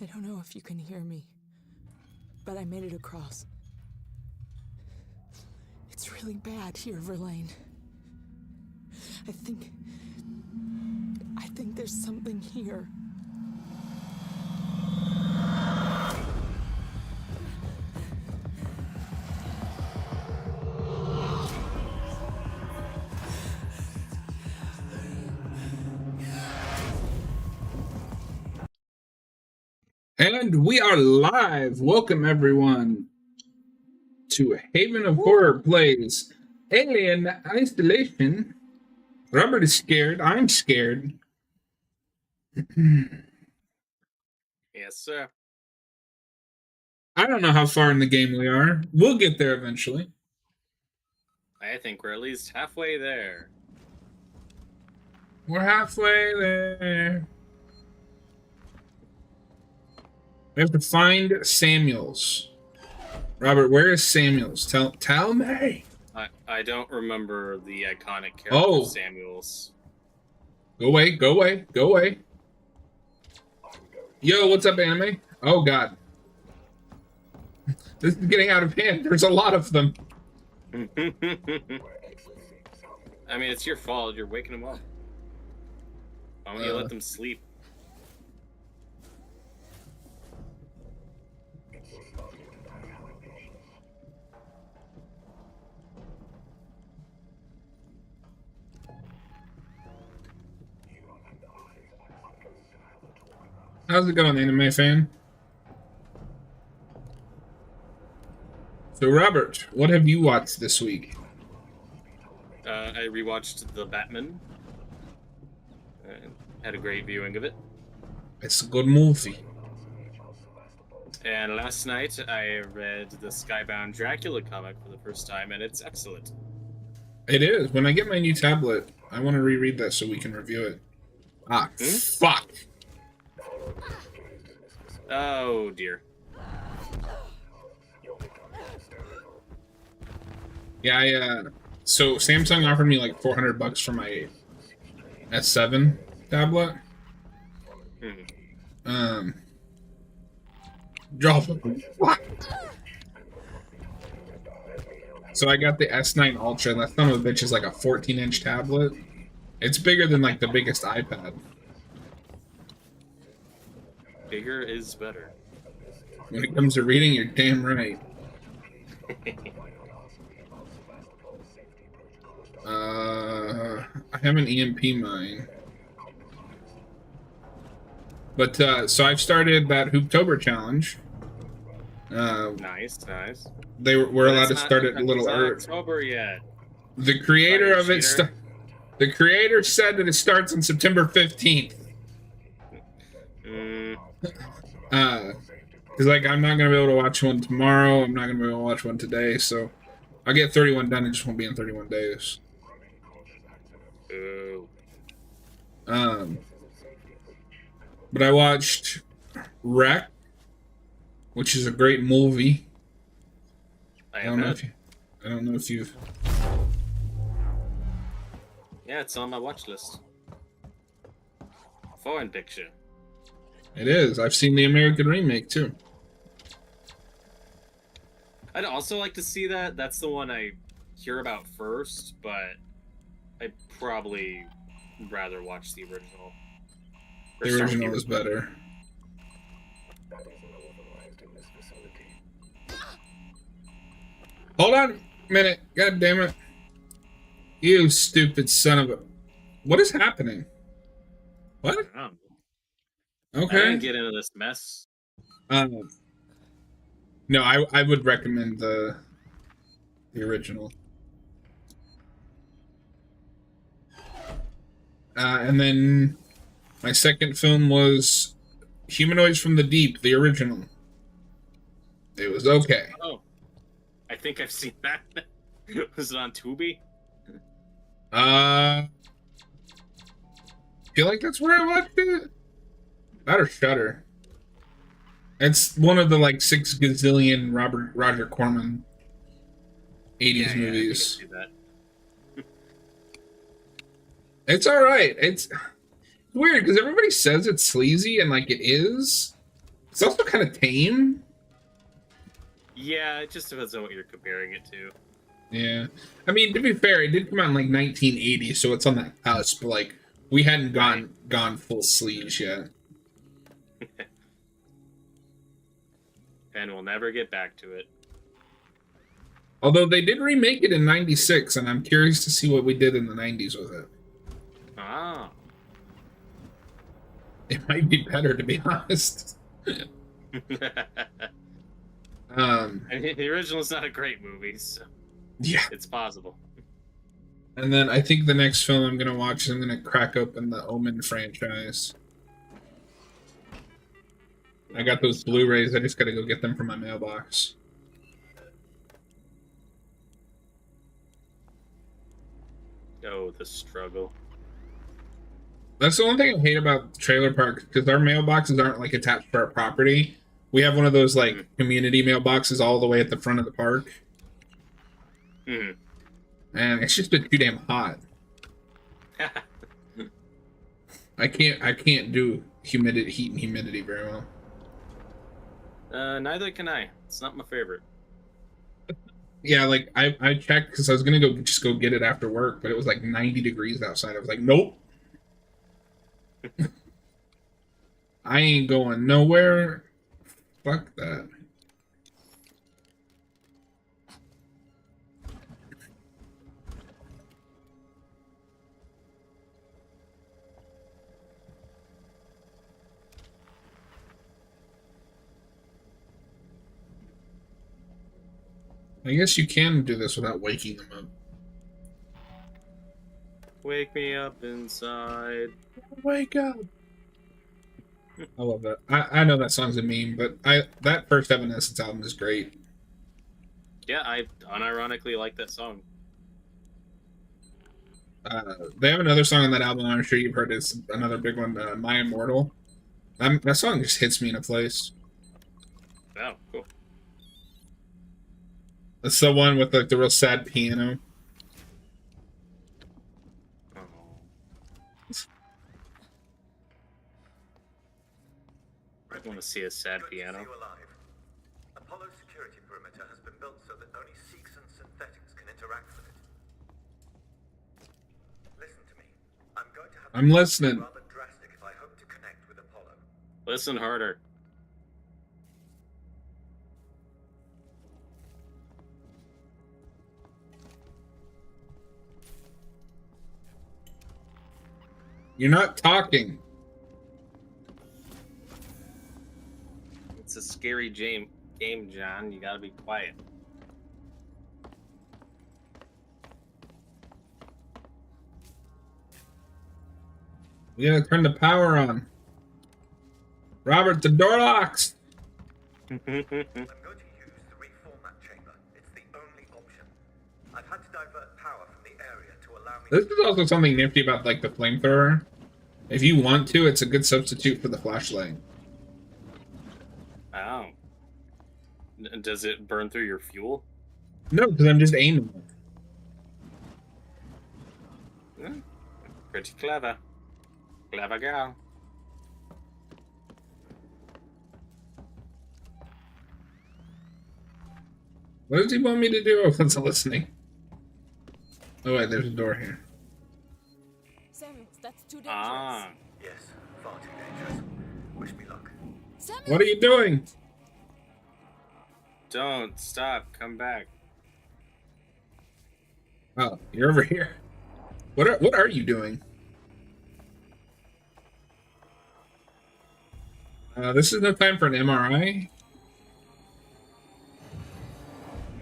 I don't know if you can hear me, but I made it across. It's really bad here, Verlaine. I think there's something here. And we are live. Welcome, everyone, to Haven of Horror Plays Alien Isolation. Robert is scared. I'm scared. Yes, sir. I don't know how far in the game we are. We'll get there eventually. I think we're at least halfway there. We're halfway there. We have to find Samuels. Robert, where is Samuels? Tell me. I don't remember the iconic character Oh. Samuels. Go away, go away, go away. Yo, what's up, anime? Oh, God. This is getting out of hand. There's a lot of them. I mean, it's your fault. You're waking them up. Why don't you let them sleep? How's it going, anime fan? So, Robert, what have you watched this week? I rewatched The Batman. Had a great viewing of it. It's a good movie. And last night, I read the Skybound Dracula comic for the first time, and it's excellent. It is. When I get my new tablet, I want to reread that so we can review it. Ah, fuck! Oh, dear. Yeah, so Samsung offered me like $400 for my S7 tablet. Drop it. So I got the S9 Ultra. That son of a bitch is like a 14-inch tablet. It's bigger than like the biggest iPad. Bigger is better. When it comes to reading, you're damn right. I have an EMP mine. But, so I've started that Hooptober challenge. Nice. We're allowed to start it a little early. October yet. The creator of it, the creator said that it starts on September 15th. Because, like, I'm not going to be able to watch one tomorrow. I'm not going to be able to watch one today, so I'll get 31 done. It just won't be in 31 days. Ooh. But I watched Wreck, which is a great movie. I don't know if you've. Yeah, it's on my watch list. Foreign picture. It is. I've seen the American remake too. I'd also like to see that. That's the one I hear about first, but I'd probably rather watch the original. The original is better. Hold on a minute. God damn it. You stupid son of a... What is happening? What? Okay. I didn't get into this mess. No, I would recommend the original. And then my second film was Humanoids from the Deep, the original. It was okay. Oh, I think I've seen that. Was it on Tubi? Feel like that's where I watched it. That or Shudder. It's one of the like 6 gazillion Roger Corman 80s movies. I think I see that. It's all right. It's weird because everybody says it's sleazy and like it is, It's also kind of tame. Yeah, it just depends on what you're comparing it to. Yeah. I mean, to be fair, it did come out in like 1980, so it's on that cusp. Like, we hadn't gone full sleeves yet. And we'll never get back to it. Although they did remake it in 96, and I'm curious to see what we did in the 90s with it. Ah. It might be better, to be honest. I mean, the original's not a great movie, so Yeah. it's possible. And then I think the next film I'm gonna watch is I'm gonna crack open the Omen franchise. I got those Blu-rays. I just gotta go get them from my mailbox. Oh, the struggle. That's the one thing I hate about trailer parks, because our mailboxes aren't like attached to our property. We have one of those like community mailboxes all the way at the front of the park. Mm-hmm. And it's just been too damn hot. I can't do heat and humidity very well. Neither can I. It's not my favorite. Yeah, like I checked because I was gonna go get it after work, but it was like 90 degrees outside. I was like, nope. I ain't going nowhere. Fuck that. I guess you can do this without waking them up. Wake me up inside. Wake up! I love that. I know that song's a meme, but that first Evanescence album is great. Yeah, I unironically like that song. They have another song on that album I'm sure you've heard. It's another big one, My Immortal. That song just hits me in a place. Oh, cool. It's the one with like the real sad piano. Oh. I want to see a sad piano. Apollo's security perimeter has been built so that only Sikhs and synthetics can interact with it. Listen to me. I'm going to have I'm listening. rather drastic if I hope to connect with Apollo. Listen harder. You're not talking. It's a scary game, John. You gotta be quiet. We gotta turn the power on. Robert, the door locks. I'm going to use the reformat chamber. It's the only option. I've had to divert power from the area to allow me This is also something nifty about like the flamethrower. If you want to, it's a good substitute for the flashlight. Oh. Does it burn through your fuel? No, because I'm just aiming it. Pretty clever. Clever girl. What does he want me to do? I wasn't listening. Oh wait, there's a door here. Samuel, that's too dangerous. Ah. Yes, far too dangerous. Wish me luck. Samuel! What are you doing? Don't stop. Come back. Oh, you're over here. What are you doing? This is no time for an MRI.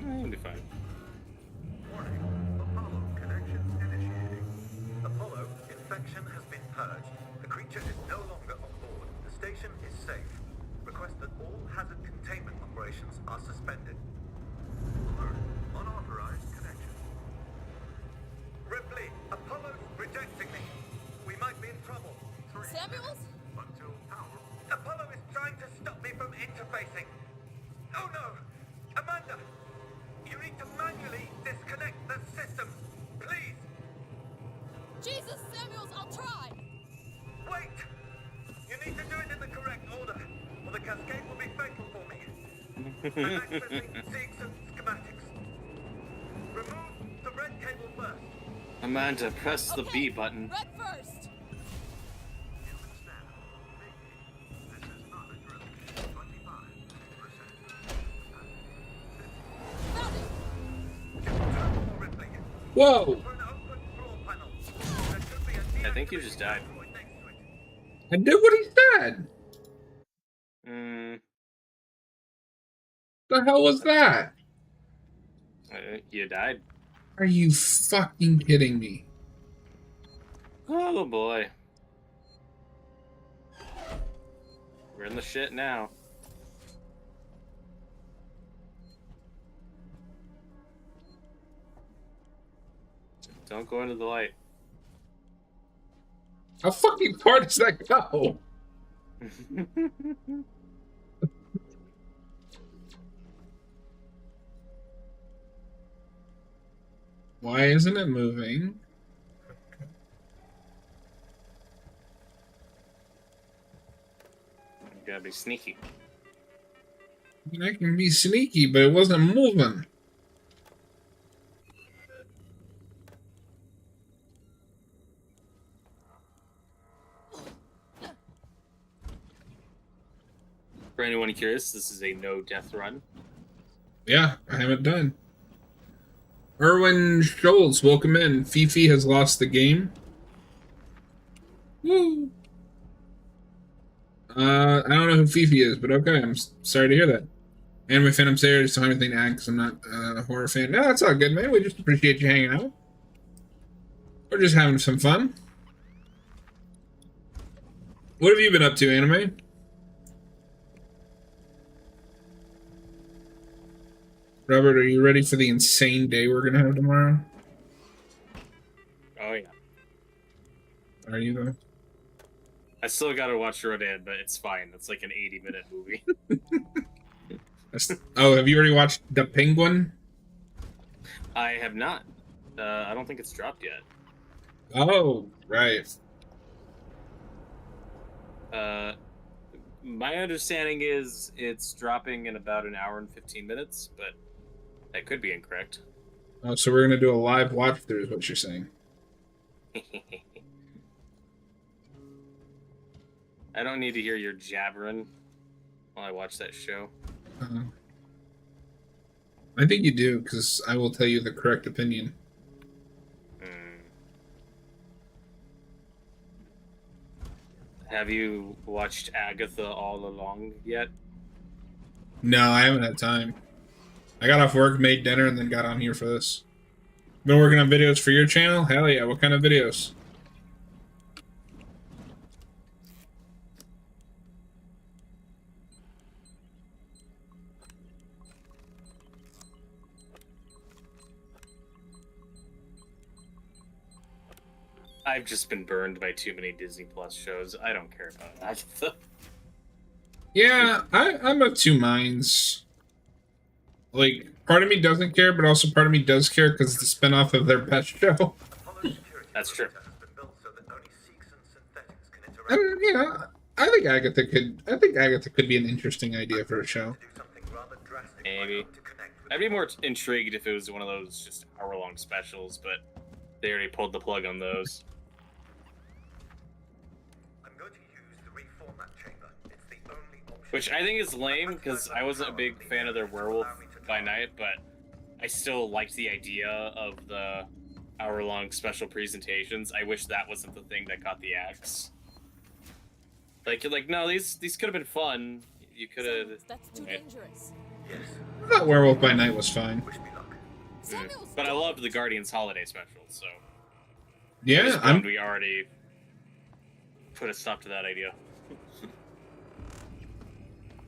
You'll be fine. Warning. Apollo connection initiating. Apollo, infection has been purged. The creature is no longer on board. The station is safe. Request that all hazard containment operations are suspended. Alert. Unauthorized connection. Ripley, Apollo's rejecting me. We might be in trouble. Samuels? Until power. Apollo is trying to stop me from interfacing. Oh no! Amanda! You need to manually disconnect the system. Please! Jesus, Samuels, I'll try! Wait! You need to do it in the correct order, or the cascade will be fatal for me. I'm accessing SIGs and schematics. Remove the red cable first. Amanda, press the B button. Red first. Whoa! I think you just died. I did what he said. The hell was that? You died. Are you fucking kidding me? Oh boy. We're in the shit now. Don't go into the light. How fucking far does that go? Why isn't it moving? You gotta be sneaky. I mean, I can be sneaky, but it wasn't moving. For anyone curious, this is a no death run. Yeah, I haven't done. Erwin Schultz, welcome in. Fifi has lost the game. Woo! I don't know who Fifi is, but okay, I'm sorry to hear that. Anime fan, I'm sorry, I just don't have anything to add because I'm not a horror fan. No, that's all good, man. We just appreciate you hanging out. We're just having some fun. What have you been up to, Anime? Robert, are you ready for the insane day we're gonna have tomorrow? Oh yeah. Are you though? I still gotta watch Rodan, but it's fine. It's like an 80-minute movie. Oh, have you already watched The Penguin? I have not. I don't think it's dropped yet. Oh, right. My understanding is it's dropping in about an hour and 15 minutes, but that could be incorrect. Oh, so we're gonna do a live watch through, is what you're saying? I don't need to hear your jabbering while I watch that show. I think you do, because I will tell you the correct opinion. Have you watched Agatha all along yet? No, I haven't had time. I got off work, made dinner, and then got on here for this. Been working on videos for your channel? Hell yeah, what kind of videos? I've just been burned by too many Disney Plus shows. I don't care about Agatha. Yeah, I'm of two minds. Like, part of me doesn't care, but also part of me does care because it's a spinoff of their best show. That's true. And, you know, I think Agatha could be an interesting idea for a show. Maybe. I'd be more intrigued if it was one of those just hour-long specials, but they already pulled the plug on those. I'm going to use the reformat chamber. It's the only option. Which I think is lame, because I wasn't a big fan of their Werewolf by Night, but I still liked the idea of the hour-long special presentations. I wish that wasn't the thing that got the axe. Like, you're like, no, these could have been fun. You could have... That's too dangerous. Yes. I thought Werewolf by Night was fine. Wish me luck. But I loved the Guardians Holiday special, so... Yeah, We already put a stop to that idea.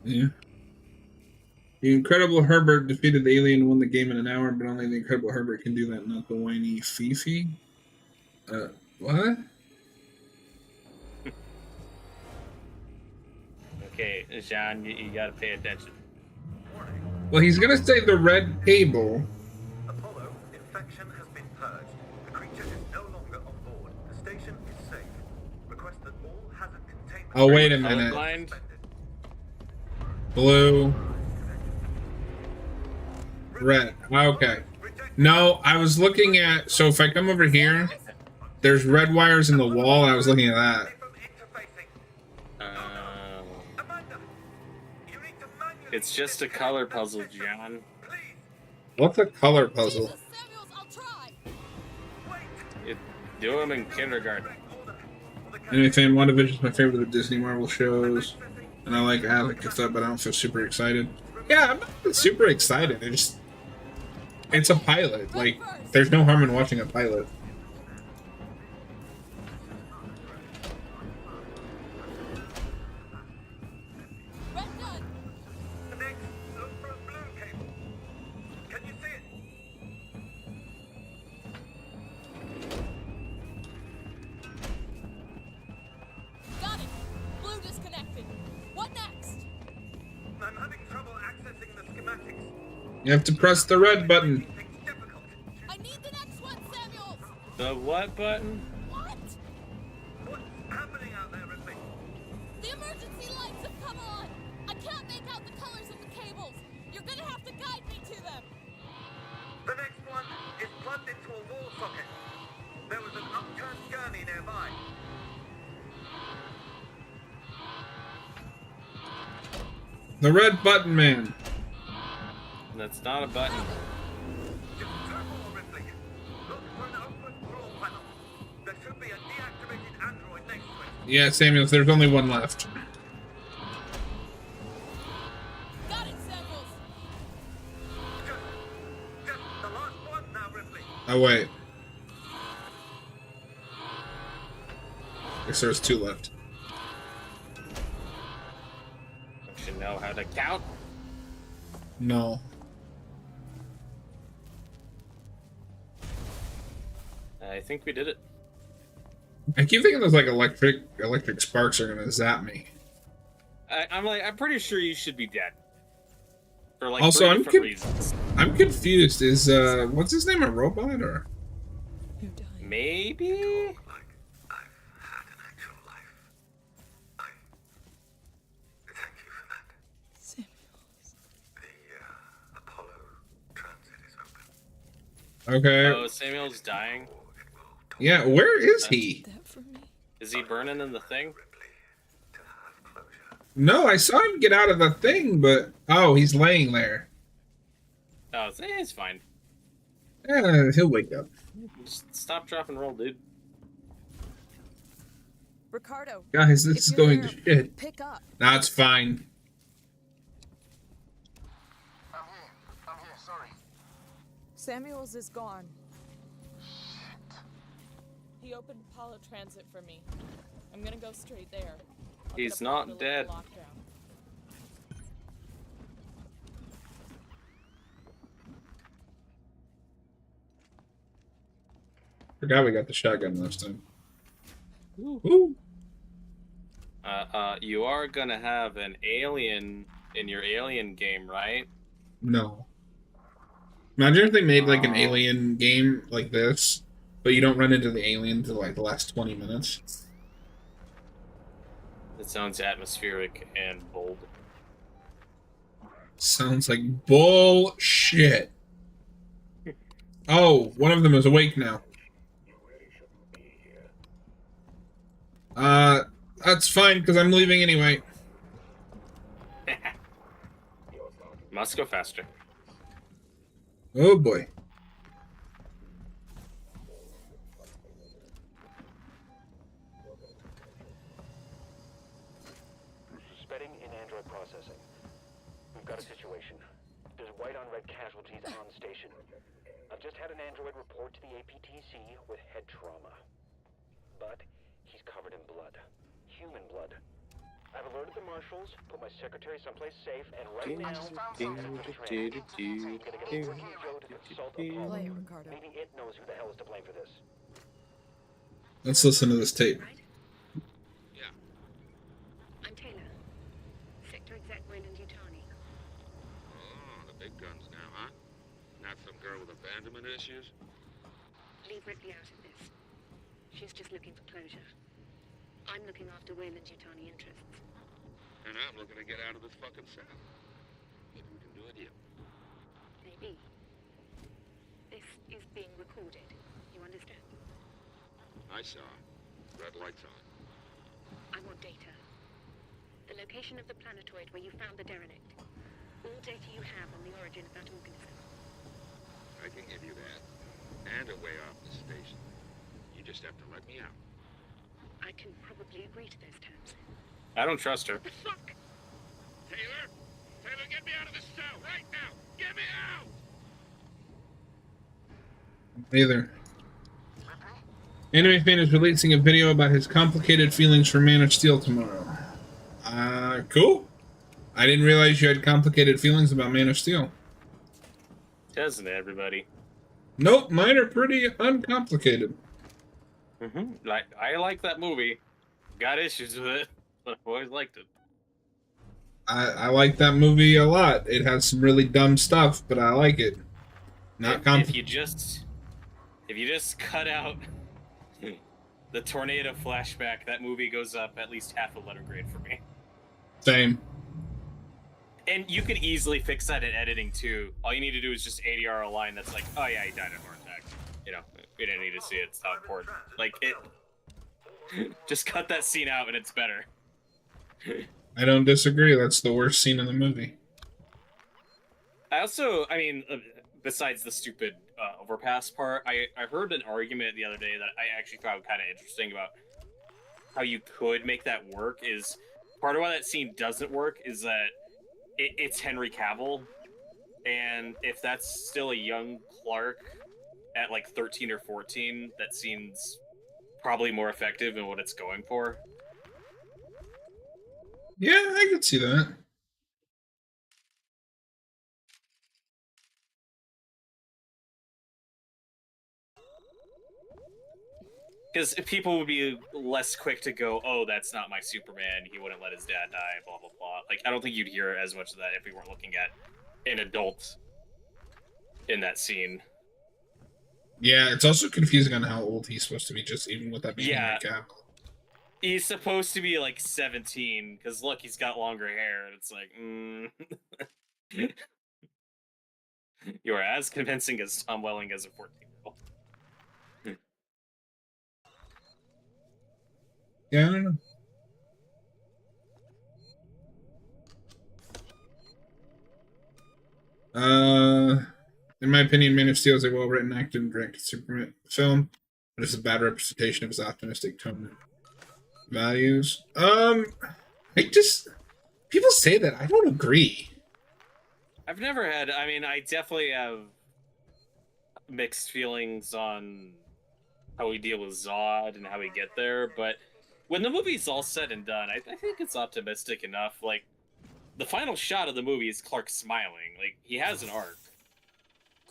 Yeah. The Incredible Herbert defeated the alien and won the game in an hour, but only the Incredible Herbert can do that, not the whiny Fifi. What? Okay, Jean, you gotta pay attention. Well, he's gonna say the red cable. Apollo, infection has been purged. The creature is no longer on board. The station is safe. Request that all hazard containment... Oh, wait a minute. Colorblind? Blue. Red. Okay. No, I was looking at... So if I come over here, there's red wires in the wall. I was looking at that. It's just a color puzzle, John. What's a color puzzle? Jesus, Samuels, I'll try. Do them in kindergarten. Anyway, fan, WandaVision is my favorite of the Disney Marvel shows. And I like Alec and stuff, but I don't feel super excited. Yeah, I'm not super excited. It's a pilot. Like, there's no harm in watching a pilot. Red done. Next, look for a blue cable. Can you see it? Got it. Blue disconnected. What next? I'm having trouble accessing the schematics. You have to press the red button. It's difficult. I need the next one, Samuels. The what button? What? What's happening out there, Ripley? The emergency lights have come on. I can't make out the colors of the cables. You're gonna have to guide me to them. The next one is plugged into a wall socket. There was an upturned gurney nearby. The red button, man. That's not a button. Just two more, Ripley. Look for an open floor panel. There should be a deactivated android next to it. Yeah, Samuels, there's only one left. Got it, Samuels. Just the last one now, Ripley. Oh, wait. Guess there's two left. Don't you know how to count? No. I think we did it. I keep thinking those like electric sparks are gonna zap me. I'm pretty sure you should be dead. For like Also, three different reasons. I'm confused. Is what's his name, a robot or? You're dying. Maybe? Like I've had an actual life. Thank you for that. Samuels. The Apollo transit is open. Okay. Oh, Samuel's dying. Yeah, where is he? That for me. Is he burning in the thing? Ripley, to have closure. No, I saw him get out of the thing, but oh, he's laying there. Oh, it's fine. Yeah, he'll wake up. Just stop, drop, and roll, dude. Ricardo. Guys, this if is you're going there, to shit. Pick up. That's fine. I'm here, sorry. Samuels is gone. He opened Apollo Transit for me. I'm gonna go straight there. I'll He's get Apollo not to lift dead. the lockdown. Forgot we got the shotgun last time. Ooh. You are gonna have an alien in your alien game, right? No. Imagine if they made like an alien game like this, but you don't run into the alien until like the last 20 minutes. It sounds atmospheric and bold. Sounds like bullshit. Oh, one of them is awake now. That's fine, because I'm leaving anyway. Must go faster. Oh boy. Suspending in android processing. We've got a situation. There's white on red casualties on station. I've just had an android report to the APTC with head trauma. But he's covered in blood. Human blood. I've alerted the marshals, put my secretary someplace safe, and right now, I'm gonna get Working Joe to consult Apollo. Play it, Ricardo. Maybe it knows who the hell is to blame for this. Let's listen to this tape. Right? Yeah. I'm Taylor. Sector Exec Wayland Yutani. Oh, the big guns now, huh? Not some girl with abandonment issues? Leave Ripley out of this. She's just looking for closure. I'm looking after Wayland Yutani interests. And I'm looking to get out of this fucking cell. Maybe we can do a deal. Maybe. This is being recorded. You understand? I saw. Red lights on. I want data. The location of the planetoid where you found the derelict. All data you have on the origin of that organism. I can give you that. And a way off the station. You just have to let me out. I can probably agree to those terms. I don't trust her. What the fuck? Taylor? Taylor, get me out of this cell right now! Get me out! Neither. Anime fan is releasing a video about his complicated feelings for Man of Steel tomorrow. Cool. I didn't realize you had complicated feelings about Man of Steel. Doesn't it, everybody? Nope, mine are pretty uncomplicated. Like, I like that movie. Got issues with it, but I've always liked it. I like that movie a lot. It has some really dumb stuff, but I like it. Not complicated. If you just cut out the tornado flashback, that movie goes up at least half a letter grade for me. Same. And you could easily fix that in editing too. All you need to do is just ADR a line that's like, "Oh yeah, he died in a heart attack." You know, we didn't need to see it. It's not important. Like it. Just cut that scene out, and it's better. I don't disagree. That's the worst scene in the movie. I mean, besides the stupid overpass part, I heard an argument the other day that I actually found kind of interesting about how you could make that work. Is part of why that scene doesn't work is that it's Henry Cavill, and if that's still a young Clark at like 13 or 14, that seems probably more effective in what it's going for. Yeah, I could see that. Because people would be less quick to go, "Oh, that's not my Superman. He wouldn't let his dad die." Blah blah blah. Like, I don't think you'd hear as much of that if we weren't looking at an adult in that scene. Yeah, it's also confusing on how old he's supposed to be, just even with that being Yeah. Henry Cavill. He's supposed to be like 17, because look, he's got longer hair, and it's like, You are as convincing as Tom Welling as a 14-year-old. Yeah, I don't know. In my opinion, Man of Steel is a well-written, acted, and directed Superman film, but it's a bad representation of his optimistic tone and values. People say that. I don't agree. I've never had, I mean, I definitely have mixed feelings on how we deal with Zod and how we get there, but when the movie's all said and done, I think it's optimistic enough. Like, the final shot of the movie is Clark smiling. Like, he has an arc.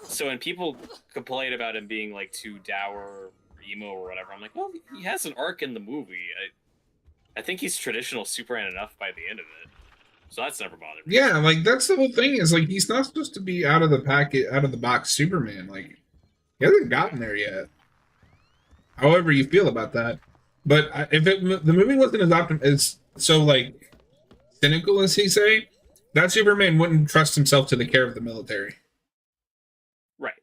So when people complain about him being, like, too dour or emo or whatever, I'm like, well, he has an arc in the movie. I think he's traditional Superman enough by the end of it. So that's never bothered me. Yeah, like, that's the whole thing, is, like, he's not supposed to be out of the box Superman. Like, he hasn't gotten there yet. However you feel about that. But if the movie wasn't as like, cynical as he say, that Superman wouldn't trust himself to the care of the military. Right.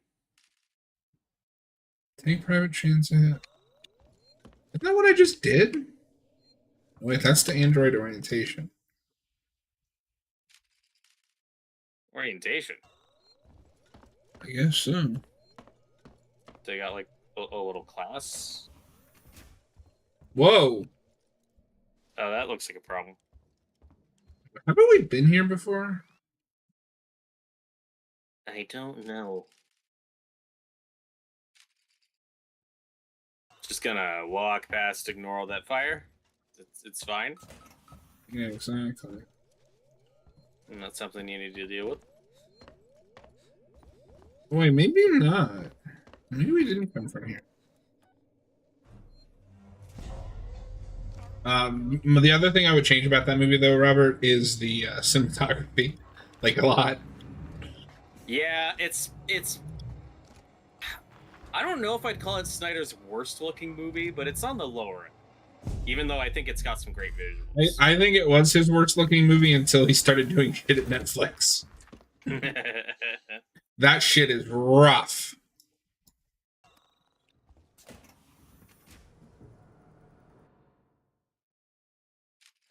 Take private transit. Isn't that what I just did? Wait, that's the Android orientation. Orientation? I guess so. They got, like, a little class? Whoa! Oh, that looks like a problem. Haven't we been here before? I don't know. Just gonna walk past, ignore all that fire. It's fine. Yeah, exactly. Not something you need to deal with. Wait, maybe not. Maybe we didn't come from here. The other thing I would change about that movie, though, Robert, is the cinematography. Like, a lot. Yeah, it's. I don't know if I'd call it Snyder's worst looking movie, but it's on the lower end. Even though I think it's got some great visuals. I think it was his worst looking movie until he started doing shit at Netflix. That shit is rough.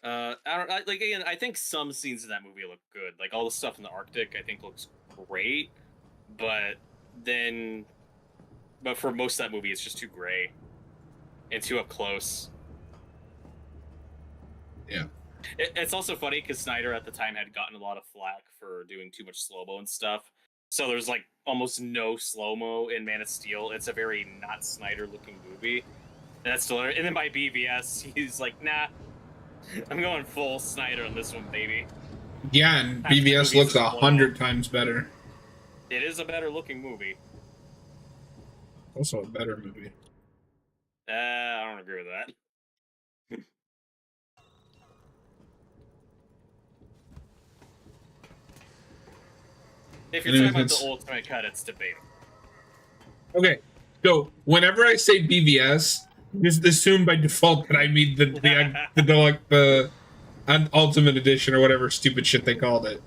I think some scenes in that movie look good. Like all the stuff in the Arctic, I think looks great, but for most of that movie, it's just too gray and too up close. Yeah. It's also funny because Snyder at the time had gotten a lot of flack for doing too much slow mo and stuff. So there's like almost no slow mo in Man of Steel. It's a very not Snyder looking movie. And that's still, and then by BVS, he's like, nah, I'm going full Snyder on this one, baby. Yeah, and BVS looks 100 times better. It is a better looking movie. Also a better movie. I don't agree with that. If you're talking about the ultimate cut, it's debatable. Okay, so whenever I say BVS, just assume by default that I mean the Ultimate Edition or whatever stupid shit they called it.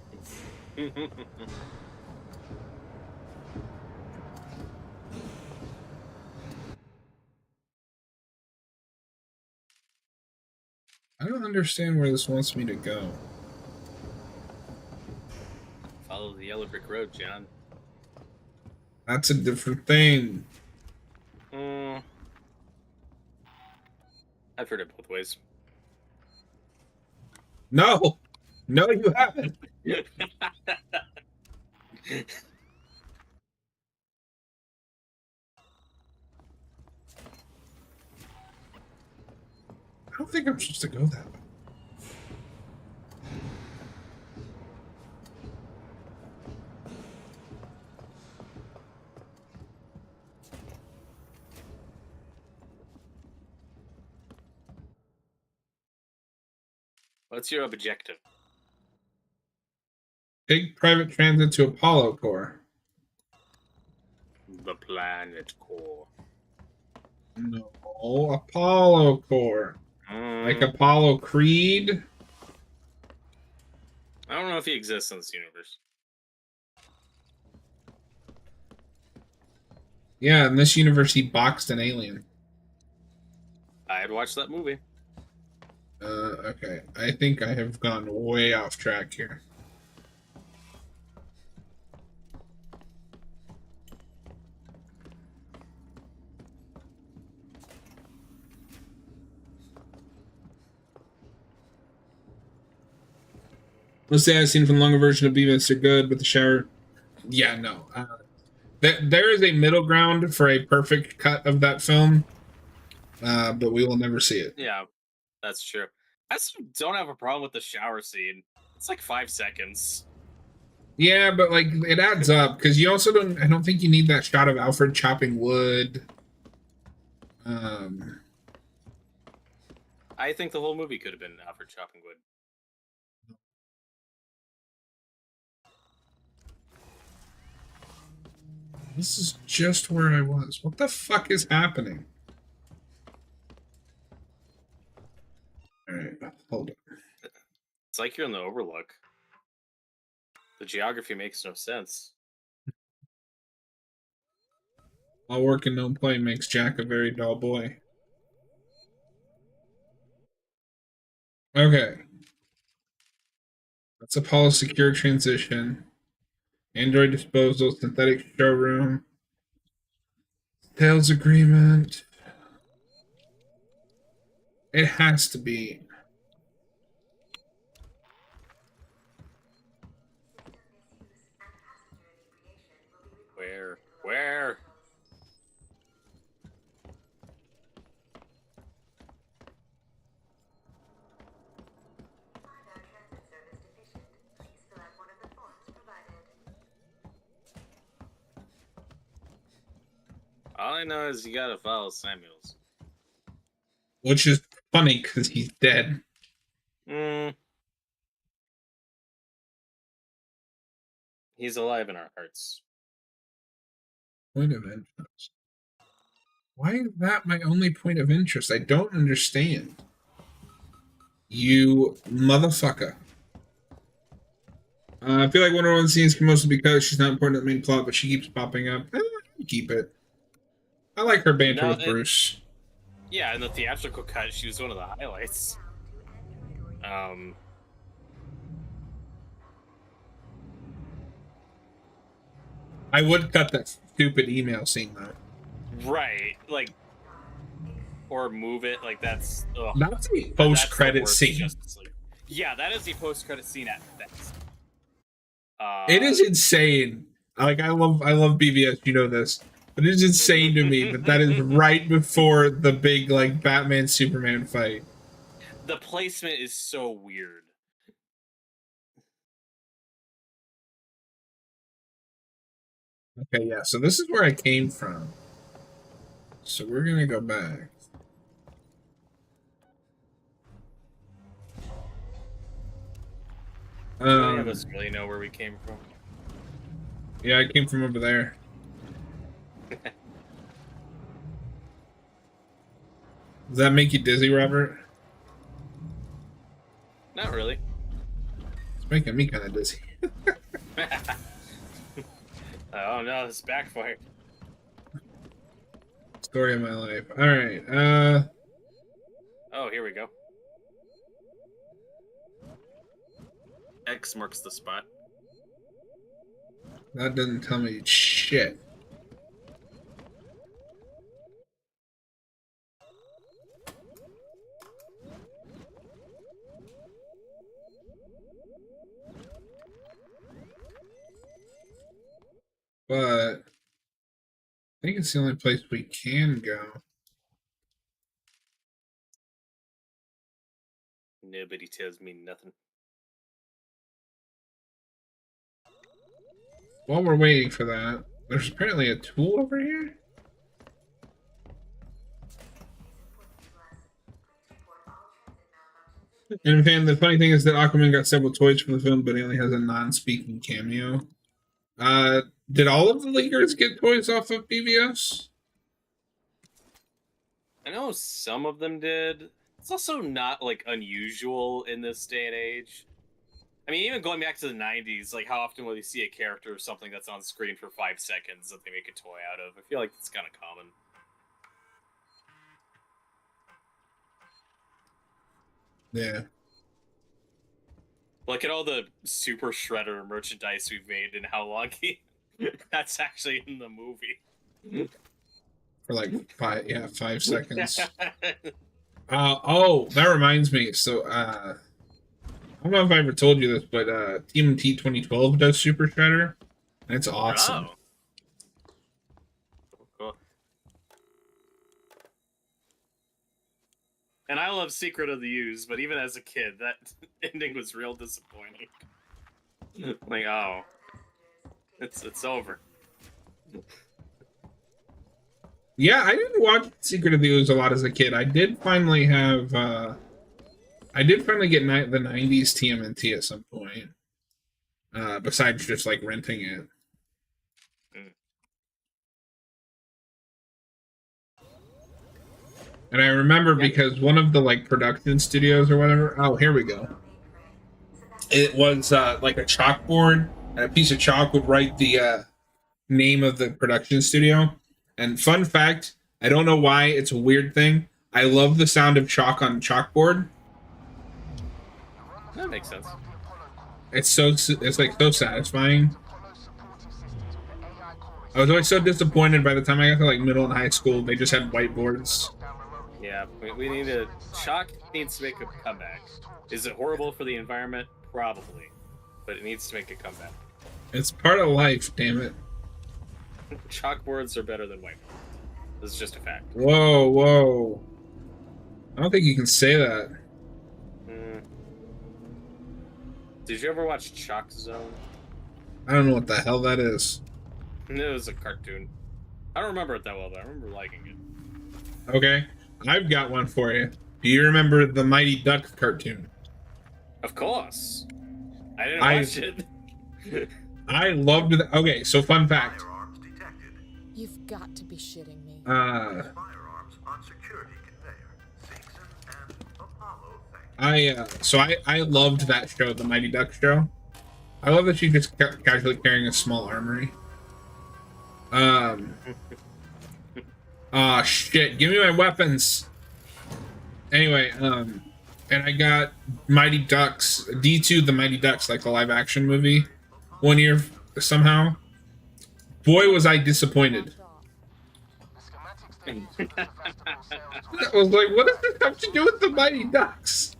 I don't understand where this wants me to go. Follow the yellow brick road, John. That's a different thing. I've heard it both ways. No, you haven't. I don't think I'm supposed to go that way. What's your objective? Take private transit to Apollo Core. The planet core. No, Apollo Core. Like Apollo Creed. I don't know if he exists in this universe. Yeah, in this universe, he boxed an alien. I had watched that movie. Okay. I think I have gone way off track here. Let's say I've seen from the longer version of BVS are good, but the shower... Yeah, no. There is a middle ground for a perfect cut of that film, but we will never see it. Yeah, that's true. I still don't have a problem with the shower scene. It's like 5 seconds. Yeah, but like it adds up because you also don't. I don't think you need that shot of Alfred chopping wood. I think the whole movie could have been Alfred chopping wood. This is just where I was. What the fuck is happening? Alright, hold on. It's like you're in the Overlook. The geography makes no sense. All work and no play makes Jack a very dull boy. Okay. That's Apollo secure transition. Android disposal, synthetic showroom. Sales agreement. It has to be. Where? All I know is you gotta follow Samuels. Which is funny because he's dead. He's alive in our hearts. Point of entrance. Why is that my only point of interest? I don't understand. You motherfucker. I feel like Wonder Woman scenes can mostly be because she's not important to the main plot, but she keeps popping up. Keep it. I like her banter with Bruce. Yeah, in the theatrical cut, she was one of the highlights. I would cut that stupid email scene though. Right, like, or move it. Like that's a post-credit scene. Yeah, that is the post-credit scene at best. It is insane. Like I love BVS, you know this, but it's insane to me that is right before the big like Batman Superman fight. The placement is so weird. Okay, yeah, so this is where I came from. So we're gonna go back. None of us really know where we came from. Yeah, I came from over there. Does that make you dizzy, Robert? Not really. It's making me kind of dizzy. Oh no, this backfired. Story of my life. Alright, Oh, here we go. X marks the spot. That doesn't tell me shit. But I think it's the only place we can go. Nobody tells me nothing. While we're waiting for that, there's apparently a tool over here. And fan, the funny thing is that Aquaman got several toys from the film, but he only has a non-speaking cameo. Did all of the Lakers get toys off of BVS? I know some of them did. It's also not like unusual in this day and age. I mean, even going back to the 90s, like how often will you see a character or something that's on screen for 5 seconds that they make a toy out of? I feel like it's kind of common. Yeah. Look at all the Super Shredder merchandise we've made and how long that's actually in the movie. For like 5 seconds. Oh, that reminds me. So, I don't know if I ever told you this, but TMNT 2012 does Super Shredder. And it's awesome. Oh. Cool. And I love Secret of the Ooze, but even as a kid, that ending was real disappointing. Like, oh, it's over. Yeah, I didn't watch Secret of the Ooze a lot as a kid. I did finally have, I did finally get the 90s TMNT at some point. Besides just, like, renting it. And I remember because one of the, like, production studios or whatever... Oh, here we go. It was, like, a chalkboard, and a piece of chalk would write the, name of the production studio. And fun fact, I don't know why, it's a weird thing. I love the sound of chalk on chalkboard. That makes sense. It's like so satisfying. I was always so disappointed by the time I got to like middle and high school. They just had whiteboards. Yeah, we need to. Chalk needs to make a comeback. Is it horrible for the environment? Probably, but it needs to make a comeback. It's part of life, damn it. Chalkboards are better than whiteboards. This is just a fact. Whoa, whoa! I don't think you can say that. Did you ever watch Chalk Zone? I don't know what the hell that is. It was a cartoon. I don't remember it that well, but I remember liking it. Okay, I've got one for you. Do you remember the Mighty Ducks cartoon? Of course. I didn't watch it. I loved it. Okay, so fun fact. You've got to be shitting me. Firearms on security conveyor. Seegson and Apollo, thank I loved that show, the Mighty Ducks show. I love that she just casually carrying a small armory. Ah, shit. Give me my weapons. Anyway, and I got Mighty Ducks, D2 The Mighty Ducks, like the live action movie, one year somehow. Boy, was I disappointed. I was like, what does this have to do with the Mighty Ducks?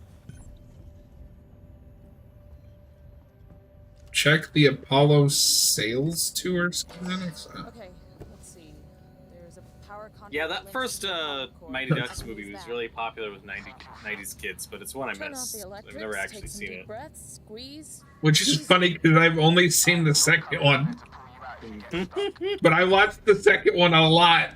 Check the Apollo sales tour schematics. Okay, let's see. There's a power Yeah, that first Mighty Ducks movie was really popular with 90s kids, but it's one I missed. I've never actually seen it. Breaths, squeeze. Which is funny because I've only seen the second one. But I watched the second one a lot.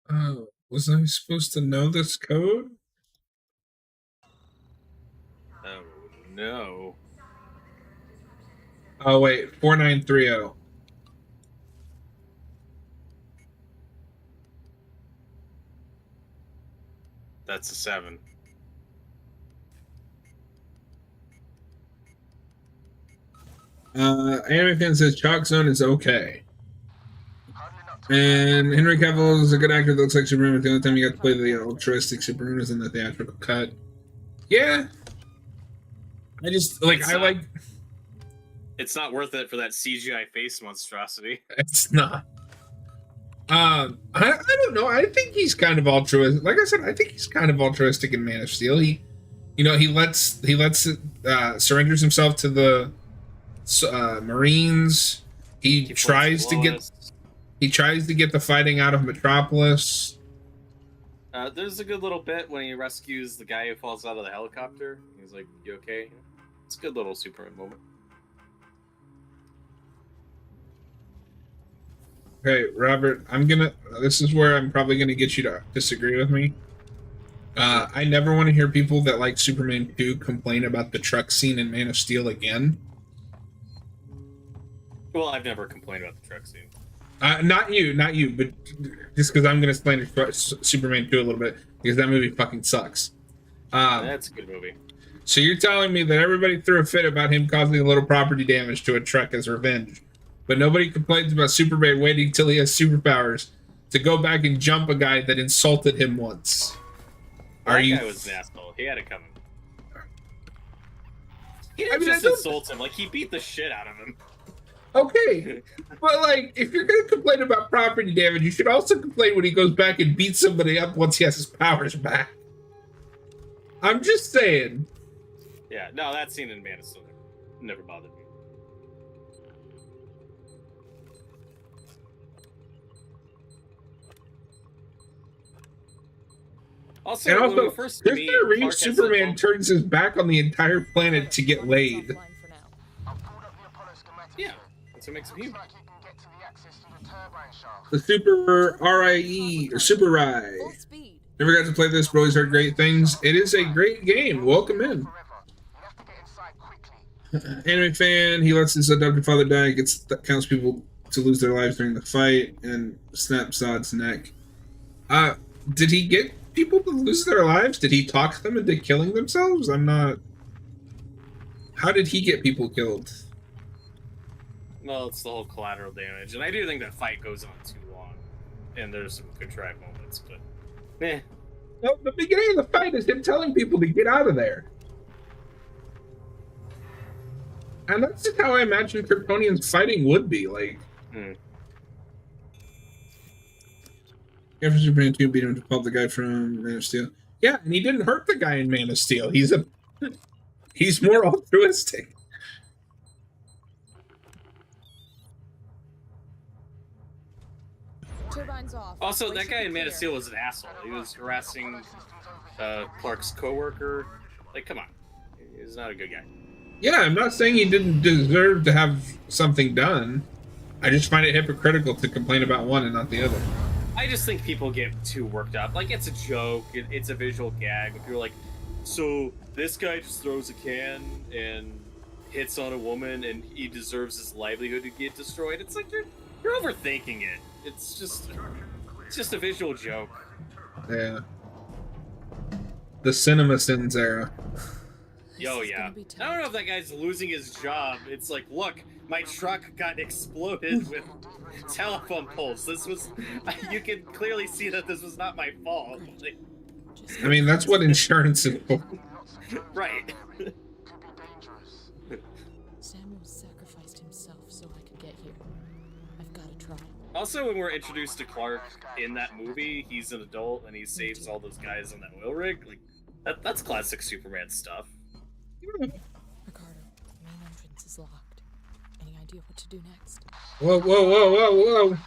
Oh, was I supposed to know this code? Oh, no. Oh, wait, 4930. That's a 7. Anime fan says Chalk Zone is okay. And Henry Cavill is a good actor that looks like Superman, but the only time you got to play the altruistic Superman was in the theatrical cut. Yeah. I just, like, It's I not- like... It's not worth it for that CGI face monstrosity. It's not. I don't know. I think he's kind of altruistic. Like I said, I think he's kind of altruistic in Man of Steel. He surrenders himself to the Marines. He tries to get the fighting out of Metropolis. There's a good little bit when he rescues the guy who falls out of the helicopter. He's like, "You okay?" It's a good little Superman moment. Okay, Robert, this is where I'm probably gonna get you to disagree with me. I never want to hear people that like Superman 2 complain about the truck scene in Man of Steel again. Well, I've never complained about the truck scene. Not you, but just because I'm gonna explain Superman 2 a little bit, because that movie fucking sucks. That's a good movie. So you're telling me that everybody threw a fit about him causing a little property damage to a truck as revenge, but nobody complains about Superman waiting till he has superpowers to go back and jump a guy that insulted him once? That guy was an asshole. He had it coming. He didn't just insult him. Like, he beat the shit out of him. Okay, but like, if you're gonna complain about property damage, you should also complain when he goes back and beats somebody up once he has his powers back. I'm just saying. Yeah, no, that scene in Man of Steel never bothered me. Also, And when also, we first there's meet, no reason Clark has Superman the- turns his back on the entire planet to get laid. Yeah, that's what makes him human. The Super RIE, or Super Rye. Full speed. Never got to play this, but always heard great things. It is a great game. Welcome in. Anime fan, he lets his adopted father die, counts people to lose their lives during the fight, and snaps Zod's neck. Did he get people to lose their lives? Did he talk them into killing themselves? I'm not... How did he get people killed? Well, it's the whole collateral damage, and I do think that fight goes on too long, and there's some contrived moments, but No, the beginning of the fight is him telling people to get out of there. And that's just how I imagine Kryptonians fighting would be, like... After Superman 2 beat him to pulp the guy from Man of Steel. Yeah, and he didn't hurt the guy in Man of Steel. He's more altruistic. Turbines off. Also, that guy in Man of Steel was an asshole. He was harassing Clark's coworker. Like, come on. He's not a good guy. Yeah, I'm not saying he didn't deserve to have something done. I just find it hypocritical to complain about one and not the other. I just think people get too worked up. Like, it's a joke. It's a visual gag. If you're like, so this guy just throws a can and hits on a woman and he deserves his livelihood to get destroyed. It's like you're overthinking it. It's just a visual joke. Yeah. The CinemaSins era. Yo, yeah. I don't know if that guy's losing his job. It's like, look, my truck got exploded with telephone poles. This was, you can clearly see that this was not my fault. Like, I mean, that's what insurance is for. right. Samuel sacrificed himself so I could get here. I've got to try. Also, when we're introduced to Clark in that movie, he's an adult and he saves all those guys on that oil rig. Like, that's classic Superman stuff. Ricardo, the main entrance is locked. Any idea what to do next? Whoa, whoa, whoa, whoa, whoa.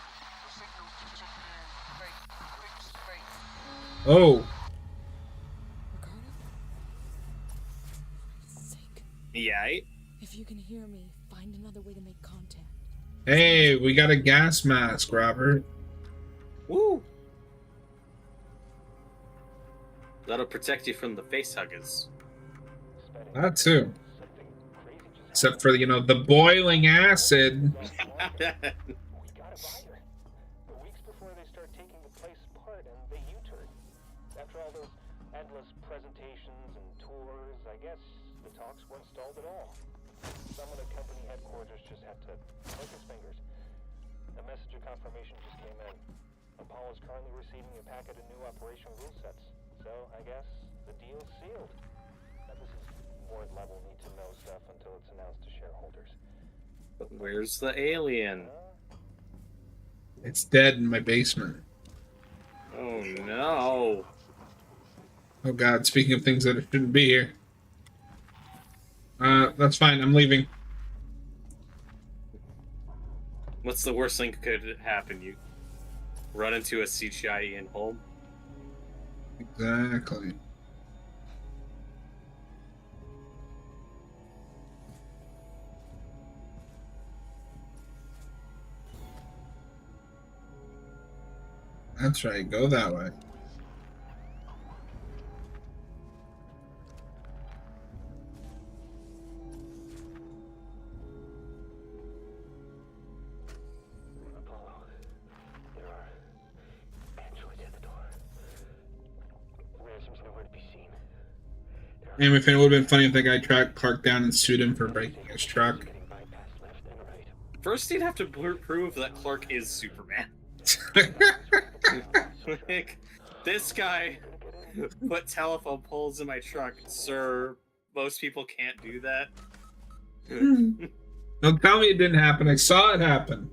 Oh. Ricardo? For Christ's sake. Yeah. If you can hear me, find another way to make contact. Hey, we got a gas mask, Robert. Woo! That'll protect you from the face huggers. That too. Except for, you know, the boiling acid. We gotta buy her. But weeks before they start taking the place apart and they U-turn. After all those endless presentations and tours, I guess the talks weren't stalled at all. Someone at company headquarters just had to click his fingers. A message of confirmation just came in. Apollo's currently receiving a packet of new operational rule sets. So, I guess the deal's sealed. Now, this is board level need to know stuff until it's announced to shareholders. But where's the alien? It's dead in my basement. Oh no. Oh god, speaking of things that shouldn't be here. That's fine, I'm leaving. What's the worst thing that could happen? You run into a CGI in home? Exactly. That's right, go that way. Apollo, there are androids at the door. Ransom's nowhere to be seen. And if it would have been funny if that guy tracked Clark down and sued him for breaking his truck. Getting bypassed left and right. First, he'd have to prove that Clark is Superman. Like, this guy put telephone poles in my truck. Sir, most people can't do that. Don't tell me it didn't happen. I saw it happen.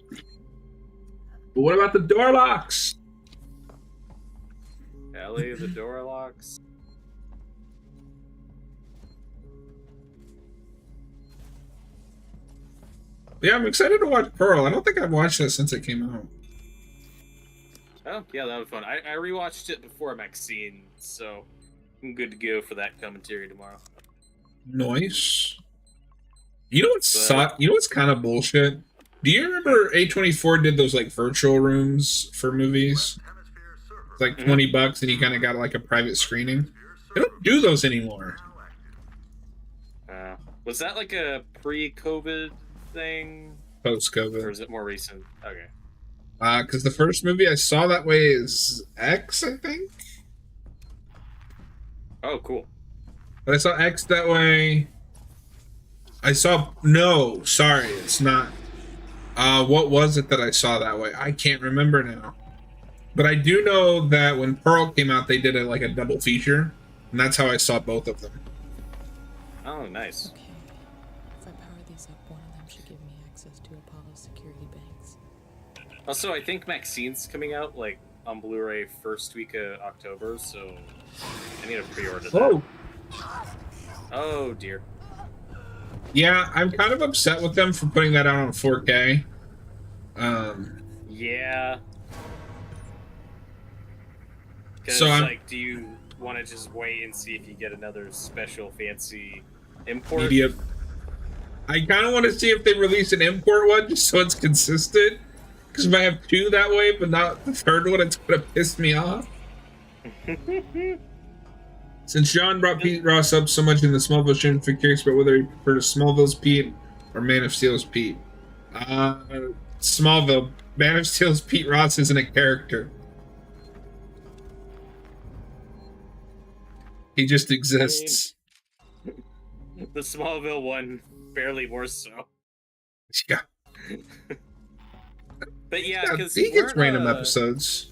But what about the door locks? Ellie, the door locks. Yeah, I'm excited to watch Pearl. I don't think I've watched that since it came out. Oh, yeah, that was fun. I rewatched it before Maxine, so I'm good to go for that commentary tomorrow. Nice. You know what's kind of bullshit? Do you remember A24 did those like virtual rooms for movies? It's like $20 and you kind of got like a private screening. They don't do those anymore. Was that like a pre-COVID thing? Post-COVID. Or is it more recent? Okay. Because the first movie I saw that way is X, I think? Oh, cool. But I saw X that way. No, sorry, it's not. What was it that I saw that way? I can't remember now. But I do know that when Pearl came out, they did like a double feature. And that's how I saw both of them. Oh, nice. Okay. If I power these up, one of them should give me access to Apollo's security banks. Also, I think Maxine's coming out like on Blu-ray first week of October, so I need to pre-order that. Oh. Oh dear. Yeah, I'm kind of upset with them for putting that out on 4K. Yeah. Because, So like, do you want to just wait and see if you get another special fancy import? media. I kind of want to see if they release an import one just so it's consistent. Because if I have two that way, but not the third one, it's going to piss me off. Since John brought Pete Ross up so much in the Smallville show, I'm curious about whether he prefers Smallville's Pete or Man of Steel's Pete. Smallville. Man of Steel's Pete Ross isn't a character. He just exists. The Smallville one, barely more so. Yeah. But yeah, because he gets random episodes.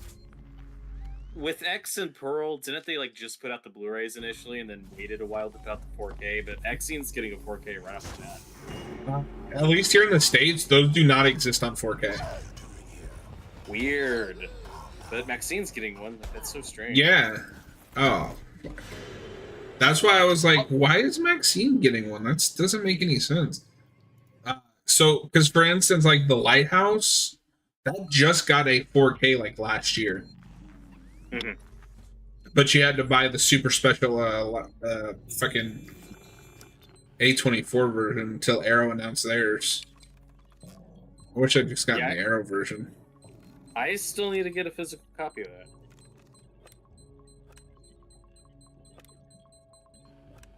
With X and Pearl, didn't they like just put out the Blu-rays initially and then waited a while to put out the 4K? But X-Scene's getting a 4K right after that. At least here in the States, those do not exist on 4K. Weird. But Maxine's getting one. That's so strange. Yeah. Oh. That's why I was like, why is Maxine getting one? That doesn't make any sense. So, because for instance, like The Lighthouse, that just got a 4K like last year. Mm-hmm. But you had to buy the super special fucking A24 version until Arrow announced theirs. I wish I just got the Arrow version. I still need to get a physical copy of that.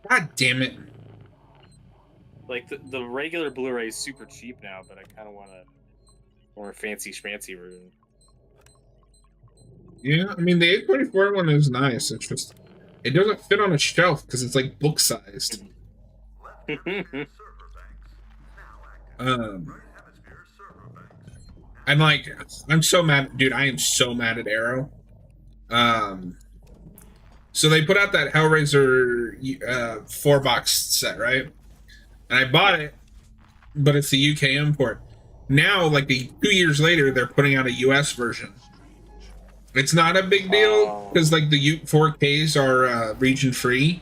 God damn it. Like, the regular Blu-ray is super cheap now, but I kind of want a more fancy schmancy version. Yeah, I mean, the A24 one is nice. It's just, it doesn't fit on a shelf because it's like book-sized. And like, I'm so mad, dude, I am so mad at Arrow. So they put out that Hellraiser 4-box set, right? And I bought it, but it's the UK import. Now, like 2 years later, they're putting out a US version. It's not a big deal because like the 4Ks are region free,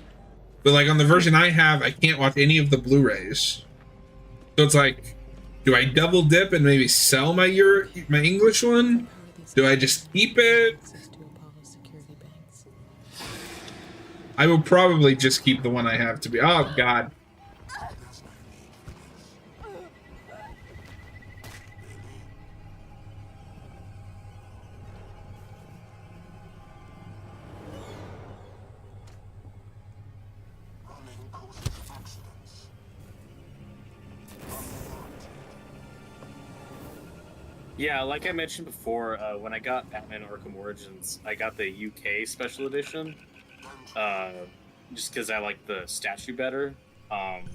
but like on the version I have, I can't watch any of the Blu-rays. So it's like, do I double dip and maybe sell my English one? Do I just keep it? I will probably just keep the one I have to be. Oh God. Yeah, like I mentioned before, when I got Batman Arkham Origins, I got the UK special edition, just because I like the statue better, and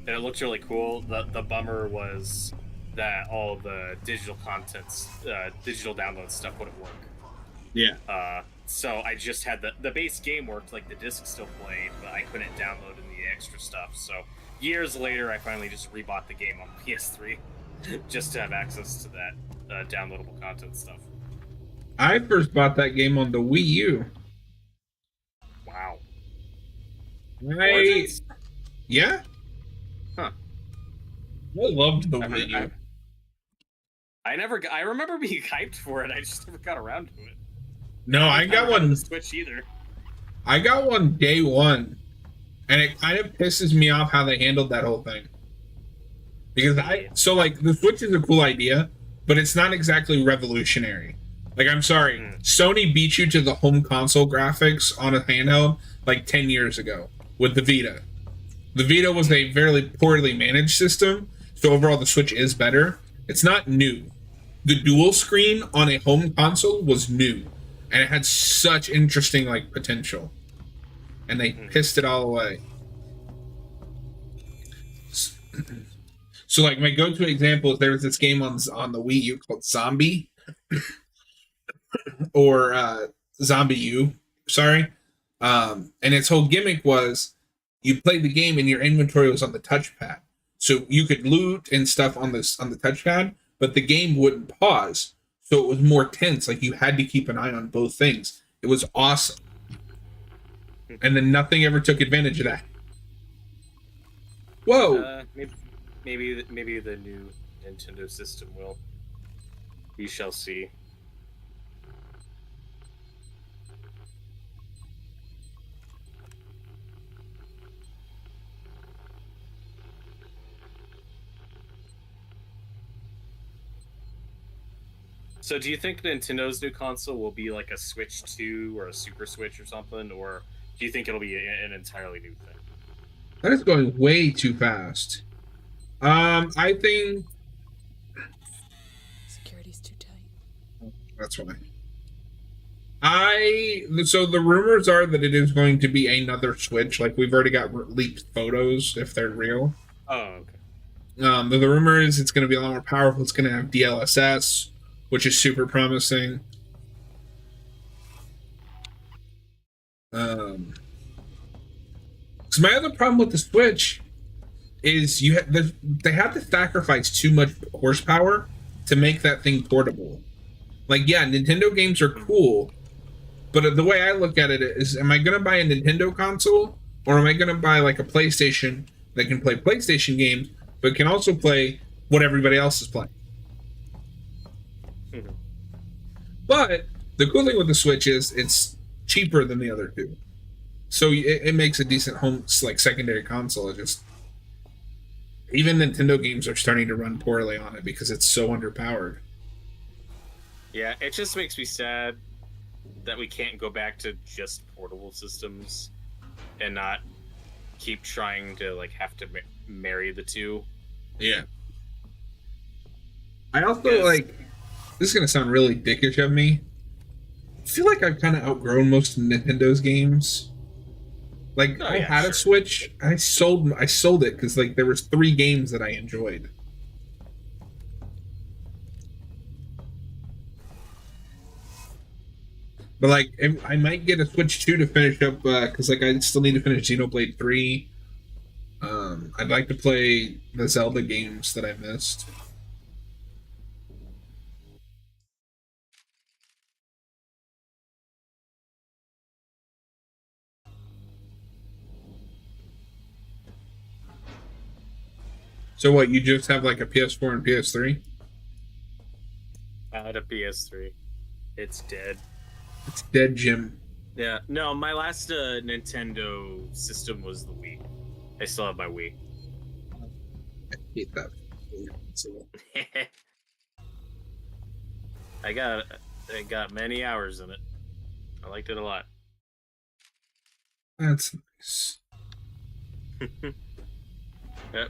it looked really cool. The bummer was that all the digital contents, digital download stuff wouldn't work. Yeah. So I just had the base game worked, like the disc still played, but I couldn't download any extra stuff. So years later, I finally just rebought the game on PS3. Just to have access to that downloadable content stuff. I first bought that game on the Wii U. Wow. Yeah? Huh. I loved the Wii U. I remember being hyped for it. I just never got around to it. No, I got one. The Switch either. I got one day one, and it kind of pisses me off how they handled that whole thing. Because so like the Switch is a cool idea, but it's not exactly revolutionary. Like, I'm sorry, Sony beat you to the home console graphics on a handheld like 10 years ago with the Vita. The Vita was a very poorly managed system, so overall the Switch is better. It's not new. The dual screen on a home console was new, and it had such interesting like potential, and they pissed it all away. So, like, my go-to example is there was this game on the Wii U called Zombie, or Zombie U, sorry. And its whole gimmick was you played the game and your inventory was on the touchpad, so you could loot and stuff on the touchpad, but the game wouldn't pause, so it was more tense. Like, you had to keep an eye on both things. It was awesome, and then nothing ever took advantage of that. Whoa. Maybe the new Nintendo system will. We shall see. So do you think Nintendo's new console will be like a Switch 2 or a Super Switch or something? Or do you think it'll be an entirely new thing? That is going way too fast. I think Security's too tight. that's why. So the rumors are that it is going to be another Switch. Like, we've already got leaked photos, if they're real. Oh, okay. The rumor is it's going to be a lot more powerful. It's going to have DLSS, which is super promising. So my other problem with the Switch is they have to sacrifice too much horsepower to make that thing portable. Like, yeah, Nintendo games are cool, but the way I look at it is, am I going to buy a Nintendo console, or am I going to buy like a PlayStation that can play PlayStation games, but can also play what everybody else is playing? Mm-hmm. But the cool thing with the Switch is it's cheaper than the other two, so it makes a decent home, like, secondary console. It just, even Nintendo games are starting to run poorly on it because it's so underpowered. Yeah, it just makes me sad that we can't go back to just portable systems and not keep trying to, like, have to marry the two. Yeah. I also, like, this is gonna sound really dickish of me. I feel like I've kind of outgrown most of Nintendo's games. Like, I had a Switch. I sold it because, like, there was 3 games that I enjoyed. But, like, I might get a Switch 2 to finish up, because, like, I still need to finish Xenoblade 3. I'd like to play the Zelda games that I missed. So what, you just have, like, a PS4 and PS3? I had a PS3. It's dead. It's dead, Jim. Yeah. No, my last Nintendo system was the Wii. I still have my Wii. I hate that. I got many hours in it. I liked it a lot. That's nice.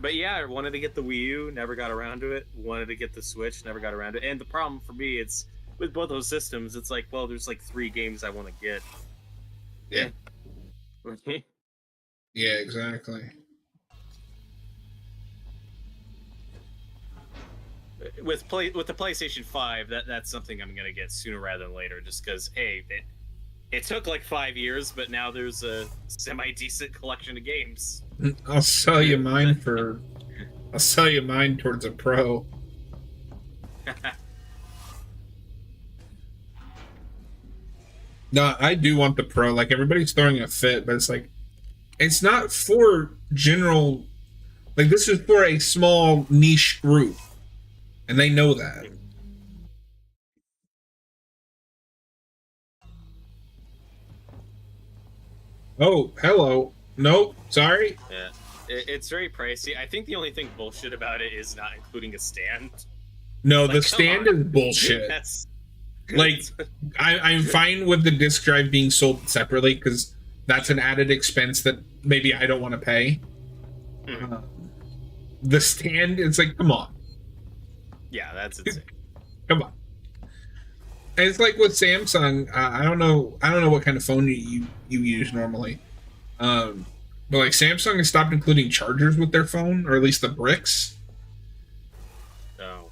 But yeah, I wanted to get the Wii U, never got around to it. Wanted to get the Switch, never got around to it. And the problem for me, it's with both those systems, it's like, well, there's like 3 games I want to get. Yeah. Yeah, exactly. With the PlayStation 5, that's something I'm gonna get sooner rather than later, just because, hey, it took like 5 years, but now there's a semi-decent collection of games. I'll sell you mine towards a Pro. No, I do want the Pro. Like, everybody's throwing a fit, but it's like, it's not for general. Like, this is for a small niche group, and they know that. Oh, hello. Nope, sorry. Yeah, it's very pricey. I think the only thing bullshit about it is not including a stand. No, Like, the stand is bullshit. Like, I'm fine with the disc drive being sold separately because that's an added expense that maybe I don't want to pay. The stand, it's like, come on. Yeah, that's insane. Come on. And it's like with Samsung. I don't know what kind of phone you use normally. But like, Samsung has stopped including chargers with their phone, or at least the bricks. Oh.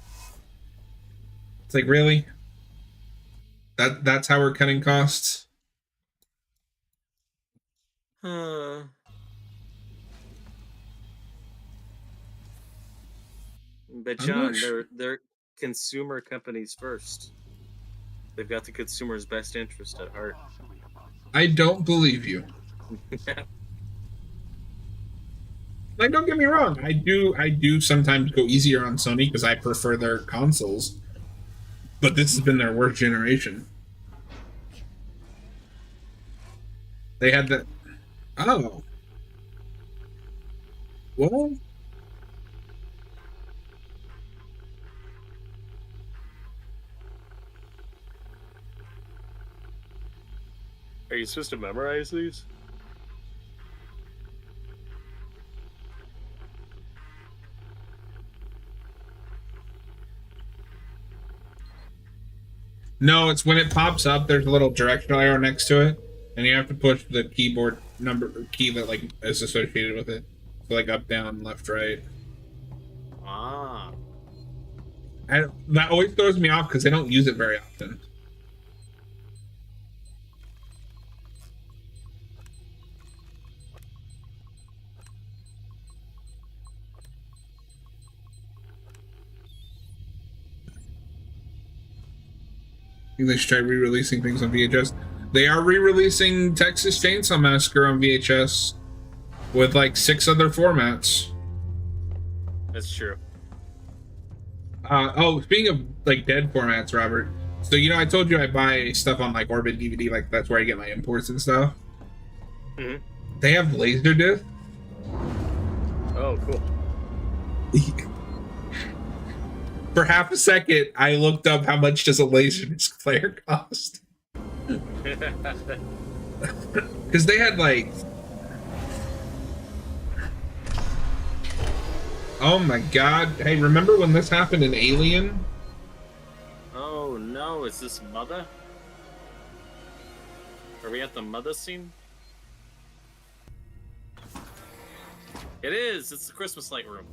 It's like, really? That's how we're cutting costs? But John, they're consumer companies first. They've got the consumer's best interest at heart. I don't believe you. Like, don't get me wrong. I do sometimes go easier on Sony because I prefer their consoles. But this has been their worst generation. They had that. Oh. Well. Are you supposed to memorize these? No, it's when it pops up. There's a little directional arrow next to it, and you have to push the keyboard key that like is associated with it. So like up, down, left, right. Ah. And that always throws me off because they don't use it very often. I think they should try re-releasing things on VHS. They are re-releasing Texas Chainsaw Massacre on VHS with like 6 other formats. That's true. Speaking of like dead formats, Robert. So I told you I buy stuff on like Orbit DVD, like that's where I get my imports and stuff. Mm-hmm. They have Laserdisc. Oh, cool. For half a second, I looked up how much does a Laserdisc player cost. Because they had like... Oh my god. Hey, remember when this happened in Alien? Oh no, is this Mother? Are we at the Mother scene? It is! It's the Christmas light room.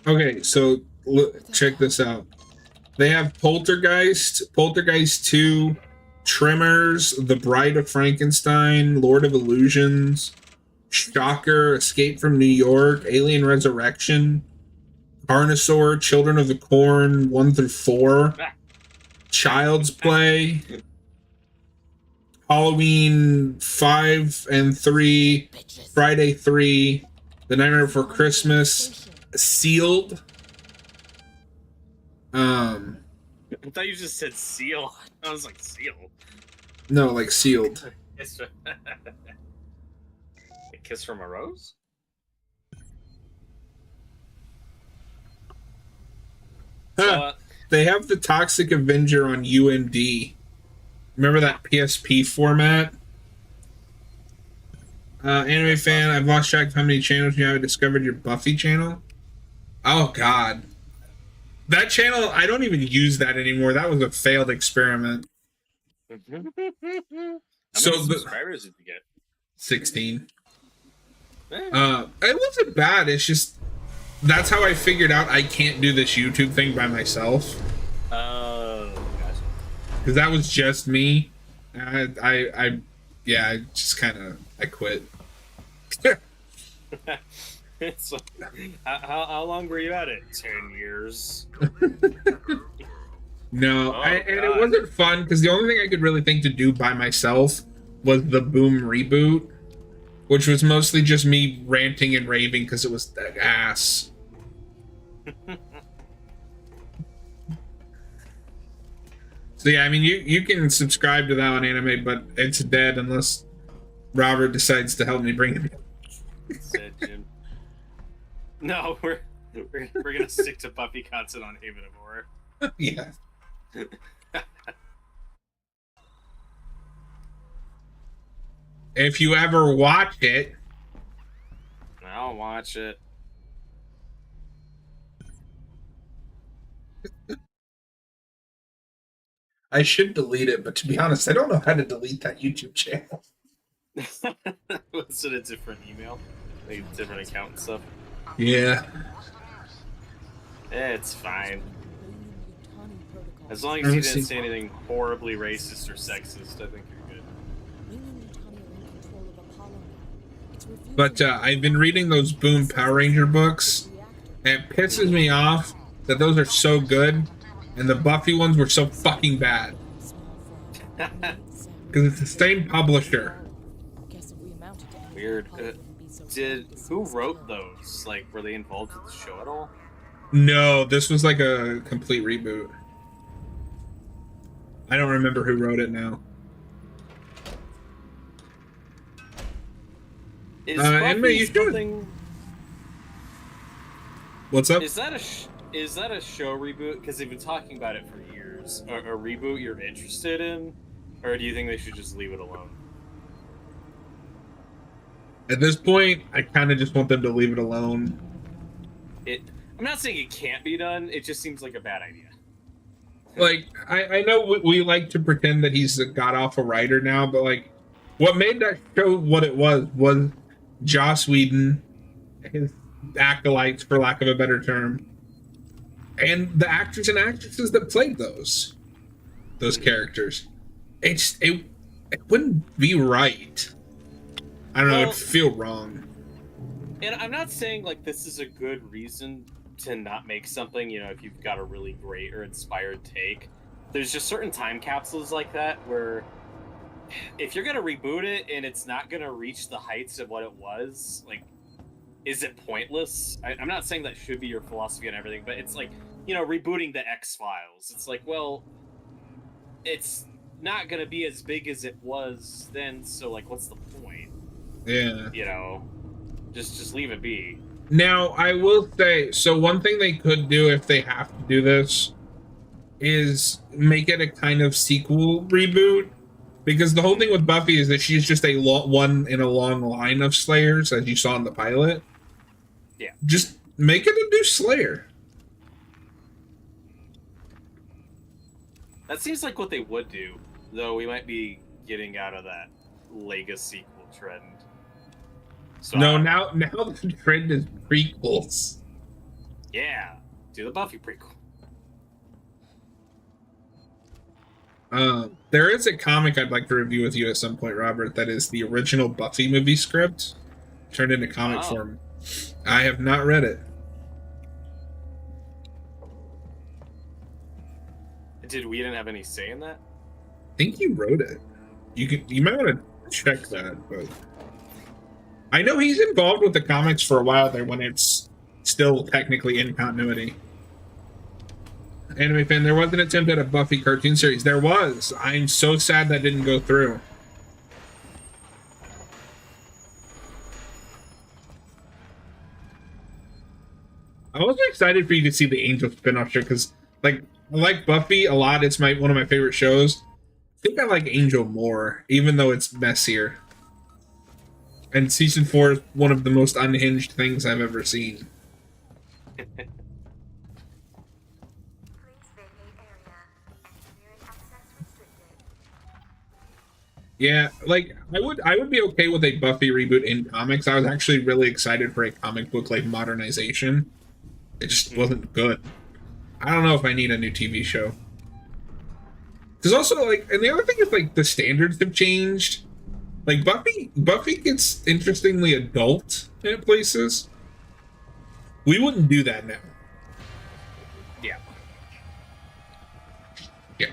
Okay, so check this out. They have Poltergeist, Poltergeist 2, Tremors, The Bride of Frankenstein, Lord of Illusions, Shocker, Escape from New York, Alien Resurrection, Carnosaur, Children of the Corn 1 through 4, Child's Play, Halloween 5 and 3, Friday 3, The Nightmare Before Christmas, Sealed. I thought you just said seal. I was like, seal? No, like Sealed. A Kiss from a Rose? They have the Toxic Avenger on UND. Remember that PSP format? Anime fan, I've lost track of how many channels you have. I discovered your Buffy channel. Oh god. That channel, I don't even use that anymore. That was a failed experiment. How many subscribers did you get? 16. It wasn't bad. It's just that's how I figured out I can't do this YouTube thing by myself. Oh, gotcha. Because that was just me. I just kind of I quit. So, how long were you at it? 10 years. No, and it wasn't fun because the only thing I could really think to do by myself was the Boom reboot, which was mostly just me ranting and raving because it was ass. So yeah, I mean, you can subscribe to that on Anime, but it's dead unless Robert decides to help me bring it. Said Jim. No, we're gonna stick to Buffy content on Haven of Horror. Yeah. If you ever watch it, I'll watch it. I should delete it, but to be honest, I don't know how to delete that YouTube channel. Was it a different email? Like a different account and stuff? Yeah. It's fine. As long as you didn't say anything horribly racist or sexist, I think you're good. But I've been reading those Boom Power Ranger books, and it pisses me off that those are so good, and the Buffy ones were so fucking bad. Because it's the same publisher. Weird. Who wrote those? Like, were they involved with the show at all? No, this was like a complete reboot. I don't remember who wrote it now. Is Anime, you should. something... What's up? Is is that a show reboot? Because they've been talking about it for years. A reboot you're interested in? Or do you think they should just leave it alone? At this point, I kind of just want them to leave it alone. I'm not saying it can't be done, it just seems like a bad idea. Like, I know we like to pretend that he's a god-awful writer now, but, like, what made that show what it was Joss Whedon, his acolytes, for lack of a better term, and the actors and actresses that played those characters. It wouldn't be right. I don't know, it'd feel wrong. And I'm not saying, like, this is a good reason to not make something, you know, if you've got a really great or inspired take. There's just certain time capsules like that where if you're going to reboot it and it's not going to reach the heights of what it was, like, is it pointless? I'm not saying that should be your philosophy and everything, but it's like, you know, rebooting the X-Files. It's like, well, it's not going to be as big as it was then, so, like, what's the point? Yeah. You know, just leave it be. Now, I will say, so one thing they could do if they have to do this is make it a kind of sequel reboot. Because the whole thing with Buffy is that she's just one in a long line of Slayers, as you saw in the pilot. Yeah. Just make it a new Slayer. That seems like what they would do, though we might be getting out of that Lego sequel trend. So No, now the trend is prequels. Yeah, do the Buffy prequel. There is a comic I'd like to review with you at some point, Robert, that is the original Buffy movie script turned into comic form. I have not read it. Did Whedon have any say in that? I think you wrote it. You might want to check that, but I know he's involved with the comics for a while there when it's still technically in continuity. Anime fan, there was an attempt at a Buffy cartoon series. There was. I'm so sad that didn't go through. I was excited for you to see the Angel spin-off show because, like, I like Buffy a lot. It's one of my favorite shows. I think I like Angel more, even though it's messier. And season 4 is one of the most unhinged things I've ever seen. Yeah, like I would be okay with a Buffy reboot in comics. I was actually really excited for a comic book like modernization. It just wasn't good. I don't know if I need a new TV show. Because also, like, and the other thing is, like, the standards have changed. Like, Buffy gets interestingly adult in places. We wouldn't do that now. Yeah. Yeah.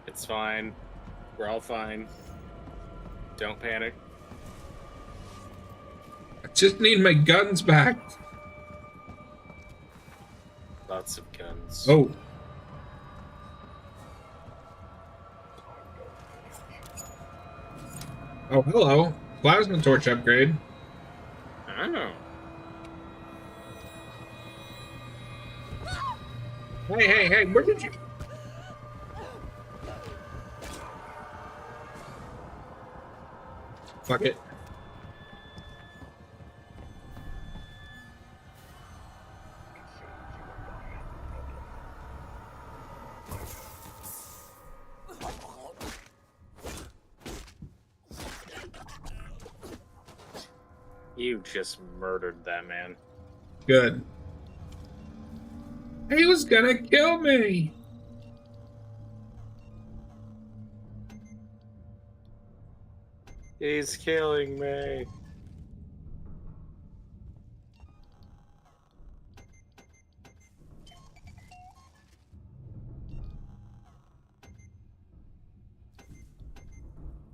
It's fine. We're all fine. Don't panic. I just need my guns back. Lots of guns. Oh. Oh, hello. Plasma torch upgrade. Oh. Hey, where did you... Fuck it. You just murdered that man. Good. He was gonna kill me! He's killing me.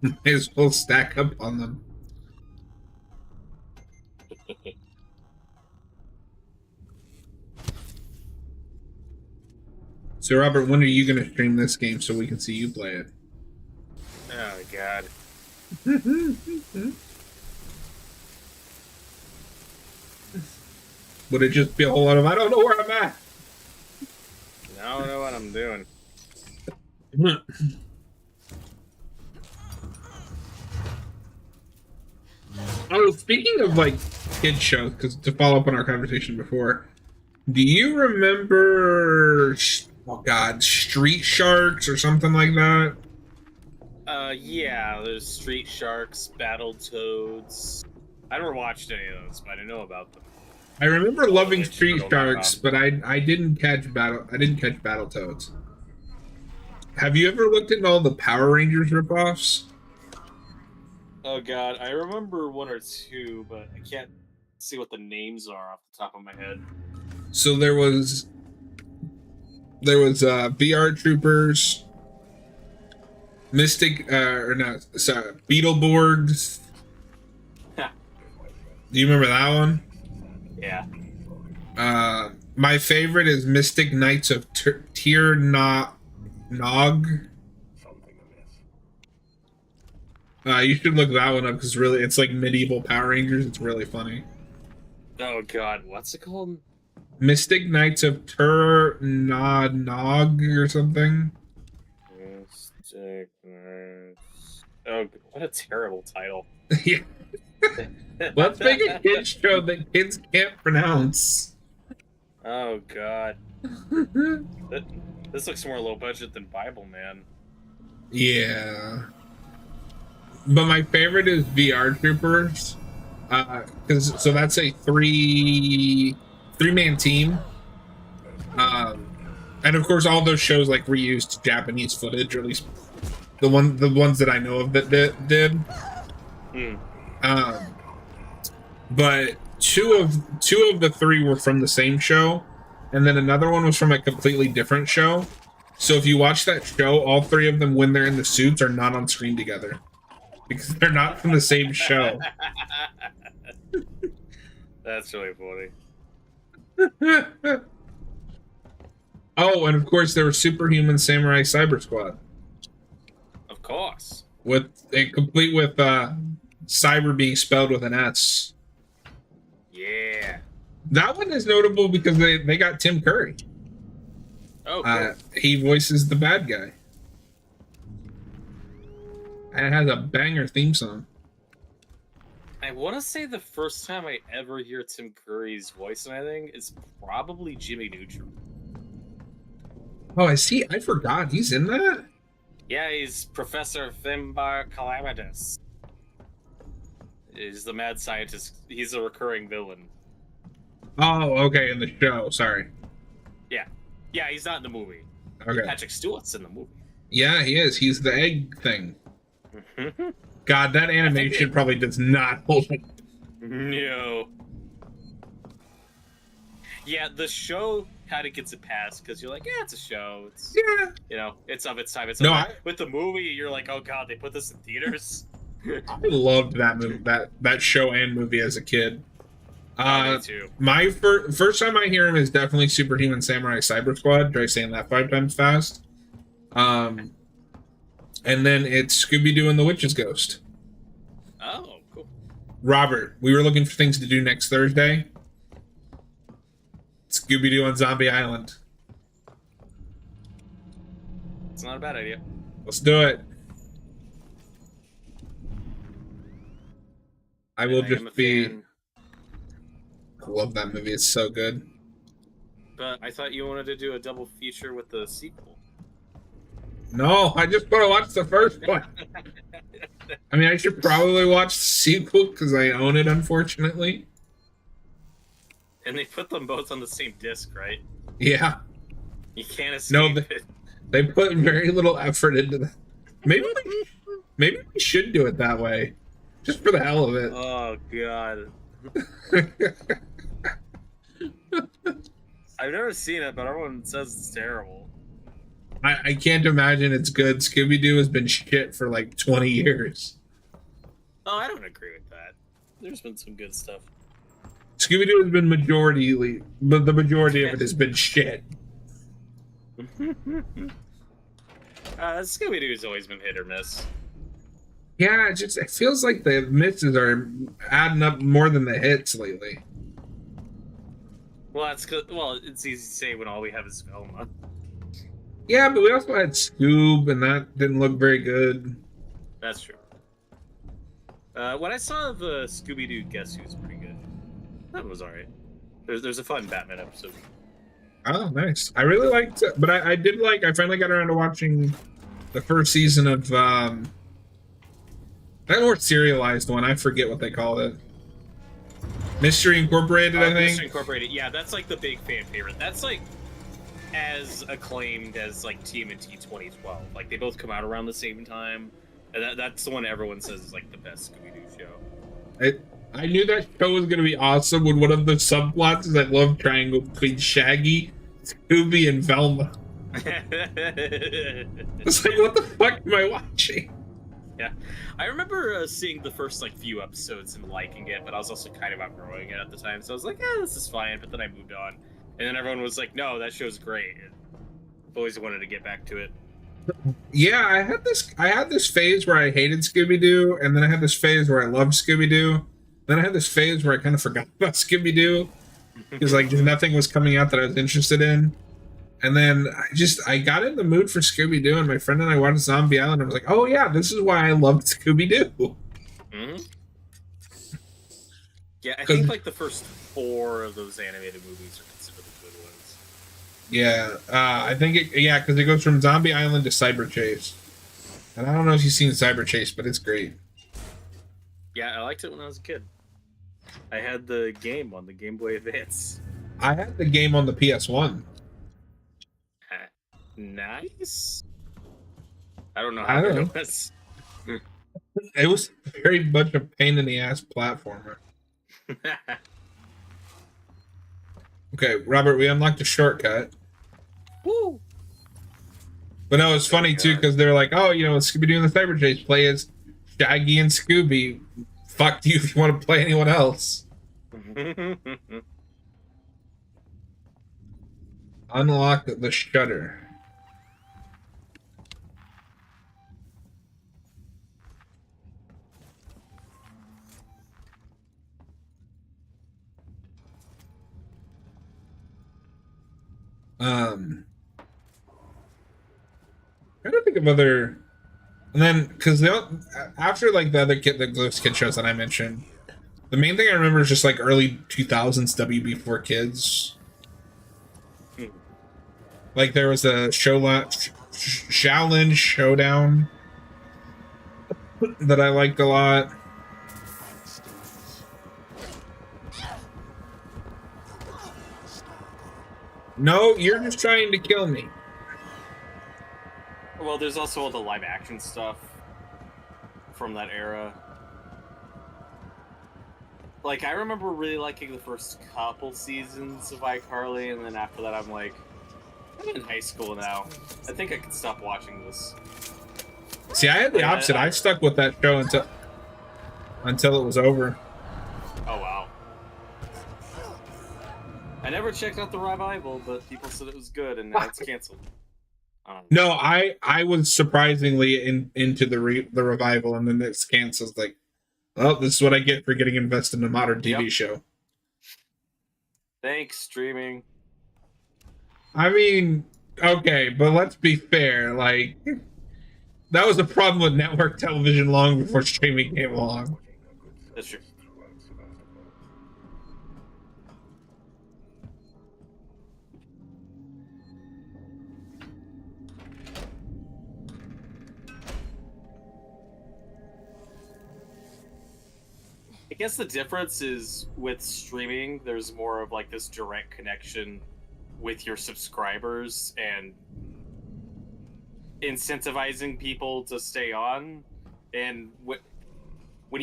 Might as well stack up on them. So, Robert, when are you going to stream this game so we can see you play it? Oh, God. Would it just be a whole lot of I don't know where I'm at? I don't know what I'm doing. Oh, speaking of like kid shows, because to follow up on our conversation before, do you remember? Oh God, Street Sharks or something like that? Yeah, there's Street Sharks, Battletoads. I never watched any of those, but I know about them. I remember loving it's Street Turtle Sharks, knockoff. but I didn't catch Battletoads. Have you ever looked into all the Power Rangers ripoffs? Oh God, I remember one or two, but I can't see what the names are off the top of my head. So there was VR Troopers, Mystic Beetleborgs. Do you remember that one? Yeah. My favorite is Mystic Knights of Tir Nog. You should look that one up because really, it's like medieval Power Rangers. It's really funny. Oh God, what's it called? Mystic Knights of Tir Nog or something. Mystic Knights. Oh, what a terrible title. Yeah. Let's make a kids show that kids can't pronounce. Oh God. This looks more low budget than Bible Man. Yeah. But my favorite is VR Troopers. So that's a three-man team. And of course all those shows like reused Japanese footage, or at least the ones that I know of that did. But two of the three were from the same show, and then another one was from a completely different show. So if you watch that show, all three of them, when they're in the suits, are not on screen together because they're not from the same show. That's really funny. Oh, and of course there was Superhuman Samurai Cyber Squad. Of course. Complete with cyber being spelled with an S. Yeah. That one is notable because they got Tim Curry. Oh, cool. He voices the bad guy. And it has a banger theme song. I want to say the first time I ever hear Tim Curry's voice in anything is probably Jimmy Neutron. Oh, I see. I forgot. He's in that? Yeah, he's Professor Thimbar Calamitous. He's the mad scientist. He's a recurring villain. Oh, okay, in the show. Sorry. Yeah, he's not in the movie. Okay. Patrick Stewart's in the movie. Yeah, he is. He's the egg thing. God, that animation probably does not hold up. No. Yeah, the show kind of gets a pass because you're like, yeah, it's a show. It's, Yeah. you know, it's of its time. It's No, with the movie, you're like, oh God, they put this in theaters. I loved that movie, that show and movie as a kid. Me too. My first time I hear him is definitely Superhuman Samurai Cyber Squad. Try saying that 5 times fast. And then it's Scooby-Doo and the Witch's Ghost. Oh, cool. Robert, we were looking for things to do next Thursday. Scooby-Doo on Zombie Island. It's not a bad idea. Let's do it. I will just be... fan. I love that movie. It's so good. But I thought you wanted to do a double feature with the sequel. No, I just want to watch the first one. I mean, I should probably watch the sequel because I own it, unfortunately. And they put them both on the same disc, right? Yeah. You can't escape No, it. they put very little effort into that. Maybe we should do it that way, just for the hell of it. Oh God. I've never seen it, but everyone says it's terrible. I can't imagine it's good. Scooby-Doo has been shit for like 20 years. Oh, I don't agree with that. There's been some good stuff. Scooby-Doo has been but the majority of it has been shit. Scooby-Doo's always been hit or miss. Yeah, it feels like the misses are adding up more than the hits lately. Well, that's good. Well, it's easy to say when all we have is Velma. Yeah, but we also had Scoob, and that didn't look very good. That's true. When I saw the Scooby-Doo Guess Who's pretty good. That was alright. There's a fun Batman episode. Oh, nice. I really liked it, but I did like, I finally got around to watching the first season of, that more serialized one. I forget what they called it. Mystery Incorporated, I think. Mystery Incorporated, yeah, that's like the big fan favorite. That's like as acclaimed as like TMNT 2012. Like they both come out around the same time. And that's the one everyone says is like the best Scooby-Doo show. I knew that show was going to be awesome when one of the subplots is that love triangle between Shaggy, Scooby, and Velma. It's like, what the fuck am I watching? Yeah. I remember seeing the first like few episodes and liking it, but I was also kind of outgrowing it at the time. So I was like, this is fine. But then I moved on. And then everyone was like, no, that show's great. And I've always wanted to get back to it. Yeah, I had this phase where I hated Scooby-Doo, and then I had this phase where I loved Scooby-Doo. Then I had this phase where I kind of forgot about Scooby-Doo because like just nothing was coming out that I was interested in. And then I got in the mood for Scooby-Doo, and my friend and I watched Zombie Island. And I was like, oh yeah, this is why I loved Scooby-Doo. Mm-hmm. Yeah, I think like the first 4 of those animated movies are considered the good ones. Yeah, I think because it goes from Zombie Island to Cyber Chase. And I don't know if you've seen Cyber Chase, but it's great. Yeah, I liked it when I was a kid. I had the game on the Game Boy Advance. I had the game on the PS1. Nice. I don't know how it was. It was very much a pain in the ass platformer. Okay, Robert, we unlocked a shortcut. Woo! But no, it's funny too because they're like, oh, Scooby-Doo and the Cyber Chase play as Shaggy and Scooby. Fuck you if you want to play anyone else. Unlock the shutter. I don't think of other, and then because after like the other those kid shows that I mentioned, the main thing I remember is just like early 2000s WB4 Kids. Like there was a Shaolin Showdown that I liked a lot. No, you're just trying to kill me. Well, there's also all the live action stuff from that era. Like, I remember really liking the first couple seasons of iCarly, and then after that I'm like, I'm in high school now. I think I could stop watching this. See, I had the opposite. I stuck with that show until it was over. Oh, wow. I never checked out the revival, but people said it was good, and now it's canceled. No, I was surprisingly into the revival, and then it's canceled. Like, well, this is what I get for getting invested in a modern TV show. Thanks, streaming. I mean, okay, but let's be fair. Like, that was a problem with network television long before streaming came along. That's true. I guess the difference is with streaming, there's more of like this direct connection with your subscribers and incentivizing people to stay on. And when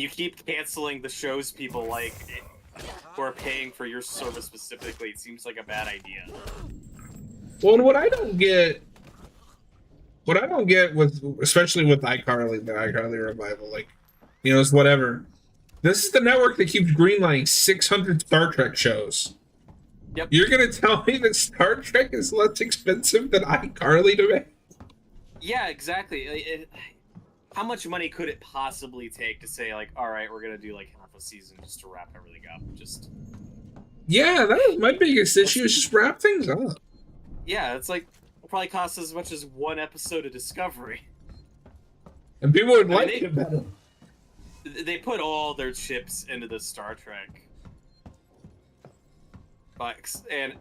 you keep canceling the shows people like who are paying for your service specifically, it seems like a bad idea. Well, and what I don't get with, especially with iCarly, the iCarly revival, like, it's whatever. This is the network that keeps greenlighting 600 Star Trek shows. Yep. You're gonna tell me that Star Trek is less expensive than iCarly to make? Yeah, exactly. How much money could it possibly take to say, like, all right, we're gonna do like half a season just to wrap everything up? Just Yeah, that was my biggest issue. Is just wrap things up. Yeah, it's like it'll probably cost as much as one episode of Discovery. And people would I mean, like it better. They put all their chips into the Star Trek box, and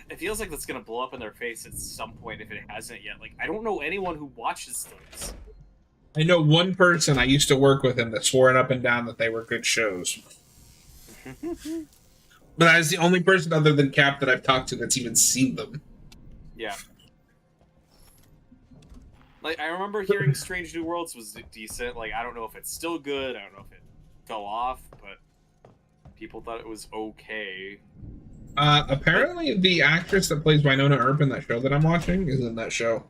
it feels like that's gonna blow up in their face at some point if it hasn't yet. Like, I don't know anyone who watches things. I know one person I used to work with him that swore it up and down that they were good shows. But I was the only person other than Cap that I've talked to that's even seen them. Yeah. Like, I remember hearing Strange New Worlds was decent. Like, I don't know if it's still good. I don't know if it fell off, but people thought it was okay. Apparently, the actress that plays Winona Earp in that show that I'm watching is in that show.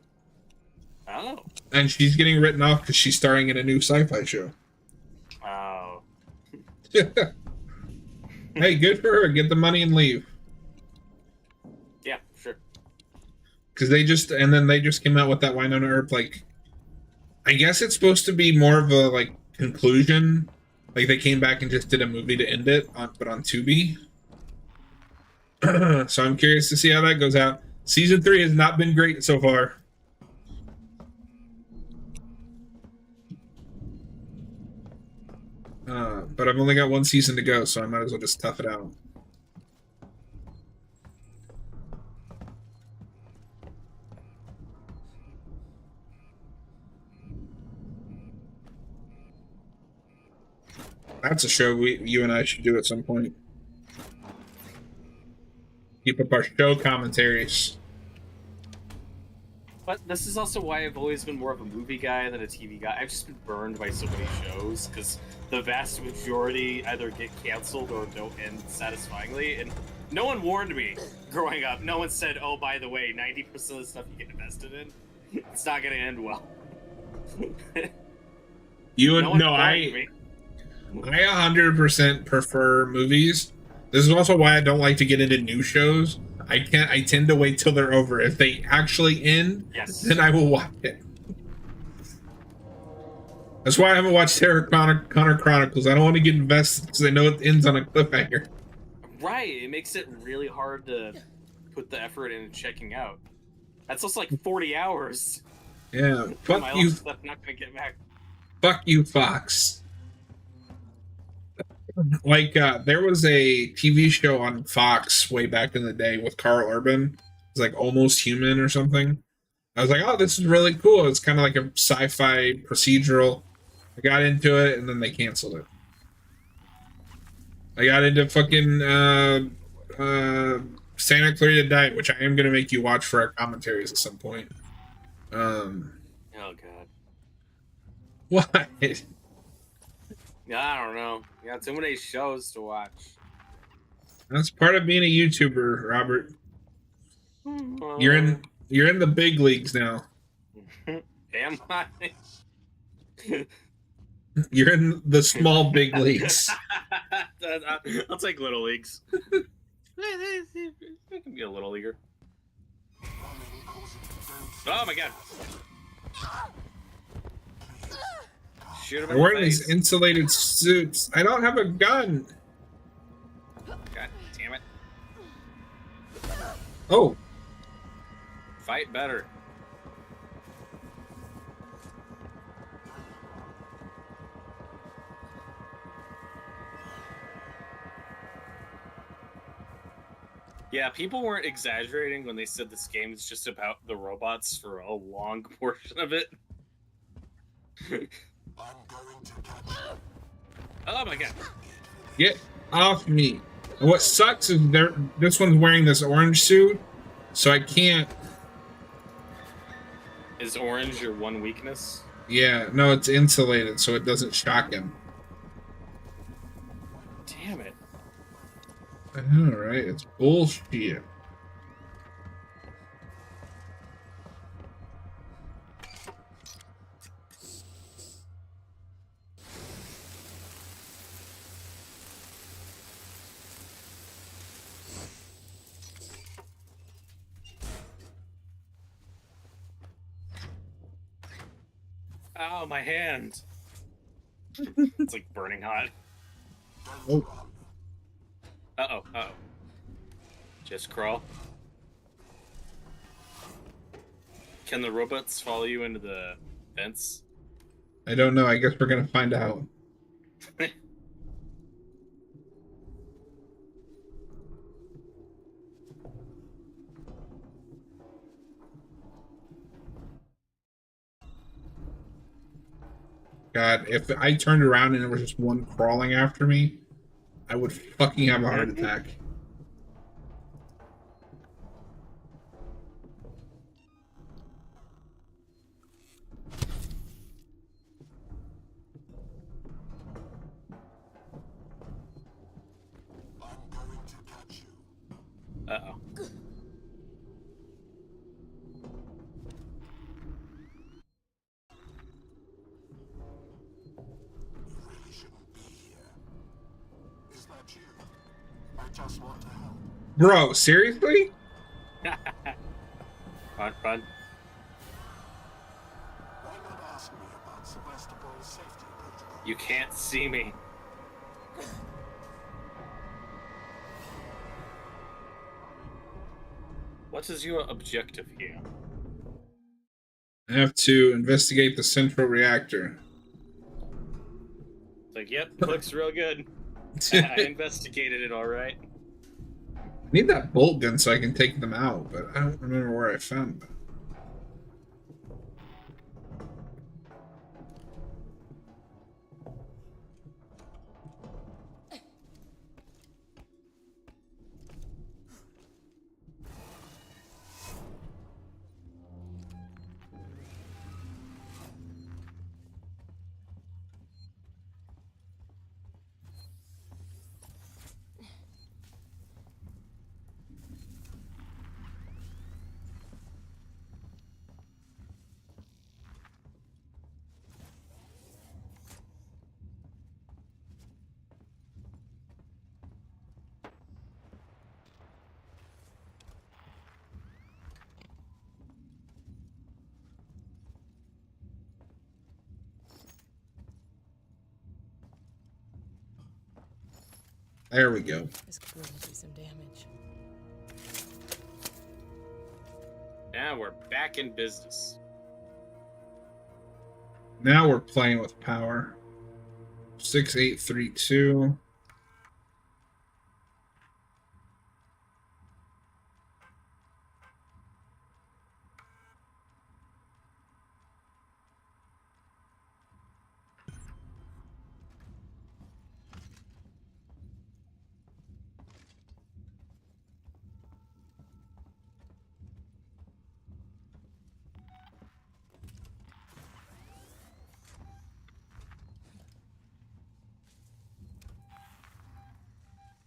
Oh. And she's getting written off because she's starring in a new sci-fi show. Oh. Hey, good for her. Get the money and leave. Yeah, sure. Because they just came out with that Winona Earp, like, I guess it's supposed to be more of a, like, conclusion. Like, they came back and just did a movie to end it, but on Tubi. So I'm curious to see how that goes out. Season 3 has not been great so far. But I've only got one season to go, so I might as well just tough it out. That's a show you and I should do at some point. Keep up our show commentaries. But this is also why I've always been more of a movie guy than a TV guy. I've just been burned by so many shows, because the vast majority either get canceled or don't end satisfyingly, and no one warned me growing up. No one said, oh, by the way, 90% of the stuff you get invested in, it's not going to end well. I 100% prefer movies. This is also why I don't like to get into new shows. I tend to wait till they're over. If they actually end, yes, then I will watch it. That's why I haven't watched Sarah Connor Chronicles. I don't want to get invested because I know it ends on a cliffhanger. Right, it makes it really hard to put the effort in checking out. That's just like 40 hours. Yeah, fuck my you. Stuff not gonna get back. Fuck you, Fox. Like, there was a TV show on Fox way back in the day with Carl Urban. It's like Almost Human or something. I was like, oh, this is really cool. It's kind of like a sci-fi procedural. I got into it, and then they canceled it. I got into fucking Santa Clarita Diet, which I am going to make you watch for our commentaries at some point. Oh, God. What? Yeah, I don't know. You got too many shows to watch. That's part of being a YouTuber, Robert. You're in the big leagues now. Am I? You're in the small big leagues. I'll take little leagues. I can be a little leaguer. Oh my God! Shoot him in They're the wearing face. these insulated suits. I don't have a gun. God damn it! Oh. Fight better. Yeah, people weren't exaggerating when they said this game is just about the robots for a long portion of it. Oh my God. Get off me. And what sucks is this one's wearing this orange suit, so I can't. Is orange your one weakness? Yeah, no, it's insulated, so it doesn't shock him. Damn it. Alright, it's bullshit. Ow, my hand. It's like burning hot. Oh. Uh-oh, uh-oh. Just crawl. Can the robots follow you into the vents? I don't know. I guess we're gonna find out. God, if I turned around and there was just one crawling after me, I would fucking have a heart attack. Uh-oh. Bro, seriously? Fun, fun. Why not ask me about Sevastopol safety protocol? You can't see me. What is your objective here? I have to investigate the central reactor. It's like, yep, looks real good. I investigated it all right. I need that bolt gun so I can take them out, but I don't remember where I found them. There we go. This could really do some damage. Now we're back in business. Now we're playing with power. 6832.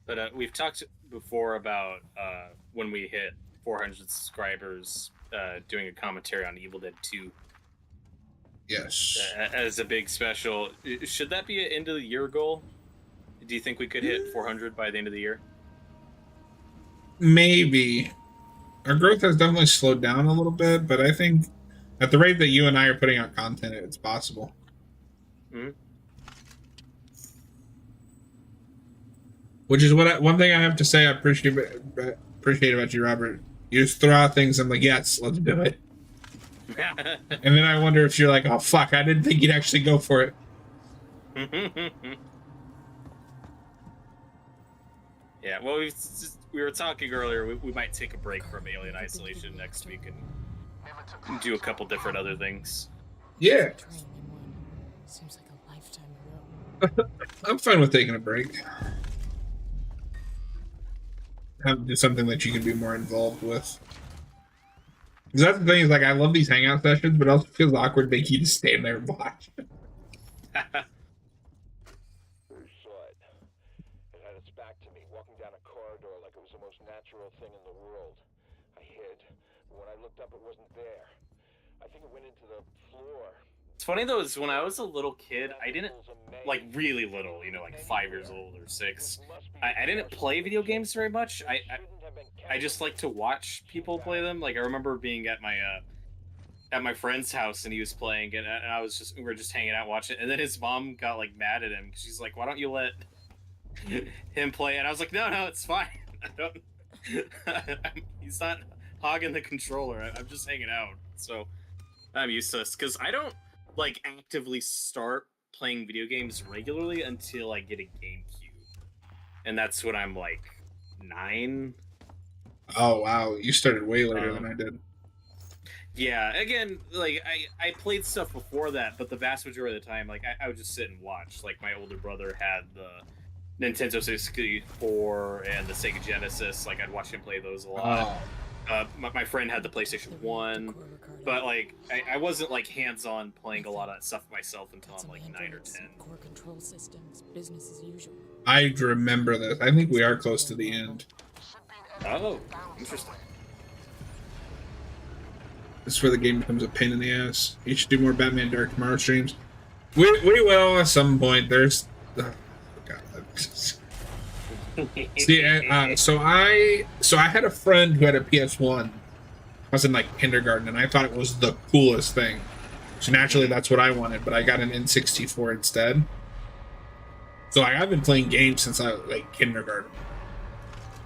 But we've talked before about when we hit 400 subscribers, doing a commentary on Evil Dead 2 Yes. as a big special. Should that be an end of the year goal? Do you think we could hit 400 by the end of the year? Maybe. Our growth has definitely slowed down a little bit, but I think at the rate that you and I are putting out content, it's possible. Mm-hmm. Which is one thing I have to say I appreciate about you, Robert. You just throw out things, I'm like, yes, let's do it. And then I wonder if you're like, oh, fuck, I didn't think you'd actually go for it. Yeah, well, we were talking earlier, we might take a break from Alien Isolation next week and do a couple different other things. Yeah. Train in one. Seems like a lifetime ago. I'm fine with taking a break. Have to do something that you can be more involved with. Because that's the thing, is like, I love these hangout sessions, but it also feels awkward making you just stand there and watch. We saw it. It had its back to me, walking down a corridor like it was the most natural thing in the world. I hid, but when I looked up, it wasn't there. I think it went into the floor. It's funny though, is when I was a little kid, I didn't, like really little, you know, like 5 years old or 6, I didn't play video games very much. I just like to watch people play them. Like I remember being at my friend's house and he was playing it, and we were just hanging out watching it, and then his mom got like mad at him. She's like, why don't you let him play it? And I was like, no, it's fine. He's not hogging the controller. I'm just hanging out. So I'm used to this because I don't like actively start playing video games regularly until I get a GameCube, and that's when I'm like 9. Oh wow, you started way later than I did. Yeah, again, like I played stuff before that, but the vast majority of the time, like I would just sit and watch. Like my older brother had the Nintendo 64 and the Sega Genesis. Like I'd watch him play those a lot. My friend had the PlayStation 1, but like I wasn't like hands-on playing a lot of that stuff myself until I'm like 9 or 10. Core control systems, business as usual. I remember this. I think we are close to the end. Oh, interesting. This is where the game becomes a pain in the ass. You should do more Batman Dark Tomorrow streams. We will at some point. There's... Oh, God. See, so I had a friend who had a PS1. I was in like kindergarten, and I thought it was the coolest thing. So naturally, that's what I wanted, but I got an N64 instead. So like, I've been playing games since I was like kindergarten.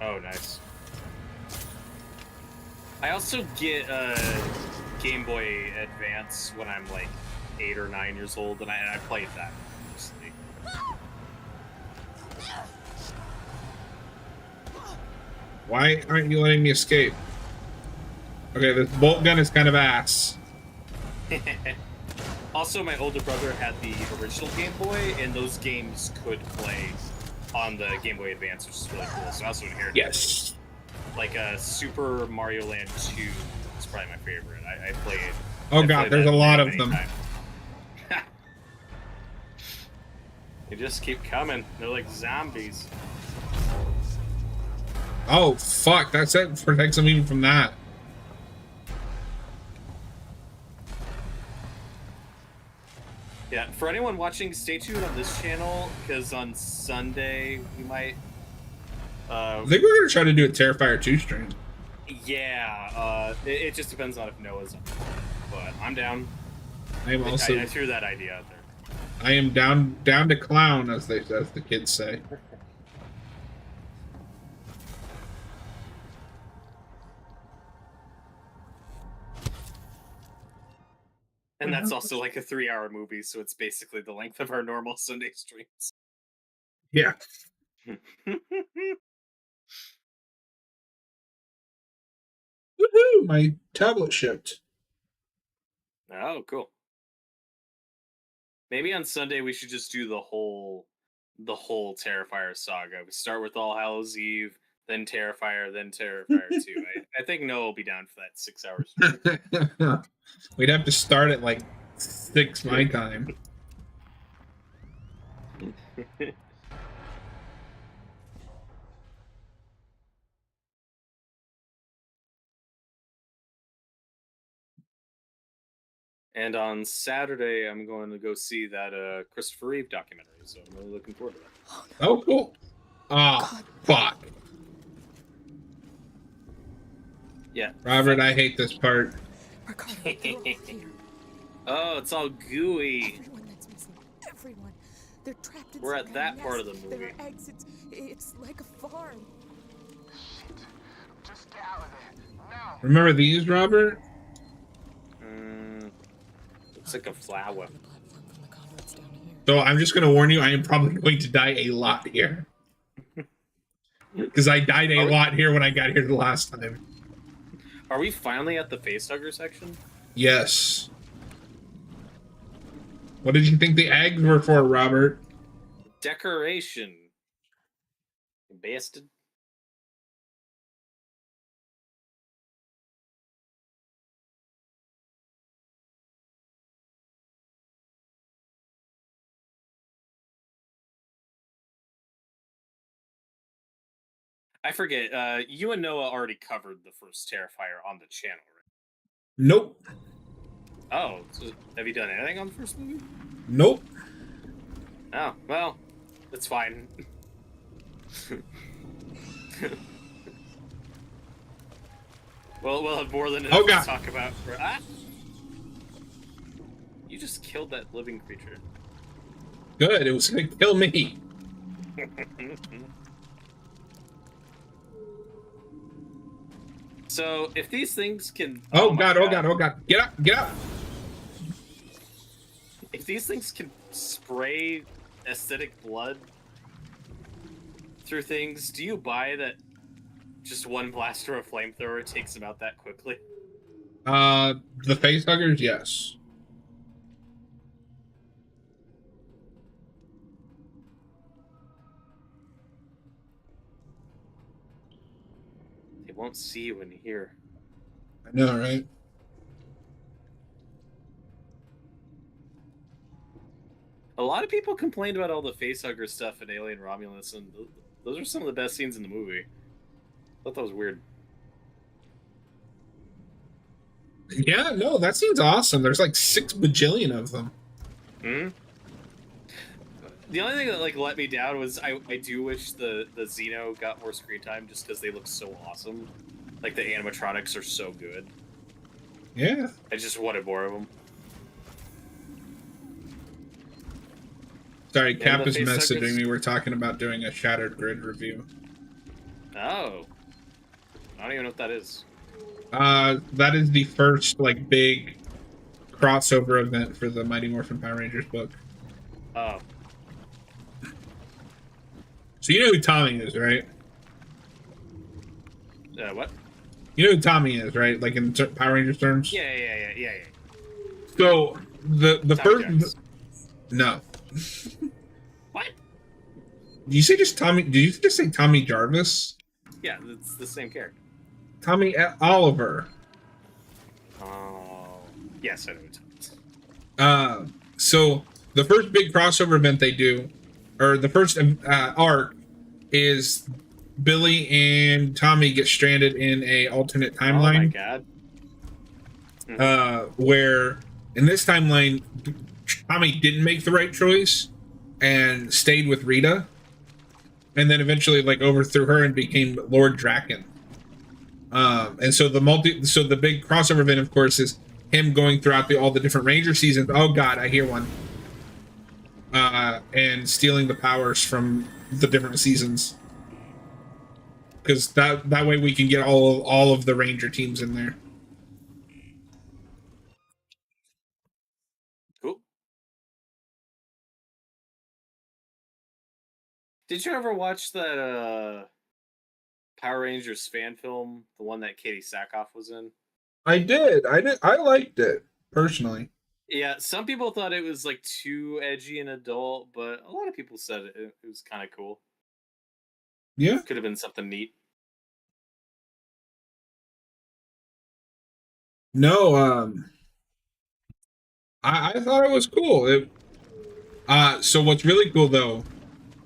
Oh, nice. I also get Game Boy Advance when I'm like 8 or 9 years old, and I played that mostly. Why aren't you letting me escape? Okay, this bolt gun is kind of ass. Also, my older brother had the original Game Boy, and those games could play on the Game Boy Advance, which is really cool. So I also inherited. Yes. Like Super Mario Land 2 is probably my favorite. I played. Oh god, there's a lot of them. They just keep coming. They're like zombies. Oh fuck, that's it. Protects them even from that. Yeah, for anyone watching, stay tuned on this channel because on Sunday we might. I think we're gonna try to do a Terrifier 2 stream. Yeah, it just depends on if Noah's on. But I'm down. I am also. I threw that idea out there. I am down to clown, as the kids say. And that's also like a 3-hour movie, so it's basically the length of our normal Sunday streams. Yeah. Woohoo! My tablet shipped. Oh, cool. Maybe on Sunday we should just do the whole Terrifier saga. We start with All Hallows Eve, then Terrifier, then Terrifier 2. I think Noah will be down for that 6 hours. We'd have to start at like 6 my time. And on Saturday, I'm going to go see that Christopher Reeve documentary, so I'm really looking forward to that. Oh, cool. Ah, fuck. Yeah. Robert, I hate this part. Ricardo, they're all here. Oh, it's all gooey. Everyone that's missing. Everyone. They're trapped in We're some at kind that of part of nest. the movie. There are eggs. It's like a farm. Shit. Just get out of there. Now. Remember these, Robert? Looks like a flower. The platform from the conduits down here. So I'm just going to warn you, I am probably going to die a lot here. Because I died a lot here when I got here the last time. Are we finally at the facehugger section? Yes. What did you think the eggs were for, Robert? Decoration. You bastard. I forget, you and Noah already covered the first Terrifier on the channel, right? Nope. Oh, so have you done anything on the first movie? Nope. Oh, well, that's fine. Well, we'll have more than enough to talk about. Ah! You just killed that living creature. Good, it was going to kill me. So if these things can, Oh, my god! Oh god! Oh god! Get up! Get up! If these things can spray acidic blood through things, do you buy that just one blaster of flamethrower takes them out that quickly? The face huggers, yes. They won't see you in here. I know, right? A lot of people complained about all the facehugger stuff in Alien Romulus, and those are some of the best scenes in the movie. I thought that was weird. Yeah, no, that seems awesome. There's like 6 bajillion of them. Hmm. The only thing that like let me down was I do wish the Xeno got more screen time just because they look so awesome. Like the animatronics are so good. Yeah. I just wanted more of them. Sorry, Cap the is messaging facehuggers- me. We're talking about doing a Shattered Grid review. Oh. I don't even know what that is. That is the first like big crossover event for the Mighty Morphin Power Rangers book. Oh. So you know who Tommy is, right? What? You know who Tommy is, right? Like in Power Rangers terms. Yeah. So the Tommy first Jarvis. no. What? Did you say just Tommy? Did you just say Tommy Jarvis? Yeah, it's the same character. Tommy Oliver. Oh. Yes, I know what it is. So the first big crossover event they do, or the first arc, is Billy and Tommy get stranded in a alternate timeline. Oh my god. Where in this timeline, Tommy didn't make the right choice and stayed with Rita, and then eventually like overthrew her and became Lord Draken. And so the big crossover event, of course, is him going throughout all the different Ranger seasons. Oh God, I hear one. And stealing the powers from the different seasons, because that way we can get all of the Ranger teams in there. Cool. Did you ever watch that Power Rangers fan film, the one that Katie Sackhoff was in? I did. I liked it personally. Yeah, some people thought it was like too edgy and adult, but a lot of people said it was kind of cool. Yeah. Could have been something neat. No. I thought it was cool. So what's really cool though,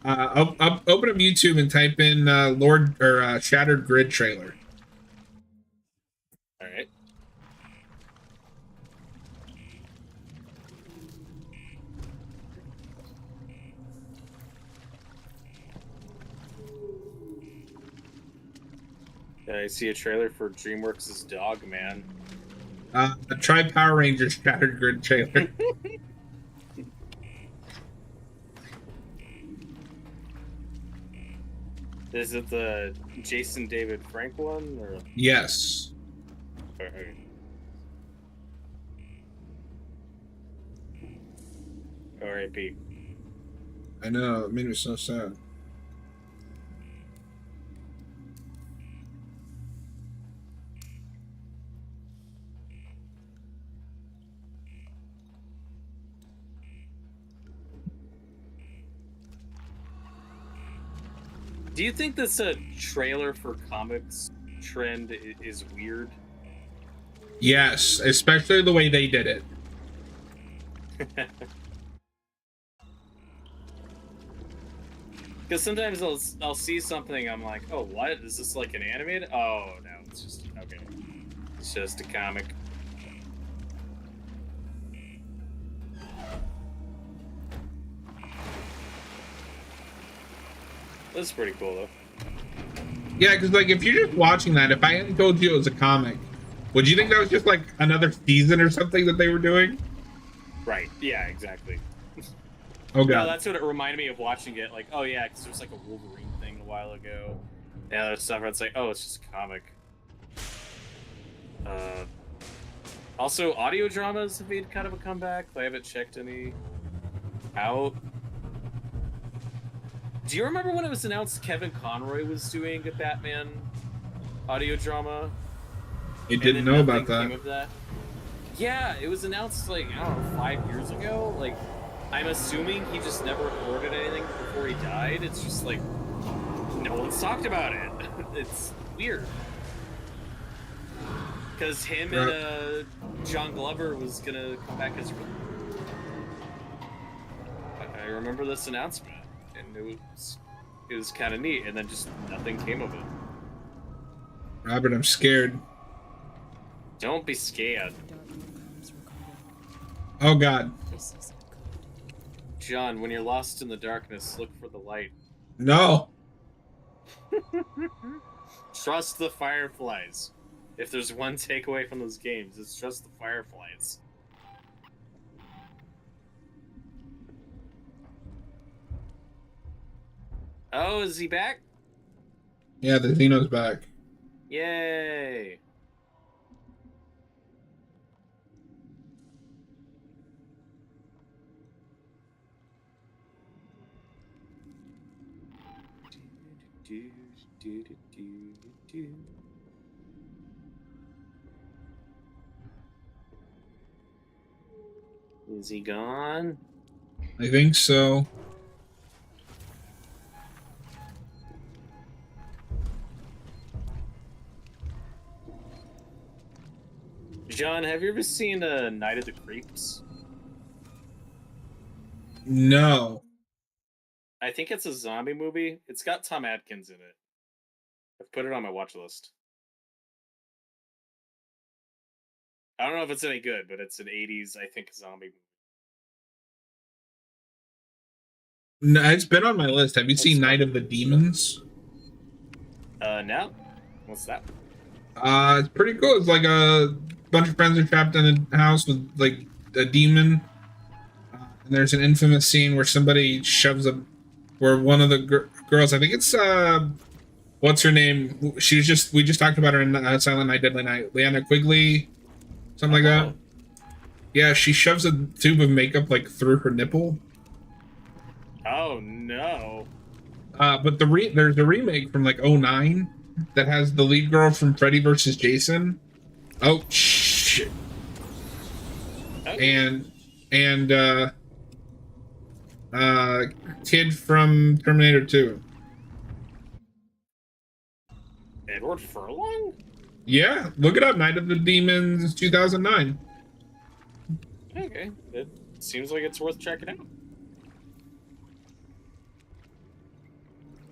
open up YouTube and type in Shattered Grid trailer. All right. Yeah, I see a trailer for DreamWorks' Dog Man. Try Power Rangers Shattered Grid trailer. Is it the Jason David Frank one? Or... Yes. Okay. R.I.P. I know. It made me so sad. Do you think this trailer for comics trend is weird? Yes, especially the way they did it. Because sometimes I'll see something, I'm like, oh, what? Is this like an animated? Oh, no, it's just, okay. It's just a comic. That's pretty cool, though. Yeah, because like if you're just watching that, if I hadn't told you it was a comic, would you think that was just like another season or something that they were doing? Right, yeah, exactly. Oh god. No, that's what it reminded me of watching it. Like, oh yeah, because there was like a Wolverine thing a while ago. Yeah, there's stuff where it's like, oh, it's just a comic. Also, audio dramas have made kind of a comeback. I haven't checked any out. Do you remember when it was announced Kevin Conroy was doing a Batman audio drama? You didn't know about Came that. of that? Yeah, it was announced like, I don't know, 5 years ago. Like, I'm assuming he just never recorded anything before he died. It's just like, no one's talked about it. It's weird. Because him and John Glover was gonna come back as... I remember this announcement, and it was kind of neat, and then just nothing came of it. Robert, I'm scared. Don't be scared. Oh God. John, when you're lost in the darkness, look for the light. No. Trust the fireflies. If there's one takeaway from those games, it's trust the fireflies. Oh, is he back? Yeah, the Xeno's back. Yay! Is he gone? I think so. John, have you ever seen Night of the Creeps? No. I think it's a zombie movie. It's got Tom Atkins in it. I've put it on my watch list. I don't know if it's any good, but it's an 80s, I think, zombie movie. No, it's been on my list. Have you seen Night of the Demons? No. What's that? It's pretty cool. It's like a bunch of friends are trapped in a house with like a demon. And there's an infamous scene where somebody where one of the girls, I think it's what's her name? We just talked about her in Silent Night, Deadly Night. Leanna Quigley, something like that. Yeah, she shoves a tube of makeup like through her nipple. Oh no! But there's a remake from like '09 that has the lead girl from Freddy vs. Jason. Oh shit! Okay. And kid from Terminator 2. Edward Furlong? Yeah, look it up. Night of the Demons 2009. Okay, it seems like it's worth checking out.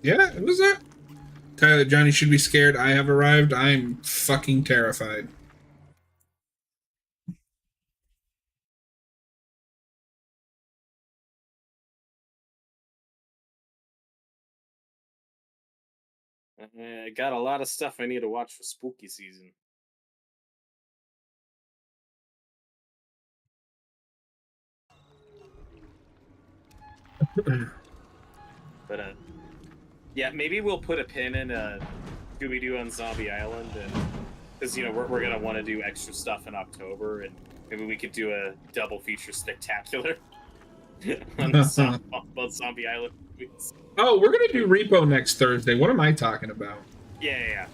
Yeah, it was that. Tyler, Johnny should be scared. I have arrived. I'm fucking terrified. I got a lot of stuff I need to watch for spooky season. But yeah, maybe we'll put a pin in Scooby-Doo on Zombie Island, and because we're gonna want to do extra stuff in October, and maybe we could do a double feature spectacular on both Zombie Island movies. Oh, we're gonna do Repo next Thursday. What am I talking about? Yeah.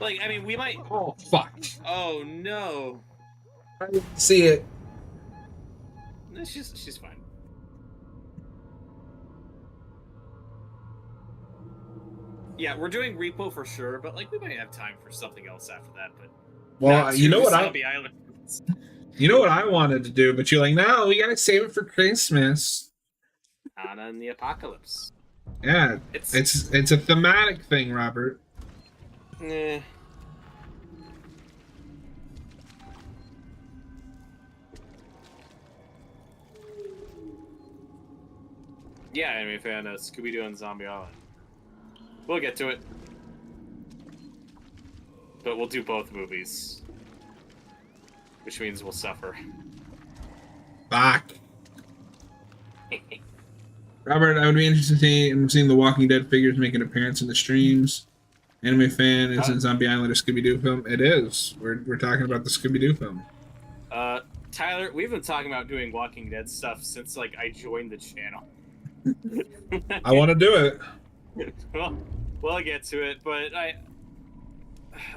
Like, I mean, we might. Oh fuck! Oh no! I didn't see it. No, she's fine. Yeah, we're doing Repo for sure, but like we might have time for something else after that. But well, you know what Zombie Island. You know what I wanted to do, but you're like, no, we gotta save it for Christmas. Anna and the Apocalypse. Yeah, it's a thematic thing, Robert. Eh. Yeah, I mean, fan Scooby-Doo and Zombie Island. We'll get to it. But we'll do both movies. Which means we'll suffer. Fuck. Robert, I would be interested in seeing the Walking Dead figures make an appearance in the streams. Anime fan, isn't Zombie Island a Scooby-Doo film? It is. We're talking about the Scooby-Doo film. Tyler, we've been talking about doing Walking Dead stuff since like I joined the channel. I want to do it. Well, we'll get to it, but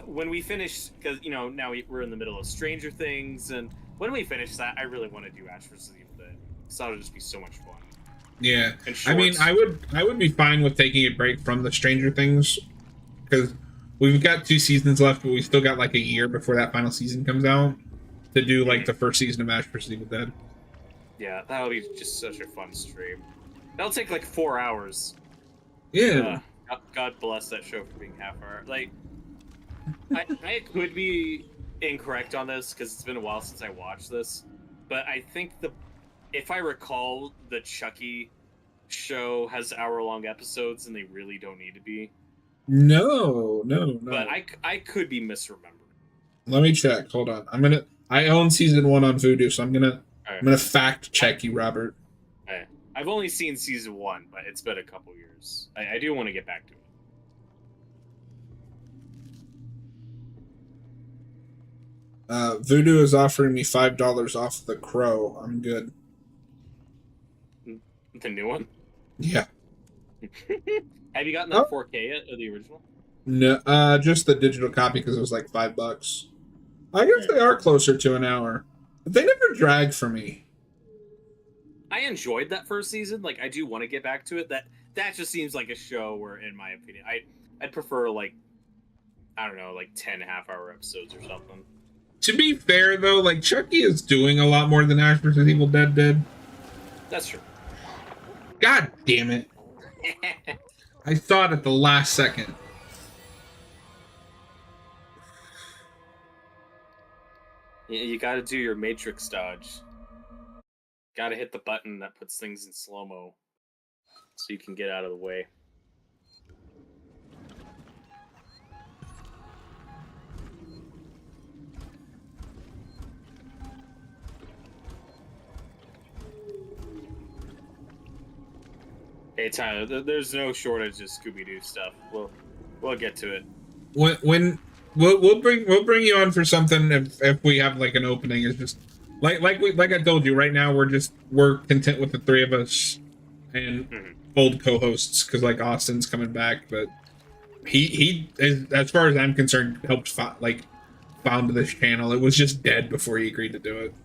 when we finish, because now we're in the middle of Stranger Things, and when we finish that, I really want to do Ash vs. Evil Dead. So it'll just be so much fun. Yeah, And I mean, I would be fine with taking a break from the Stranger Things because we've got 2 seasons left, but we still got like a year before that final season comes out to do like the first season of Ash vs. Evil Dead. Yeah, that'll be just such a fun stream. That'll take like 4 hours. Yeah. God bless that show for being half hour. Like, I could be incorrect on this because it's been a while since I watched this, but I think if I recall, the Chucky show has hour-long episodes, and they really don't need to be. No. But I could be misremembering. Let me check. Hold on. I own season 1 on Vudu, so I'm gonna fact check you, Robert. Right. I've only seen season 1, but it's been a couple years. I do want to get back to it. Vudu is offering me $5 off The Crow. I'm good. The new one? Yeah. Have you gotten that 4K yet, or the original? No, just the digital copy because it was like $5. I guess they are closer to an hour, but they never drag for me. I enjoyed that first season. Like, I do want to get back to it. That just seems like a show where, in my opinion, I'd prefer like, I don't know, like 10 half-hour episodes or something. To be fair, though, like Chucky is doing a lot more than Ash vs. Evil Dead did. That's true. God damn it! I saw it at the last second. Yeah, you got to do your Matrix dodge. Got to hit the button that puts things in slow-mo so you can get out of the way. Hey Tyler, there's no shortage of Scooby-Doo stuff. We'll get to it. When we'll bring you on for something if we have like an opening. It's just like I told you. Right now we're content with the 3 of us and old co-hosts because like Austin's coming back, but he is, as far as I'm concerned, helped found this channel. It was just dead before he agreed to do it.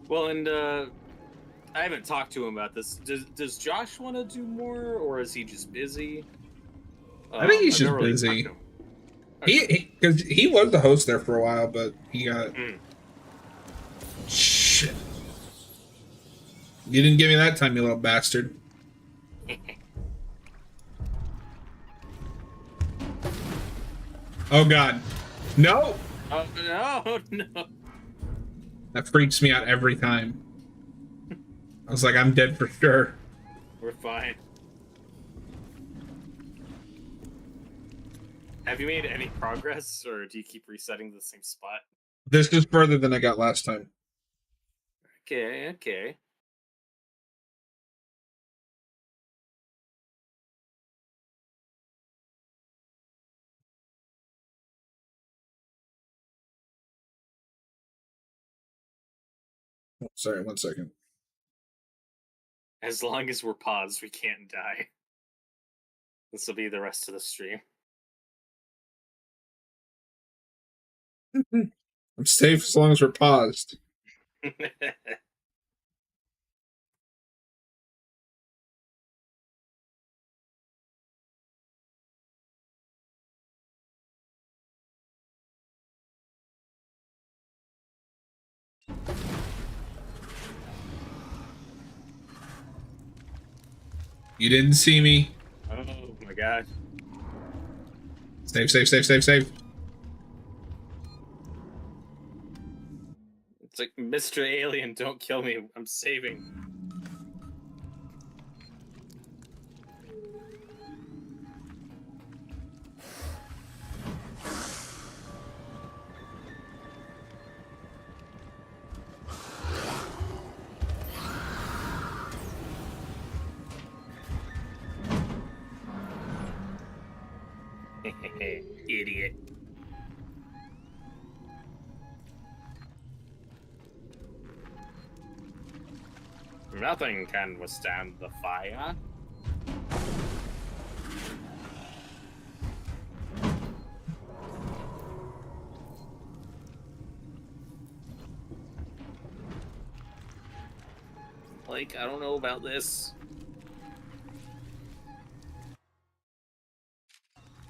Well, and I haven't talked to him about this. Does Josh want to do more, or is he just busy? I think he's just busy. Because he was the host there for a while, but he got shit. You didn't give me that time, you little bastard. Oh God, no! Oh no! That freaks me out every time. I was like, I'm dead for sure. We're fine. Have you made any progress, or do you keep resetting the same spot? This is further than I got last time. Okay. Oh, sorry, 1 second. As long as we're paused, we can't die. This will be the rest of the stream. I'm safe as long as we're paused. You didn't see me. Oh my God. Save. It's like, Mr. Alien, don't kill me. I'm saving. Idiot. Nothing can withstand the fire. Like, I don't know about this.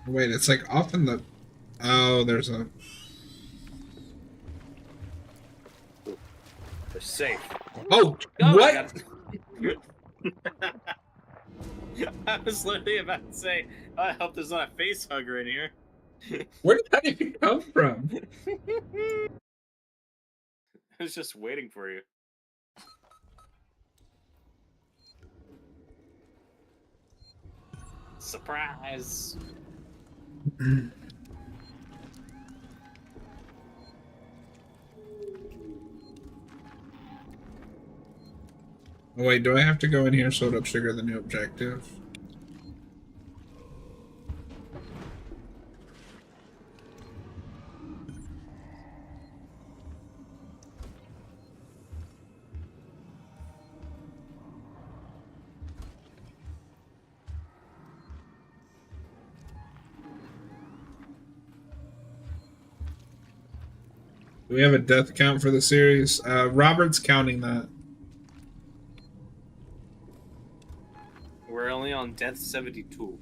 Wait, it's like off in the... Oh, there's a... They're safe. Oh, Oh, what? I was literally about to say, I hope there's not a face hugger in here. Where did that even come from? I was just waiting for you. Surprise! Oh, wait, do I have to go in here so it'll trigger the new objective? Do we have a death count for the series? Robert's counting that. We're only on death 72.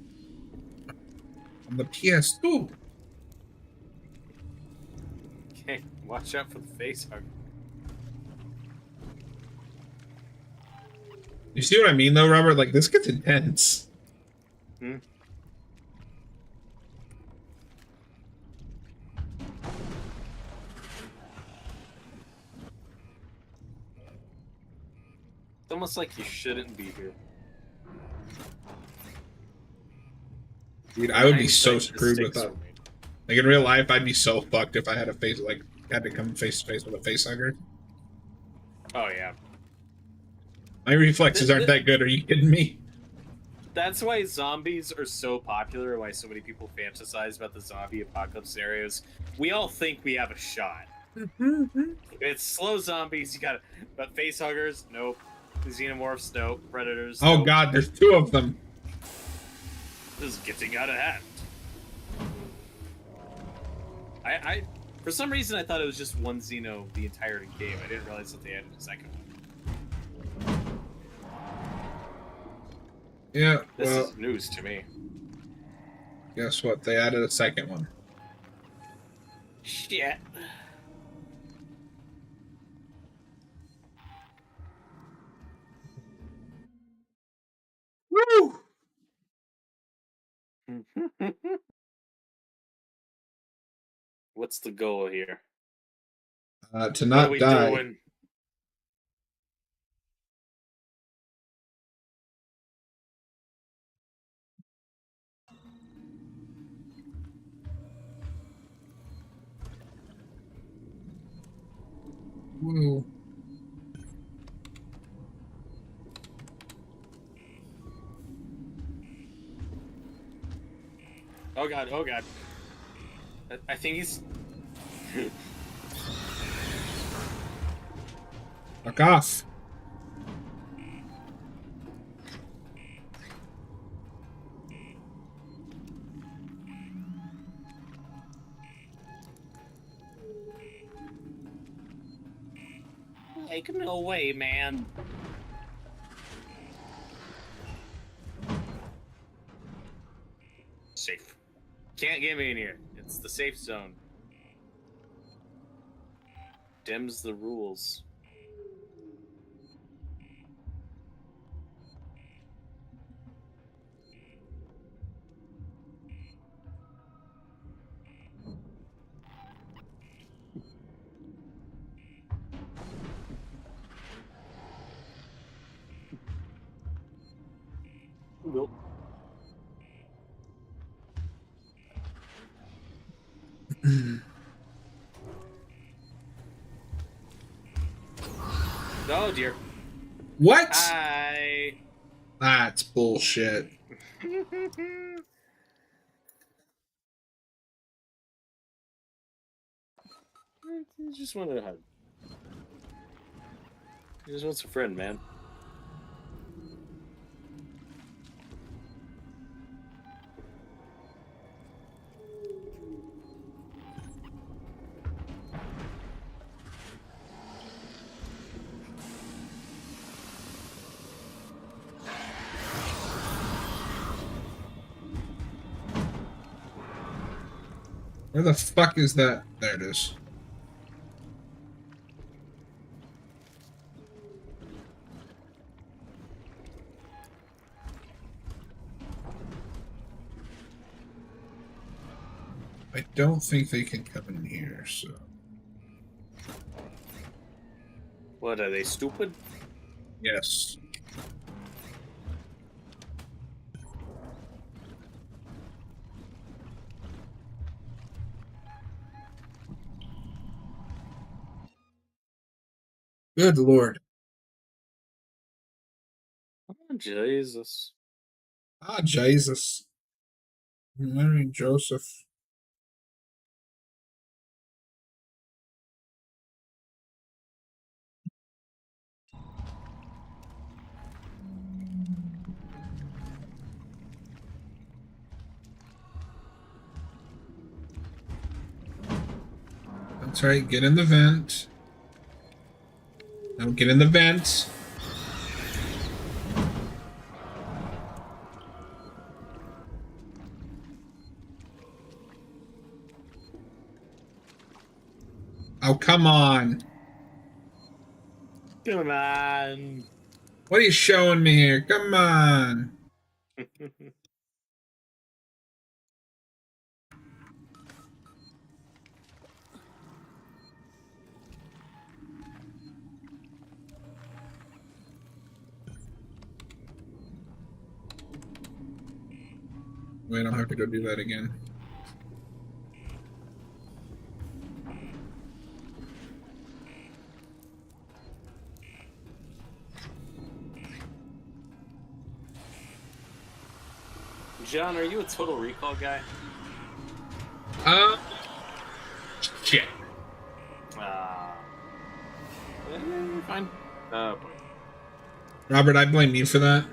On the PS2. Okay, watch out for the face hugger. You see what I mean, though, Robert? Like, this gets intense. Hmm? It's almost like you shouldn't be here. Dude, I would be so Hindsight screwed with sticks that. for me. Like, in real life, I'd be so fucked if I had a face, like, had to come face to face with a face hugger. Oh yeah. My reflexes aren't that good, are you kidding me? That's why zombies are so popular, why so many people fantasize about the zombie apocalypse scenarios. We all think we have a shot. It's slow zombies, you gotta... But face huggers, nope. Xenomorphs, nope. Predators, Oh nope. god, there's two of them. This is getting out of hand. I for some reason I thought it was just one Xeno the entire game. I didn't realize that they added a second one. Yeah, This well, is news to me. guess what? They added a second one. Shit. Woo! What's the goal here? To What are not we die. doing? Woo. Oh god, oh god. I think he's... Fuck off. Like, no way, man. Safe. Can't get me in here. It's the safe zone. Dims the rules. Nope. Oh dear. What? Hi. That's bullshit. He just wanted a hug. He just wants a friend, man. Where the fuck is that? There it is. I don't think they can come in here, so... What, are they stupid? Yes. Good Lord. Oh, Jesus. Ah, Jesus. Mary Joseph. That's right, get in the vent. Now get in the vent. Oh, come on. Come on. What are you showing me here? Come on. Wait, I'll have to go do that again. John, are you a Total Recall guy? Shit. Fine. Boy. Robert, I blame you for that.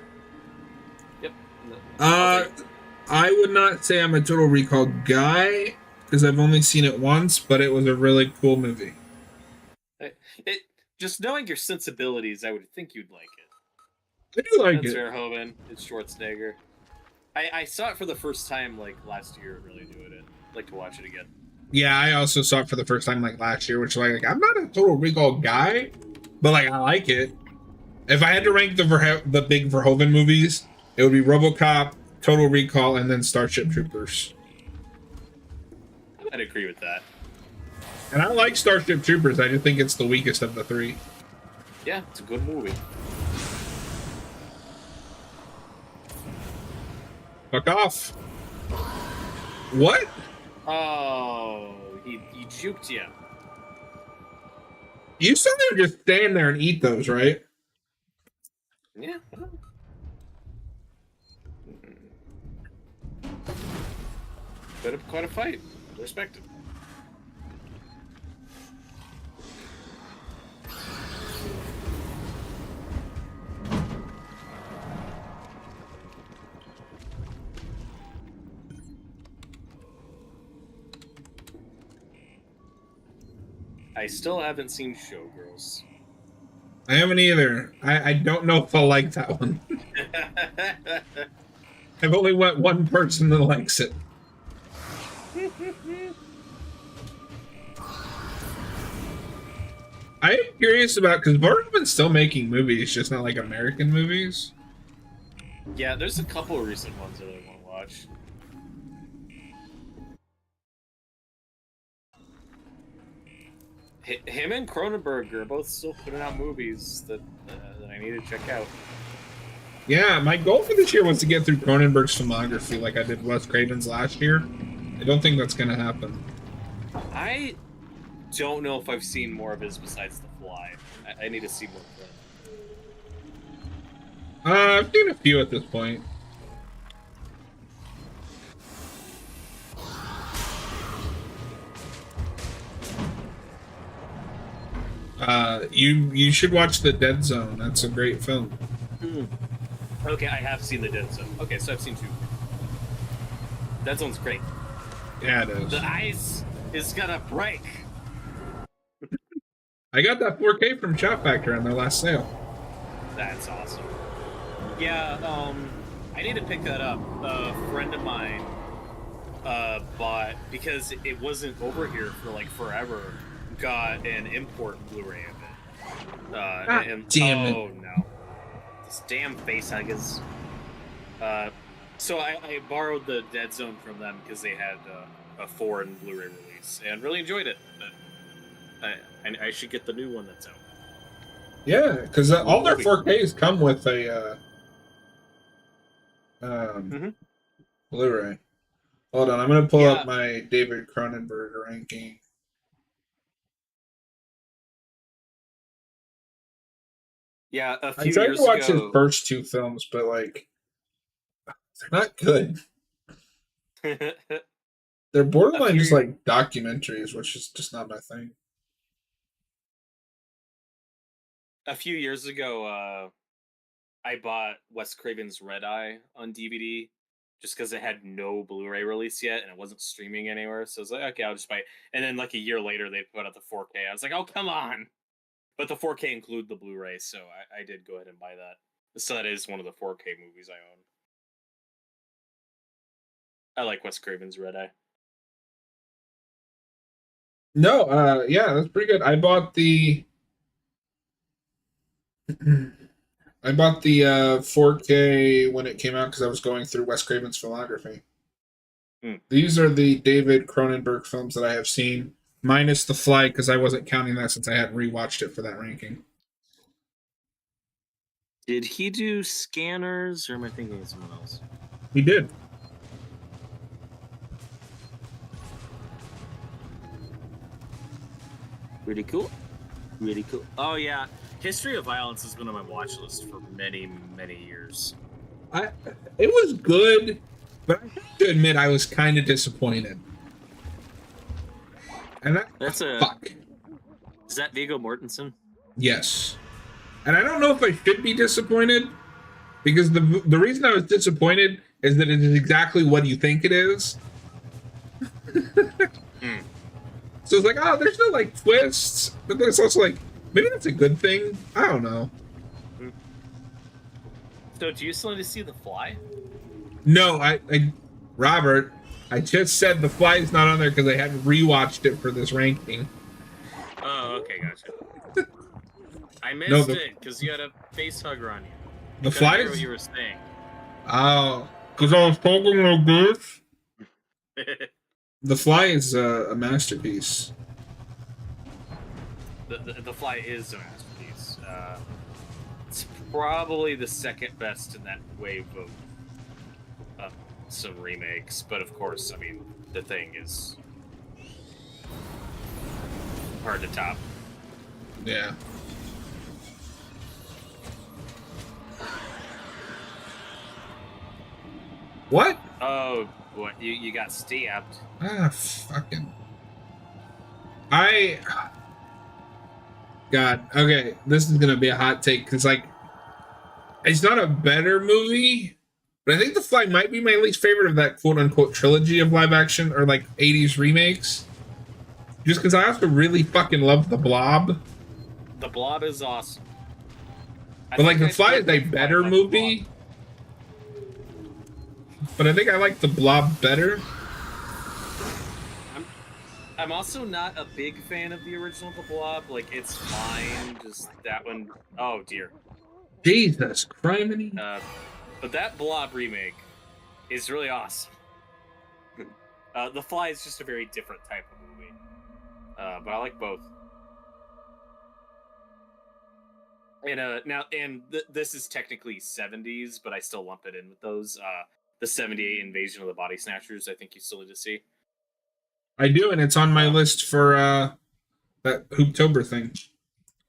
Yep. I would not say I'm a Total Recall guy, because I've only seen it once, but it was a really cool movie. Just knowing your sensibilities, I would think you'd like it. I do like It's it. Verhoeven, it's Schwarzenegger. I saw it for the first time like last year. Really enjoyed it. I'd like to watch it again. Yeah, I also saw it for the first time like last year, which like I'm not a Total Recall guy, but like I like it. If I had to rank the big Verhoeven movies, it would be RoboCop, Total Recall, and then Starship Troopers. I'd agree with that. And I like Starship Troopers. I just think it's the weakest of the three. Yeah, it's a good movie. Fuck off. What? Oh, he juked you. You said they would just stand there and eat those, right? Yeah. Put up quite a fight. Respect it. I still haven't seen Showgirls. I haven't either. I don't know if I'll like that one. I've only met one person that likes it. I'm curious about, because Verhoeven's still making movies, just not like American movies. Yeah, there's a couple of recent ones that I want to watch. Him and Cronenberg are both still putting out movies that I need to check out. Yeah, my goal for this year was to get through Cronenberg's filmography like I did Wes Craven's last year. I don't think that's going to happen. I don't know if I've seen more of his besides The Fly. I need to see more of them. I've seen a few at this point. You should watch The Dead Zone. That's a great film. Okay, I have seen The Dead Zone. Okay, so I've seen 2. Dead Zone's great. Yeah, it is. The ice is gonna break. I got that 4K from Shop Factory on their last sale. That's awesome. Yeah, I need to pick that up. A friend of mine bought, because it wasn't over here for like forever, got an import Blu-ray of it. Damn it. Oh no. This damn face huggers. So I borrowed the Dead Zone from them because they had a foreign Blu-ray release and really enjoyed it. But I should get the new one that's out. Yeah, because all their 4Ks come with a Blu-ray. Hold on, I'm gonna pull up my David Cronenberg ranking. Yeah, a I few tried years to watch ago. his first 2 films, but like they're not good. They're borderline just like documentaries, which is just not my thing. A few years ago, I bought Wes Craven's Red Eye on DVD just because it had no Blu-ray release yet and it wasn't streaming anywhere. So I was like, okay, I'll just buy it. And then like a year later, they put out the 4K. I was like, oh, come on. But the 4K include the Blu-ray, so I did go ahead and buy that. So that is one of the 4K movies I own. I like Wes Craven's Red Eye. No, yeah, that's pretty good. I bought the 4K when it came out because I was going through Wes Craven's filmography. These are the David Cronenberg films that I have seen, minus The Fly, because I wasn't counting that since I hadn't rewatched it for that ranking. Did he do Scanners, or am I thinking of someone else? He did. Really cool. Really cool. Oh, yeah. History of Violence has been on my watch list for many, many years. It was good, but I have to admit I was kind of disappointed. And That's a... fuck. Is that Viggo Mortensen? Yes. And I don't know if I should be disappointed, because the reason I was disappointed is that it is exactly what you think it is. So it's like, oh, there's no like twists, but then it's also like, maybe that's a good thing. I don't know. So do you still need to see The Fly? No, Robert, I just said The Fly is not on there because I hadn't rewatched it for this ranking. Oh, okay, gotcha. I missed it because you had a face hugger on you. The Fly is what you were saying. Oh, because I was talking like this. The Fly is a masterpiece. The Fly is a masterpiece. It's probably the second best in that wave of some remakes, but of course, I mean, The Thing is hard to top. Yeah. What? Oh, what? You got stabbed. Ah, fucking. God, okay, this is gonna be a hot take because, like, it's not a better movie, but I think The Fly might be my least favorite of that quote unquote trilogy of live action or like 80s remakes. Just because I also really fucking love The Blob. The Blob is awesome. But like The Fly is a better movie. But I think I like The Blob better. I'm also not a big fan of the original The Blob. Like, it's fine, just that one. Oh dear. Jesus, criminy. But that Blob remake is really awesome. The Fly is just a very different type of movie. But I like both. And this is technically 70s, but I still lump it in with those. The 78 Invasion of the Body Snatchers, I think you still need to see. I do, and it's on my list for that Hooptober thing.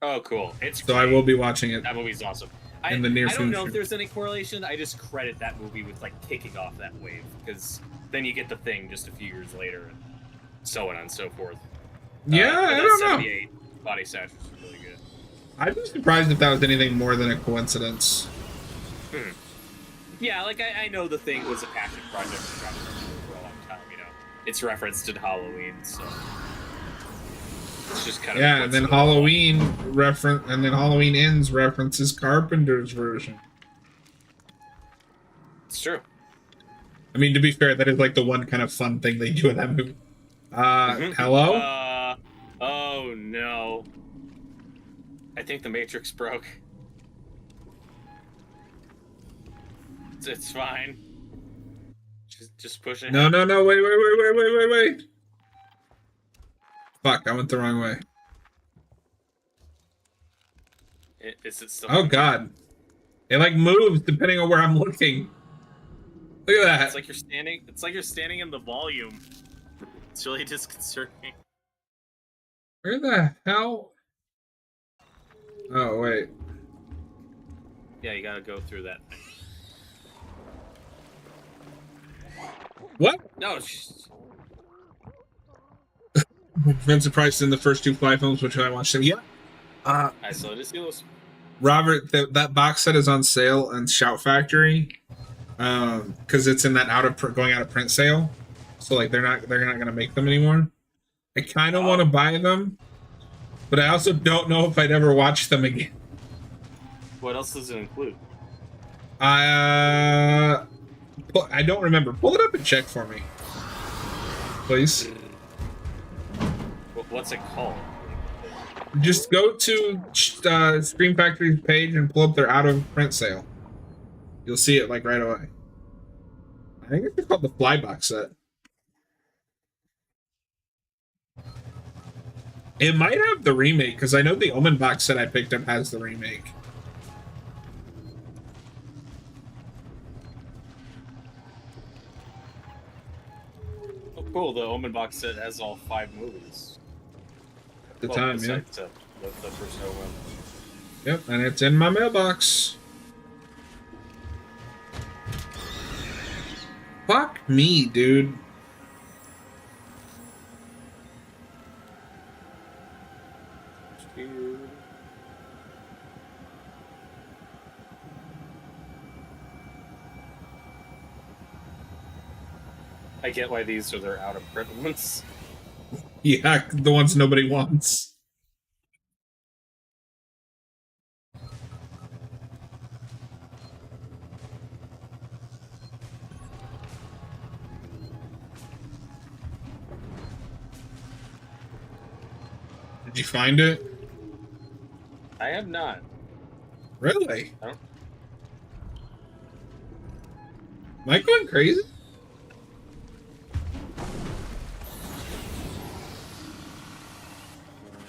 Oh, cool. It's so great. I will be watching it. That movie's awesome. In the near future. I don't know if there's any correlation. I just credit that movie with like kicking off that wave, because then you get The Thing just a few years later, and so on and so forth. Yeah, I don't know. body satchels are really good. I'd be surprised if that was anything more than a coincidence. Yeah, like I know the thing was a passion project for a long time. You know, it's referenced in Halloween, so it's just kind of And then Halloween Ends references Carpenter's version. It's true. I mean, to be fair, that is like the one kind of fun thing they do in that movie. Hello? Oh no. I think the Matrix broke. It's fine. Just push it. No, wait. Fuck, I went the wrong way. Is it still? Oh god. It like moves depending on where I'm looking. Look at that. It's like you're standing in the volume. It's really disconcerting. Where the hell? Oh wait. Yeah, you gotta go through that thing. What? No. Vincent Price in the first two Fly films, which I watched them. Yeah. I saw it. Robert, that box set is on sale on Shout Factory, because it's in that going out of print sale. So like they're not gonna make them anymore. I kind of want to buy them, but I also don't know if I'd ever watch them again. What else does it include? I don't remember. Pull it up and check for me, please. What's it called? Just go to Scream Factory's page and pull up their out of print sale. You'll see it like right away. I think it's called the Fly box set. It might have the remake, because I know the Omen box set I picked up has the remake. Oh, cool. The Omen box set has all 5 movies. At the time, yeah. The first Omen. Yep, and it's in my mailbox. Fuck me, dude. I get why these are their out of print ones. Yeah, the ones nobody wants. Did you find it? I have not. Really? I don't. Am I going crazy?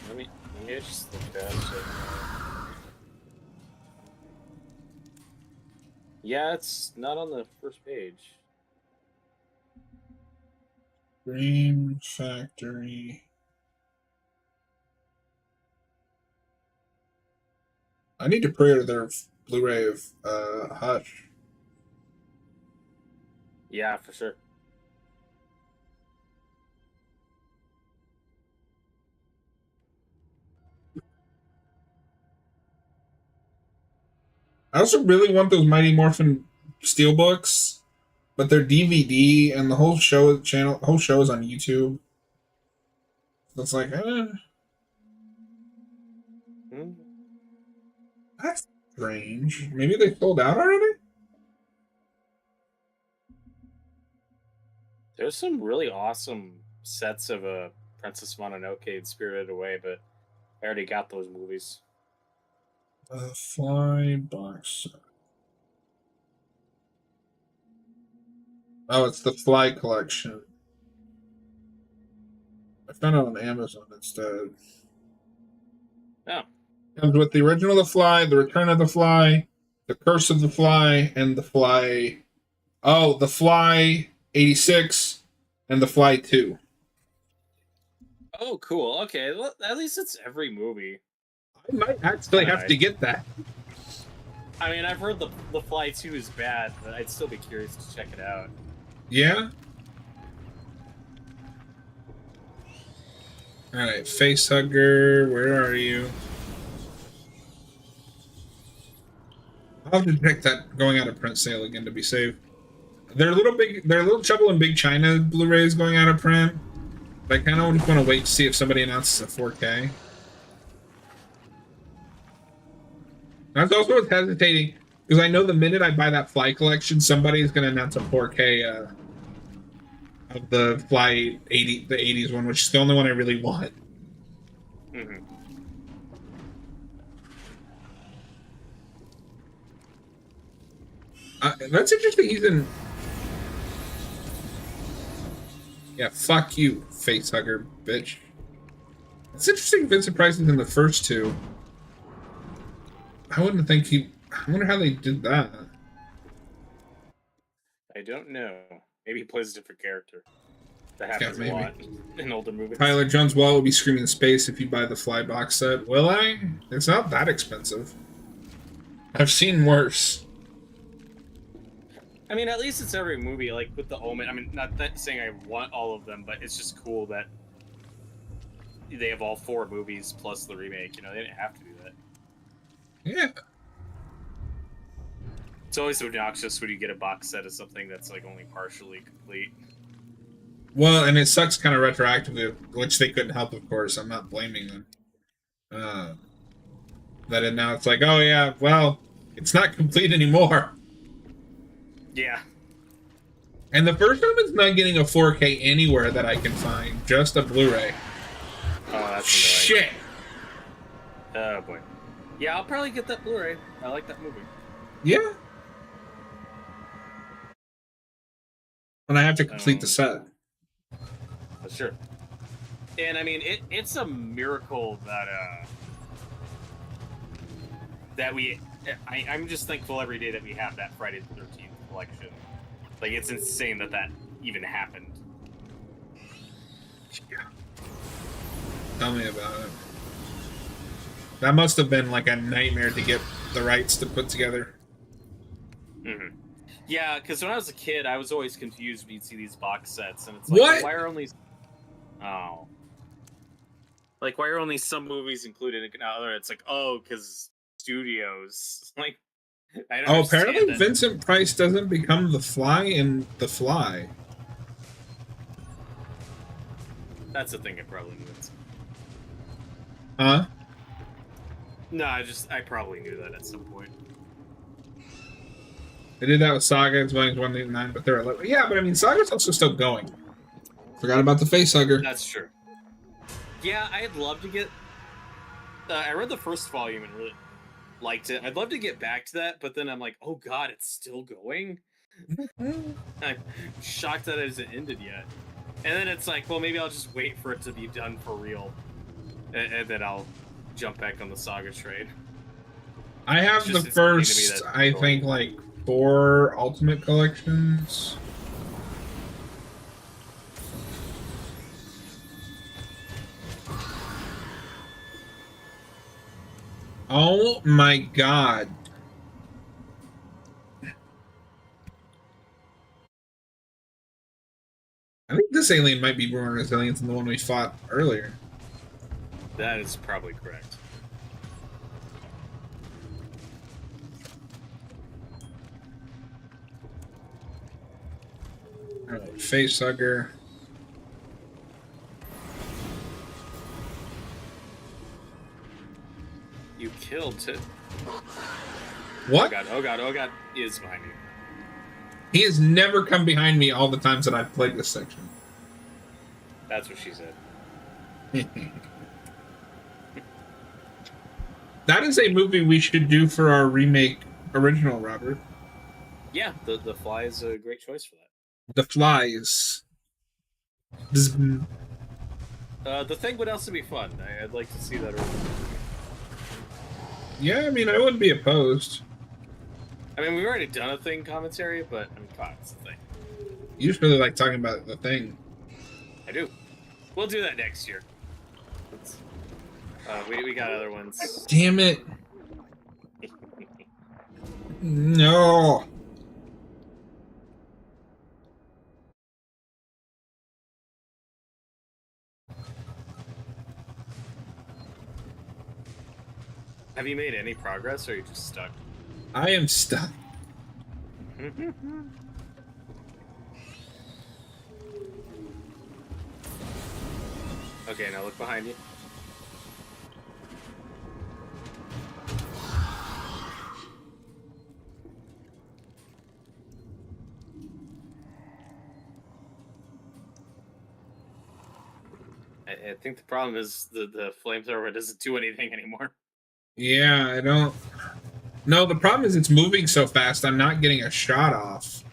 Let me just look at it. Yeah, it's not on the first page. Dream Factory. I need to pre-order their Blu-ray of Hush. Yeah, for sure. I also really want those Mighty Morphin Steelbooks, but they're DVD and the whole show is on YouTube. So it's like, that's strange. Maybe they sold out already? There's some really awesome sets of Princess Mononoke and Spirited Away, but I already got those movies. The Fly box set. Oh, it's the Fly collection. I found it on Amazon instead. Oh. Comes with the original The Fly, The Return of the Fly, The Curse of the Fly, and The Fly... Oh, The Fly 86 and The Fly 2. Oh, cool. Okay, well, at least it's every movie. I might actually have to get that. I mean, I've heard the Fly 2 is bad, but I'd still be curious to check it out. Yeah? Alright, Facehugger, where are you? I'll have to check that going out of print sale again to be safe. They're a little Trouble in Big China Blu-rays going out of print. But I kind of just want to wait to see if somebody announces a 4K. I was also hesitating because I know the minute I buy that Fly collection, somebody is going to announce a 4K of the Fly 80, the 80s one, which is the only one I really want. Mm-hmm. That's interesting. He's in. Yeah, fuck you, facehugger, bitch. It's interesting Vincent Price is in the first two. I wouldn't think he... I wonder how they did that. I don't know. Maybe he plays a different character. That happens Yeah, a lot in older movies. Tyler Jones Wall will be screaming space if you buy the Fly box set. Will I? It's not that expensive. I've seen worse. I mean, at least it's every movie, like with The Omen. I mean, not that saying I want all of them, but it's just cool that they have all 4 movies plus the remake. You know, they didn't have to do that. Yeah. It's always obnoxious when you get a box set of something that's like only partially complete. Well, and it sucks kind of retroactively, which they couldn't help, of course. I'm not blaming them. That now it's like, oh yeah, well, it's not complete anymore. Yeah. And the first time it's not getting a 4K anywhere that I can find, just a Blu-ray. Oh, that's shit. Annoying. Oh boy. Yeah, I'll probably get that Blu-ray. I like that movie. Yeah. And I have to complete the set. Sure. And I mean, it's a miracle that I'm just thankful every day that we have that Friday the 13th collection. Like, it's insane that that even happened. Yeah. Tell me about it. That must have been like a nightmare to get the rights to put together. Mm-hmm. Yeah, because when I was a kid, I was always confused when you'd see these box sets, and it's like, what? Why are only... Oh. Like, why are only some movies included? It's like, oh, because studios. Like, I don't apparently that. Vincent Price doesn't become the Fly in The Fly. That's the thing I probably knew. Huh? No, I probably knew that at some point. They did that with Saga. It's volumes 1 to 9, but they're 11. Yeah, but I mean, Saga's also still going. Forgot about the Facehugger. That's true. Yeah, I'd love to get... I read the first volume and really liked it. I'd love to get back to that, but then I'm like, oh god, it's still going? I'm shocked that it hasn't ended yet. And then it's like, well, maybe I'll just wait for it to be done for real. And then I'll jump back on the Saga train. I have the first, I think, like, 4 Ultimate Collections. Oh my god. I think this alien might be more resilient than the one we fought earlier. That is probably correct. Alright, Facehugger. You killed it. What? Oh god, oh god, oh god. He is behind you. He has never come behind me all the times that I've played this section. That's what she said. That is a movie we should do for our remake original, Robert. Yeah, the Fly is a great choice for that. The Flies. The Thing would also be fun. I'd like to see that. Yeah, I mean, I wouldn't be opposed. I mean, we've already done a Thing commentary, but I mean, God, it's the Thing. You just really like talking about the Thing. I do. We'll do that next year. We got other ones. Damn it. No. Have you made any progress, or are you just stuck? I am stuck. Okay, now look behind you. I think the problem is the flamethrower doesn't do anything anymore. Yeah, I don't. No, the problem is it's moving so fast. I'm not getting a shot off.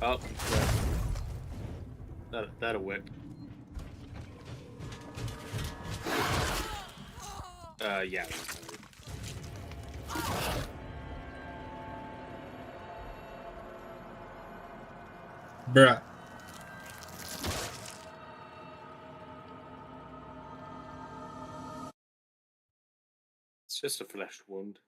Oh, that'll whip. Yeah. Bruh. It's just a flesh wound.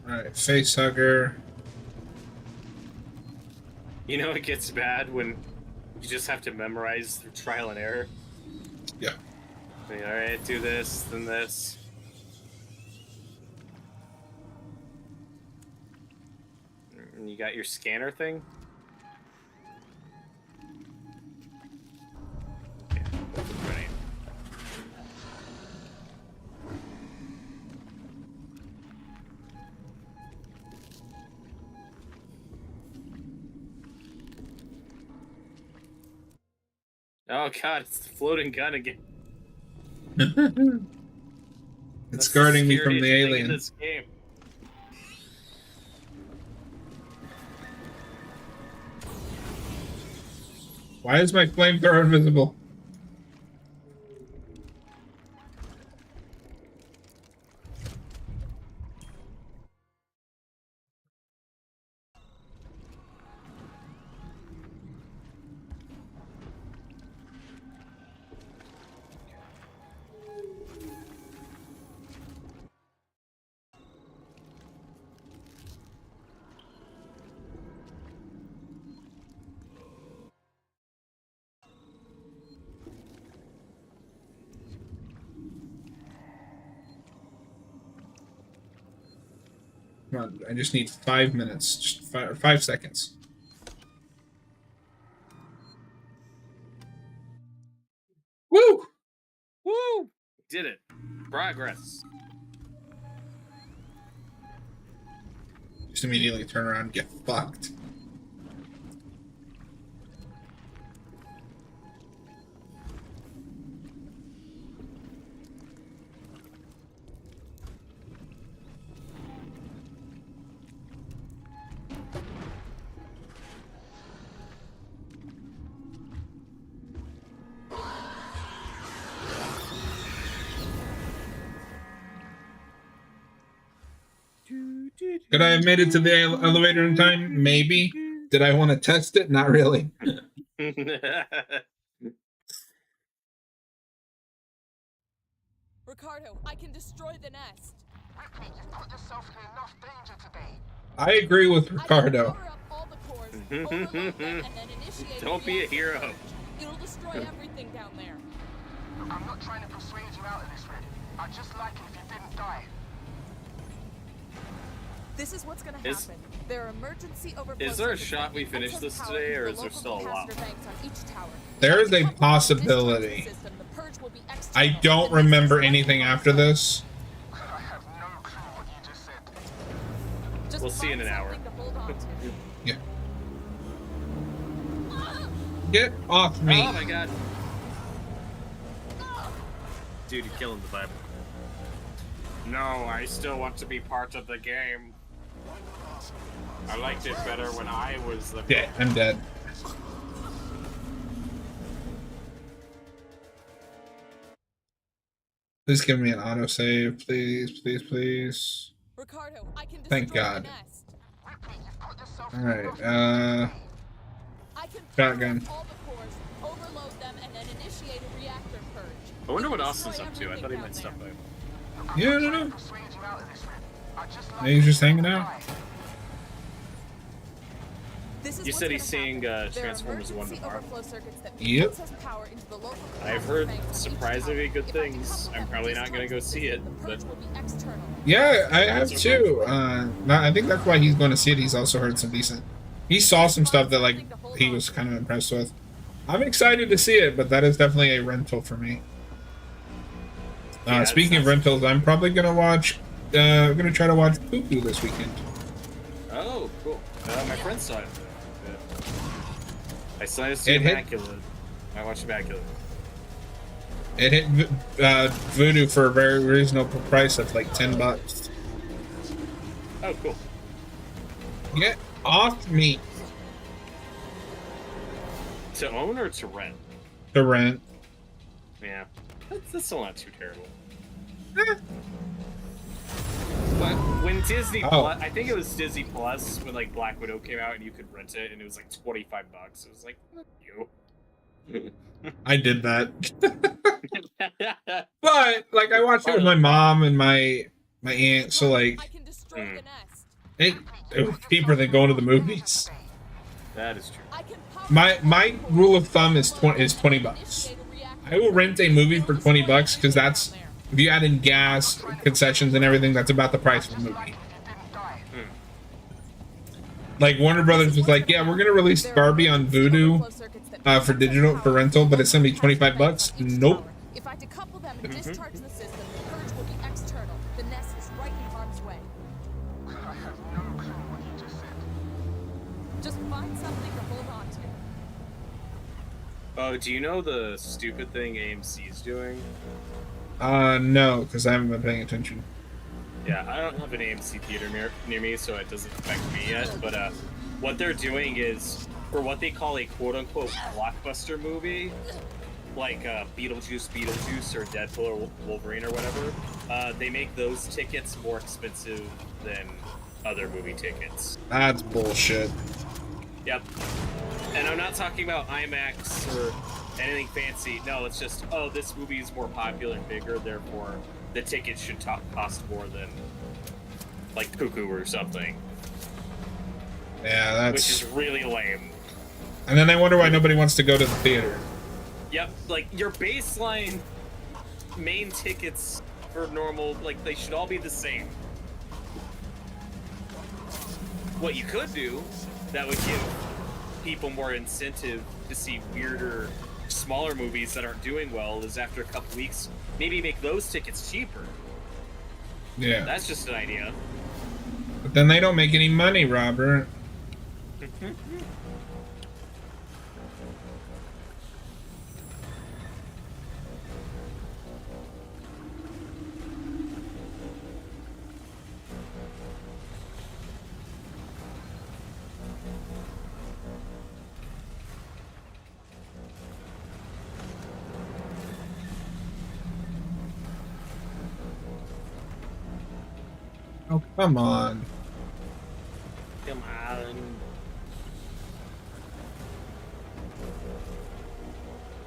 Alright, face hugger. You know it gets bad when you just have to memorize through trial and error. Yeah. Alright, do this, then this. And you got your scanner thing? Yeah, ready. Oh god, it's the floating gun again. It's guarding me from the scariest thing in alien. this game. Why is my flamethrower invisible? Come on, I just need 5 minutes. Just 5 seconds. Woo! Woo! Did it. Progress. Just immediately turn around and get fucked. Could I have made it to the elevator in time? Maybe. Did I want to test it? Not really. Ricardo, I can destroy the nest. Ripley, you've put yourself in enough danger today. I agree with I can Ricardo. power up all the cores, overload them, and then initiate Don't be a reactor hero. purge. It'll destroy everything down there. Look, I'm not trying to persuade you out of this, Red. I'd just like it if you didn't die. This is what's gonna Is- happen. There are emergency overflow Is there a circuits shot we that finish excess this power today, into or the is there local still a lot? capacitor banks on each tower. There is a If you come possibility. from the system, the purge will be I external, don't and remember this is anything what after we this. I have no clue what you just said. Just We'll see in find an hour. something to hold on to. Yeah. Get off me. Oh my god. Dude, you're killing the Bible. No, I still want to be part of the game. I liked it better when I was the... Yeah, I'm dead. Please give me an autosave, please, please, please. Ricardo, I can Thank destroy God. the nest. Got yourself All right. I can Shotgun. power all the cores, overload them, and then initiate a reactor purge. I wonder what It'll Austin's destroy up to. I thought he everything might down stop there. by. Yeah, I don't know. persuade you out of this, Red. I just like Maybe he's it just if you hanging don't out. die. This is You what's said he's gonna seeing, happen. There are Transformers 1 emergency tomorrow. overflow circuits that Yep. access power into the local I've power heard banks on each surprisingly tower. good If I things. decouple I'm them probably and not gonna go discharge see the it, system, the but purge will be external. Yeah, I have too. I think that's why he's going to see it. He's also heard some decent. He saw some stuff that like he was kind of impressed with. I'm excited to see it, but that is definitely a rental for me. Yeah, Speaking of rentals, I'm probably gonna watch. Gonna try to watch Cuckoo this weekend. oh, cool. My friend saw it. I saw it see It hit- Immaculate. I watched Immaculate. It hit Voodoo for a very reasonable price of like $10. Oh, cool. Get off me! To own or to rent? To rent. Yeah, that's still not too terrible. Eh. But when Disney Oh. Plus, I think it was Disney Plus when like Black Widow came out and you could rent it and it was like $25. It was like, fuck you. I did that. But like I watched it with my mom and my aunt, so like I can destroy the nest. it was cheaper than going to the movies. That is true. I can power My rule of thumb is $20. I will rent a movie for $20 because that's, if you add in gas, concessions, and everything, that's about the price of the movie. Like Warner Brothers was like, yeah, we're gonna release Barbie on Vudu for digital for rental, but it's gonna be $25. Nope. If I decouple them and discharge the system, the purge will be external. The nest is right in harm's way. I have no clue what you just said. Just find something to hold on to. Oh, do you know the stupid thing AMC's doing? No, because I haven't been paying attention. Yeah, I don't have an AMC theater near me, so it doesn't affect me yet. But what they're doing is, for what they call a quote-unquote blockbuster movie, like Beetlejuice or Deadpool or Wolverine or whatever, they make those tickets more expensive than other movie tickets. That's bullshit. Yep. And I'm not talking about IMAX or anything fancy. No, it's just, oh, this movie is more popular and bigger, therefore the ticket should cost more than, like, Cuckoo or something. Yeah, Which that's. is really lame. And then I wonder why nobody wants to go to the theater. Yep, like, your baseline main tickets for normal, like, they should all be the same. What you could do, that would give people more incentive to see weirder, smaller movies that aren't doing well, is after a couple weeks, maybe make those tickets cheaper. Yeah. That's just an idea. But then they don't make any money, Robert. Oh, come on. Come on.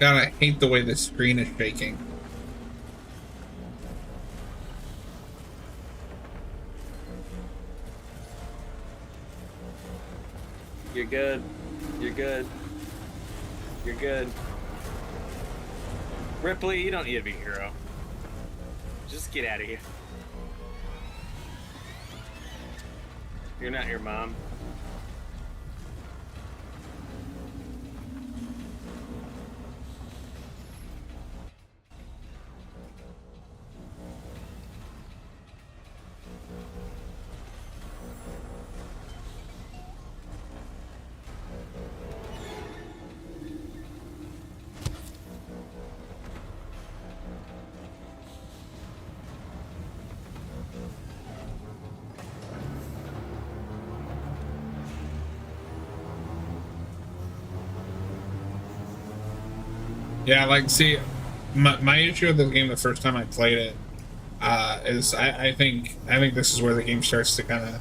God, I hate the way the screen is shaking. You're good. You're good. You're good. Ripley, you don't need to be a hero. Just get out of here. You're not your mom. Yeah, like, see, my issue with the game the first time I played it is I think this is where the game starts to kind of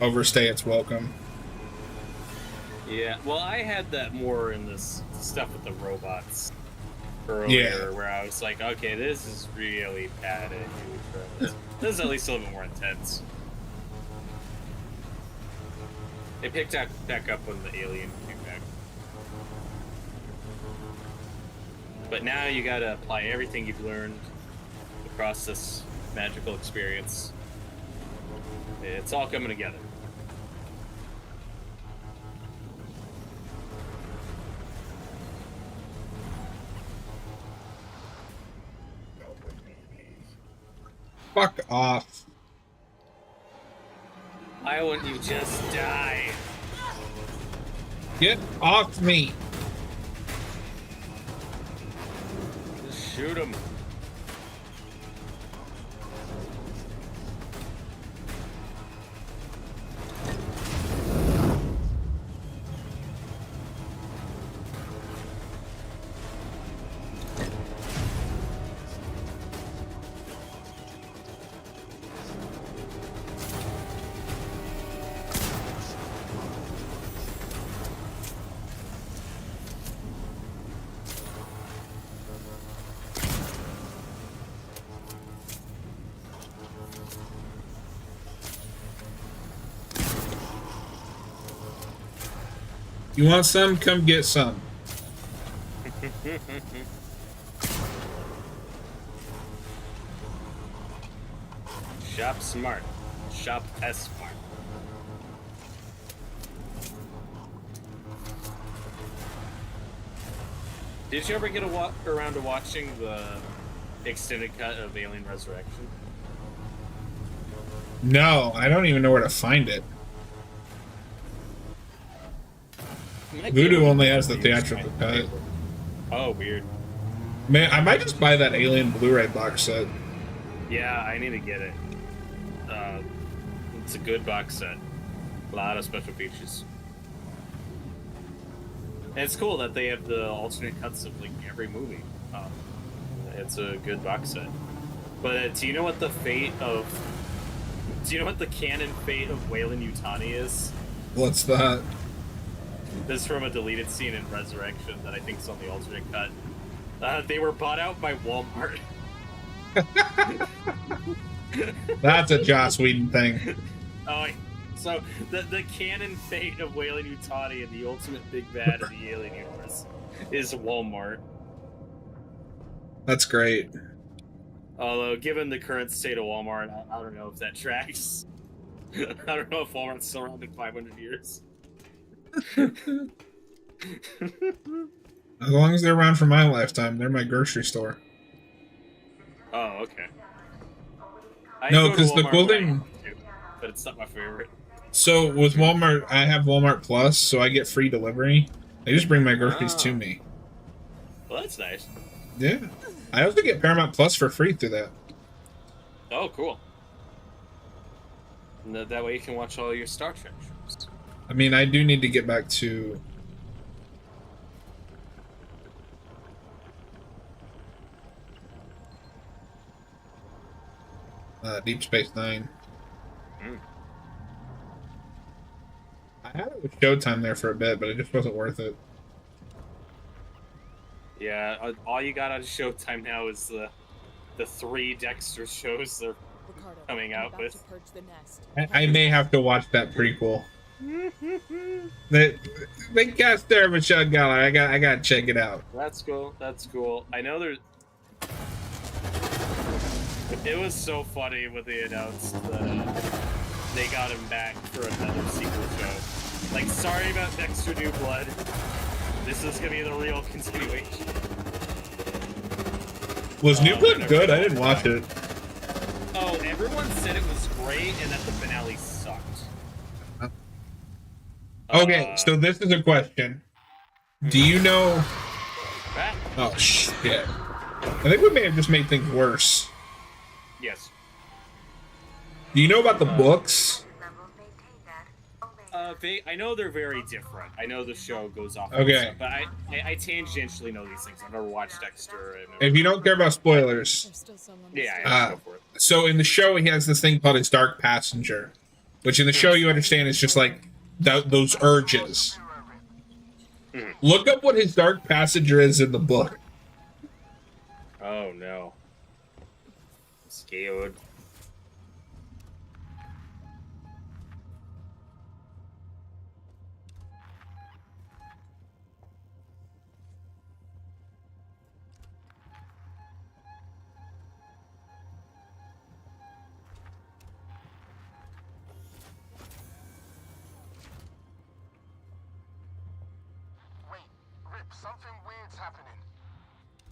overstay its welcome. Yeah, well, I had that more in this stuff with the robots earlier, where I was like, okay, this is really bad. This is at least a little bit more intense. They picked back up when the alien came back. But now you gotta apply everything you've learned across this magical experience. It's all coming together. Fuck off. Why wouldn't you just die? Get off me. Just shoot him. You want some? Come get some. Shop smart. Shop S smart. Did you ever get around to watching the extended cut of Alien Resurrection? No, I don't even know where to find it. Voodoo only has the theatrical cut. Oh, weird. Man, I might just buy that Alien Blu-ray box set. Yeah, I need to get it. It's a good box set. A lot of special features. And it's cool that they have the alternate cuts of like every movie. It's a good box set. But do you know what the canon fate of Weyland Yutani is? What's that? This is from a deleted scene in Resurrection that I think is on the alternate cut. They were bought out by Walmart. That's a Joss Whedon thing. Oh, so the canon fate of Weyland Yutani and the ultimate big bad of the Alien universe is Walmart. That's great. Although, given the current state of Walmart, I don't know if that tracks. I don't know if Walmart's still around in 500 years. As long as they're around for my lifetime, they're my grocery store. Oh, okay. No, because the cool thing... But it's not my favorite. So, with Walmart, I have Walmart Plus, so I get free delivery. They just bring my groceries to me. Well, that's nice. Yeah. I also get Paramount Plus for free through that. Oh, cool. And that way you can watch all your Star Trek shows. I mean, I do need to get back to... Deep Space Nine. I had it with Showtime there for a bit, but it just wasn't worth it. Yeah, all you got on Showtime now is the 3 Dexter shows they're coming out with. I may have to watch that prequel. They cast there Michelle Gellar. I gotta check it out. That's cool. That's cool. I know there's. It was so funny when they announced that they got him back for another sequel show. Like, sorry about Dexter New Blood. This is gonna be the real continuation. Was New Blood good? I didn't watch it. Oh, everyone said it was great and that the finale sucked. Okay, so this is a question. Do you know... Oh, shit. I think we may have just made things worse. Yes. Do you know about the books? I know they're very different. I know the show goes off. Okay. But I tangentially know these things. I've never watched Dexter. If you don't care about spoilers. Yeah, go for it. So in the show, he has this thing called his Dark Passenger. Which in the show, you understand, is just like those urges. Look up what his Dark Passenger is in the book. Oh no. I'm scared. Wait, Rip, something weird's happening.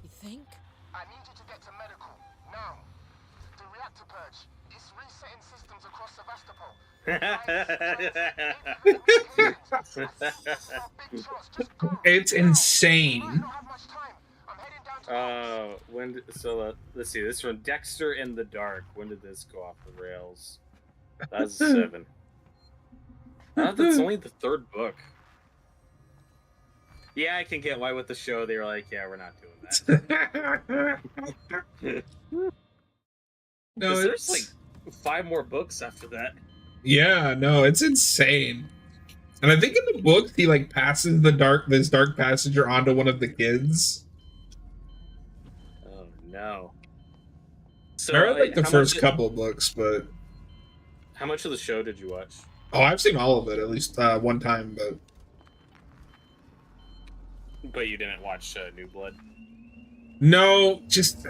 You think? I need you to get to medical, now. The reactor purge, it's resetting systems across Sevastopol. It's insane. I don't have much time. I'm heading down to Let's see. This one, Dexter in the Dark. When did this go off the rails? That was 7. That's only the 3rd book. Yeah, I can get why with the show they were like, yeah, we're not doing that. No, there's like 5 more books after that. Yeah, no, it's insane. And I think in the book he like passes this dark passenger onto one of the kids. Oh no. So I read like the first couple books, but how much of the show did you watch? oh, I've seen all of it at least one time, But you didn't watch New Blood? no, just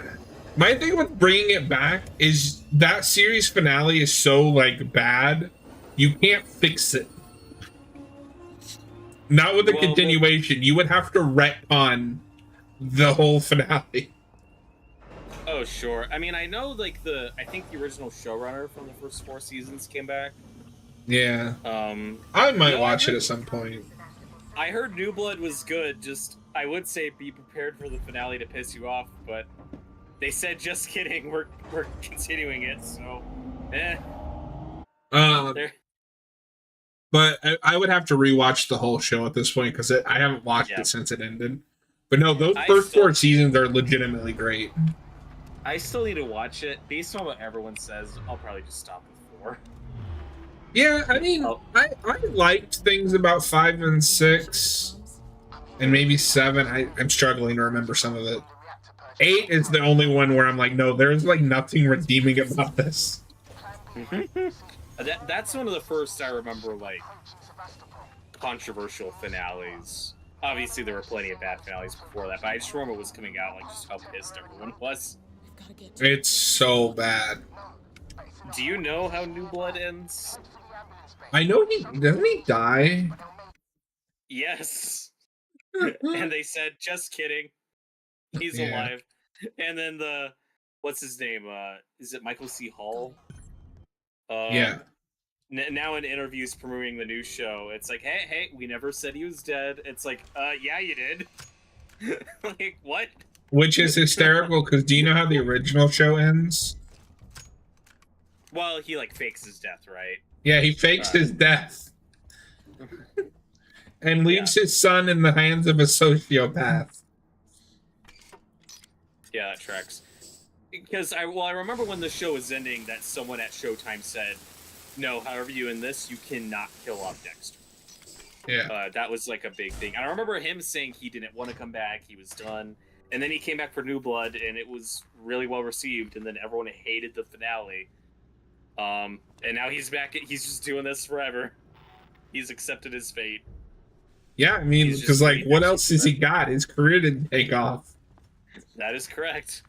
my thing with bringing it back is that series finale is so like bad, you can't fix it. Not with a continuation. You would have to retcon the whole finale. Oh sure. I mean, I know like I think the original showrunner from the first 4 seasons came back. Yeah. I might watch it at some point. I heard New Blood was good. Just I would say be prepared for the finale to piss you off, but they said just kidding. We're continuing it, so But I would have to rewatch the whole show at this point because I haven't watched it since it ended. But no, those first 4 seasons are legitimately great. I still need to watch it. Based on what everyone says, I'll probably just stop with 4. Yeah, I mean, I liked things about 5 and 6. And maybe 7. I'm struggling to remember some of it. 8 is the only one where I'm like, no, there's like nothing redeeming about this. That's one of the first I remember like controversial finales. Obviously, there were plenty of bad finales before that, but I just remember it was coming out like just how pissed everyone was. It's so bad. Do you know how New Blood ends? I know doesn't he die? Yes. And they said, just kidding. He's alive. And then what's his name? Is it Michael C. Hall? Yeah. Now in interviews promoting the new show, it's like, hey, we never said he was dead. It's like, yeah, you did. Like, what? Which is hysterical, because do you know how the original show ends? Well, he, like, fakes his death, right? Yeah, he fakes his death. And leaves his son in the hands of a sociopath. Yeah, that tracks. Because I remember when the show was ending that someone at Showtime said, no, however you end this, you cannot kill off Dexter. Yeah. That was like a big thing. And I remember him saying he didn't want to come back, he was done. And then he came back for New Blood, and it was really well received, and then everyone hated the finale. And now he's back, he's just doing this forever. He's accepted his fate. Yeah, I mean, because like, what else has he got? His career didn't take off. That is correct.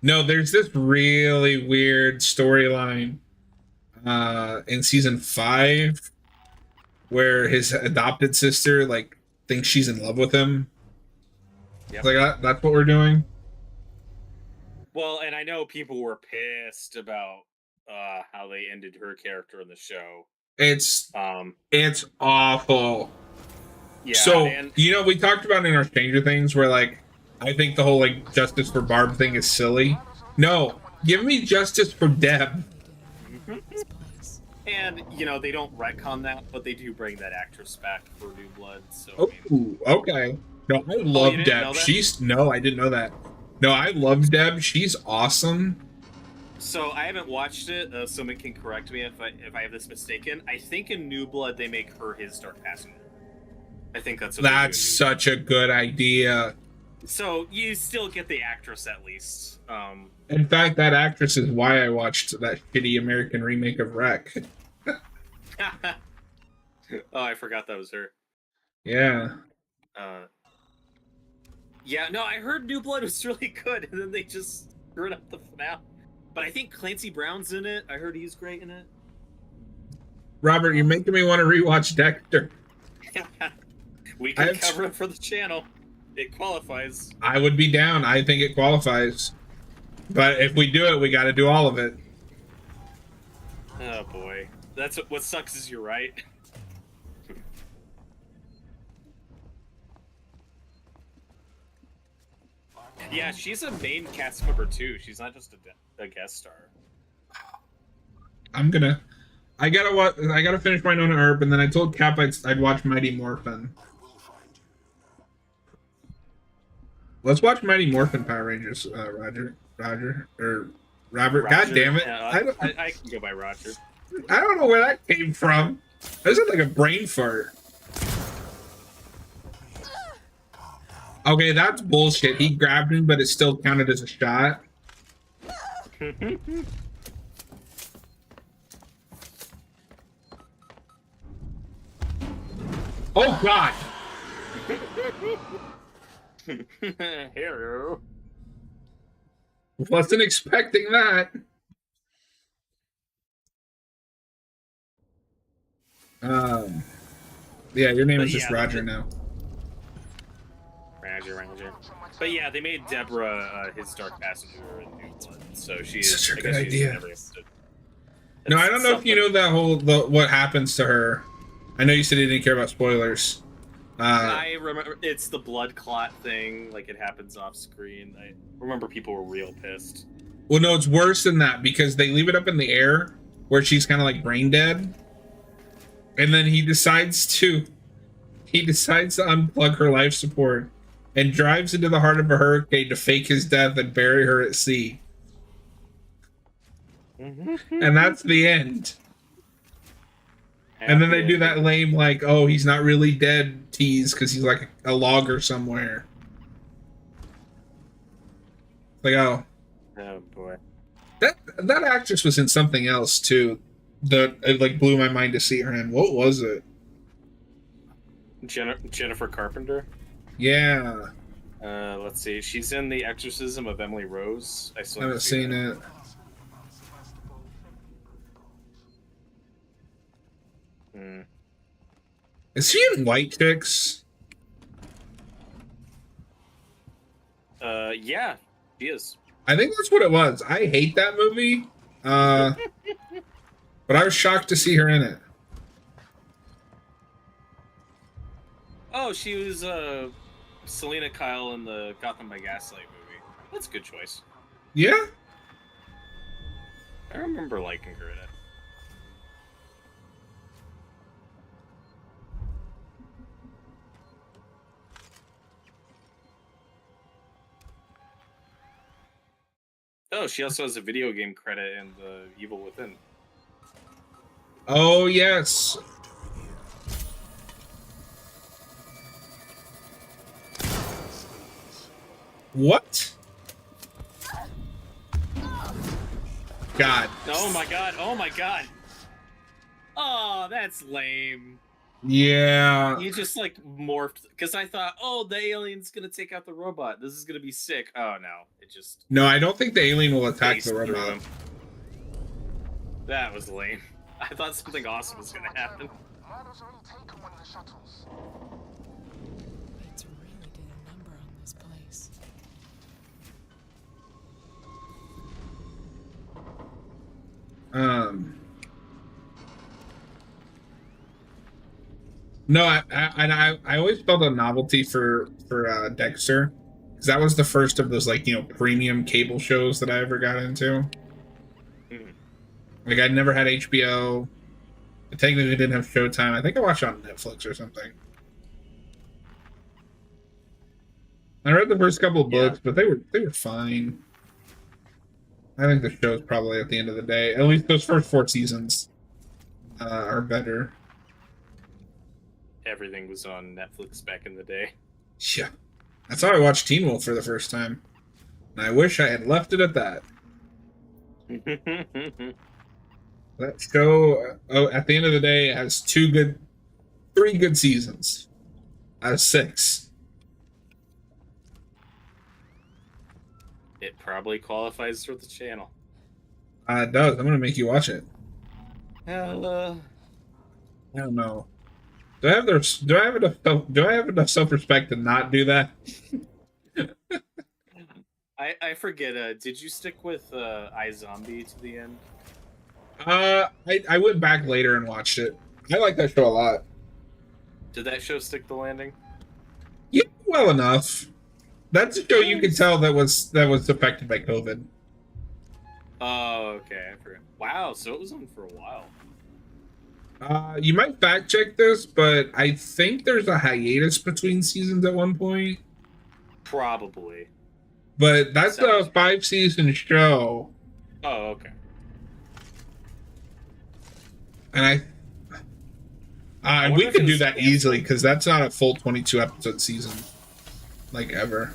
No, there's this really weird storyline in season 5 where his adopted sister like thinks she's in love with him. Yep. Like that's what we're doing. Well, and I know people were pissed about how they ended her character in the show. It's awful. Yeah. So and we talked about in our Stranger Things where like I think the whole like justice for Barb thing is silly. No, give me justice for Deb. And they don't retcon that, but they do bring that actress back for New Blood. So Okay. No, I love Deb. I didn't know that. No, I love Deb. She's awesome. So I haven't watched it. Someone can correct me if I have this mistaken. I think in New Blood they make her his Dark Passenger. I think that's what they're That's doing. such a good idea. So you still get the actress at least. In fact, that actress is why I watched that shitty American remake of Wreck. Oh, I forgot that was her. Yeah. Yeah, no, I heard New Blood was really good, and then they just screwed up the finale. But I think Clancy Brown's in it. I heard he's great in it. Robert, you're making me want to rewatch Dexter. We can cover it for the channel. It qualifies. I would be down. I think it qualifies. But if we do it, we got to do all of it. Oh boy, that's what sucks is you're right. Yeah, she's a main cast member too. She's not just a guest star. I gotta finish my Nona Earp, and then I told Cap I'd watch Mighty Morphin. Let's watch Mighty Morphin Power Rangers, Roger, or Robert. Roger. God damn it! Yeah, I can go by Roger. I don't know where that came from. That sounded like a brain fart. Okay, that's bullshit. He grabbed me, but it still counted as a shot. Oh God! Hello. Wasn't expecting that. Yeah, your name is just Roger now. Roger. But yeah, they made Deborah his dark passenger in New Blood, so she's Such a good idea. No, I don't know if you know that what happens to her. I know you said you didn't care about spoilers. I remember it's the blood clot thing. Like it happens off screen. I remember people were real pissed. Well, no, it's worse than that because they leave it up in the air where she's kind of like brain dead, and then he decides to unplug her life support and drives into the heart of a hurricane to fake his death and bury her at sea. And that's the end. And then they do that lame, like, oh, he's not really dead tease because he's like a logger somewhere. Like, oh. Oh, boy. That actress was in something else, too. That it, like, blew my mind to see her in. What was it? Jennifer Carpenter? Yeah. Let's see. She's in The Exorcism of Emily Rose. I still haven't seen it. Is she in White Chicks? Yeah, she is. I think that's what it was. I hate that movie. But I was shocked to see her in it. Oh, she was Selena Kyle in the Gotham by Gaslight movie. That's a good choice. Yeah? I remember liking her in it. Oh, she also has a video game credit in The Evil Within. Oh, yes. What? God. Oh my god, oh my god. Oh, that's lame. Yeah. He just like morphed because I thought, oh, the alien's gonna take out the robot. This is gonna be sick. Oh no, it just. No, I don't think the alien will attack phased the through robot. him. That was lame. I thought something awesome was gonna happen. Murder's already taken one of the shuttles. It's really did a number on this place. No, I always felt a novelty for Dexter, because that was the first of those, like, you know, premium cable shows that I ever got into. Like, I'd never had HBO. I technically didn't have Showtime. I think I watched it on Netflix or something. I read the first couple of books, but they were fine. I think the show's probably, at the end of the day, at least those first 4 seasons, are better. everything was on Netflix back in the day. Yeah. That's how I watched Teen Wolf for the first time. And I wish I had left it at that. That show, at the end of the day, has 3 good seasons out of 6. It probably qualifies for the channel. It does. I'm gonna make you watch it. Hell, I don't know. Do I have enough self-respect to not do that? I forget. Did you stick with iZombie to the end? I went back later and watched it. I like that show a lot. Did that show stick the landing? Yeah, well enough. That's a show you could tell that was affected by COVID. Oh, okay. I forgot. Wow, so it was on for a while. You might fact check this, but I think there's a hiatus between seasons at one point. Probably. But that's a 5-season show. Oh, okay. And and we could do that easily because that's not a full 22 episode season, like ever.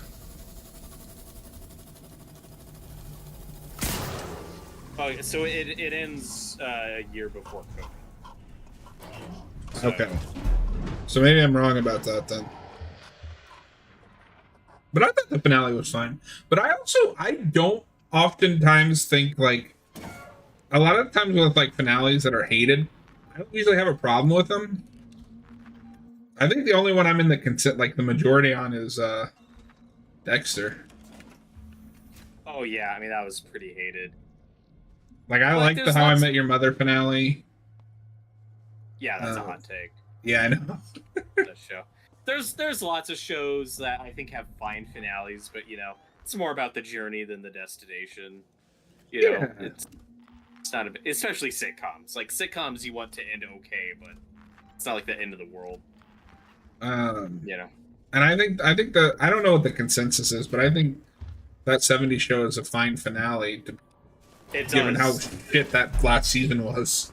Oh, so it ends a year before COVID. So. Okay. So maybe I'm wrong about that then. But I thought the finale was fine. But I don't oftentimes think, like, a lot of times with, like, finales that are hated, I don't usually have a problem with them. I think the only one I'm in the majority on is Dexter. Oh yeah, I mean that was pretty hated. Like, I like the How I Met Your Mother finale. Yeah, that's a hot take. Yeah, I know. That show. There's lots of shows that I think have fine finales, but you know, it's more about the journey than the destination. You know, it's not especially sitcoms. Like sitcoms, you want to end okay, but it's not like the end of the world. You know, and I think that I don't know what the consensus is, but I think that 70s show is a fine finale. Given how shit that last season was.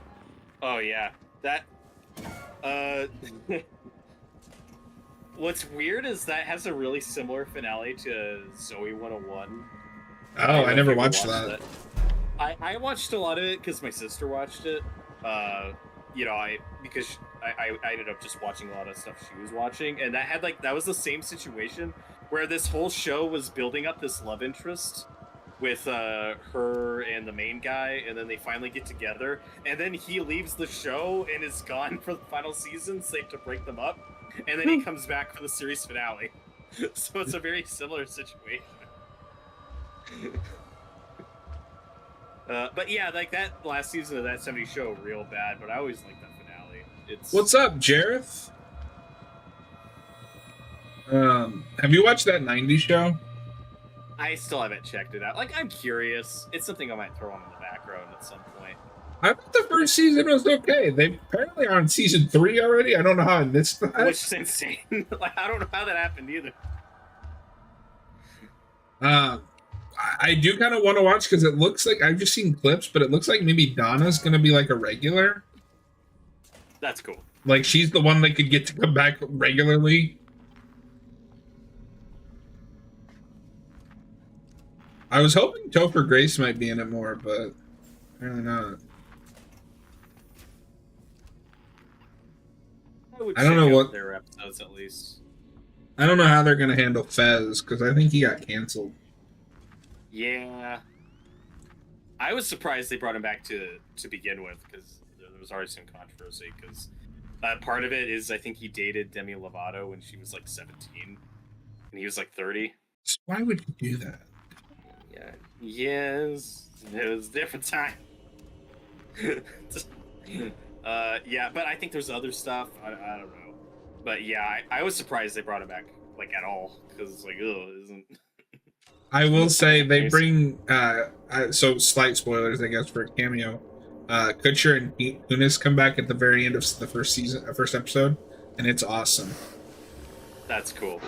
Oh yeah, that. What's weird is that has a really similar finale to Zoe 101. Oh, I never watched that. I watched a lot of it because my sister watched it. You know, because I ended up just watching a lot of stuff she was watching, and that was the same situation where this whole show was building up this love interest with her and the main guy, and then they finally get together, and then he leaves the show and is gone for the final season, so they have to break them up, and then he comes back for the series finale. So it's a very similar situation. But yeah, like that last season of that 70s show, real bad, but I always like that finale. What's up, Jareth? Have you watched that 90s show? I still haven't checked it out. Like, I'm curious. It's something I might throw on in the background at some point. I thought the first season was okay. They apparently are on season 3 already. I don't know how I missed that. Which is insane. Like, I don't know how that happened either. I do kind of want to watch because it looks like I've just seen clips, but it looks like maybe Donna's gonna be like a regular. That's cool. Like she's the one that could get to come back regularly. I was hoping Topher Grace might be in it more, but apparently not. I don't know what their episodes at least. I don't know how they're gonna handle Fez because I think he got canceled. Yeah, I was surprised they brought him back to begin with because there was already some controversy. Because part of it is I think he dated Demi Lovato when she was like 17, and he was like 30. So why would you do that? Yeah, yes, it was a different time. Yeah, but I think there's other stuff. I don't know, but yeah, I was surprised they brought him back like at all because it's like, oh, isn't. I will say they bring so slight spoilers, I guess, for a cameo. Kutcher and Kunis come back at the very end of the first episode, and it's awesome. That's cool.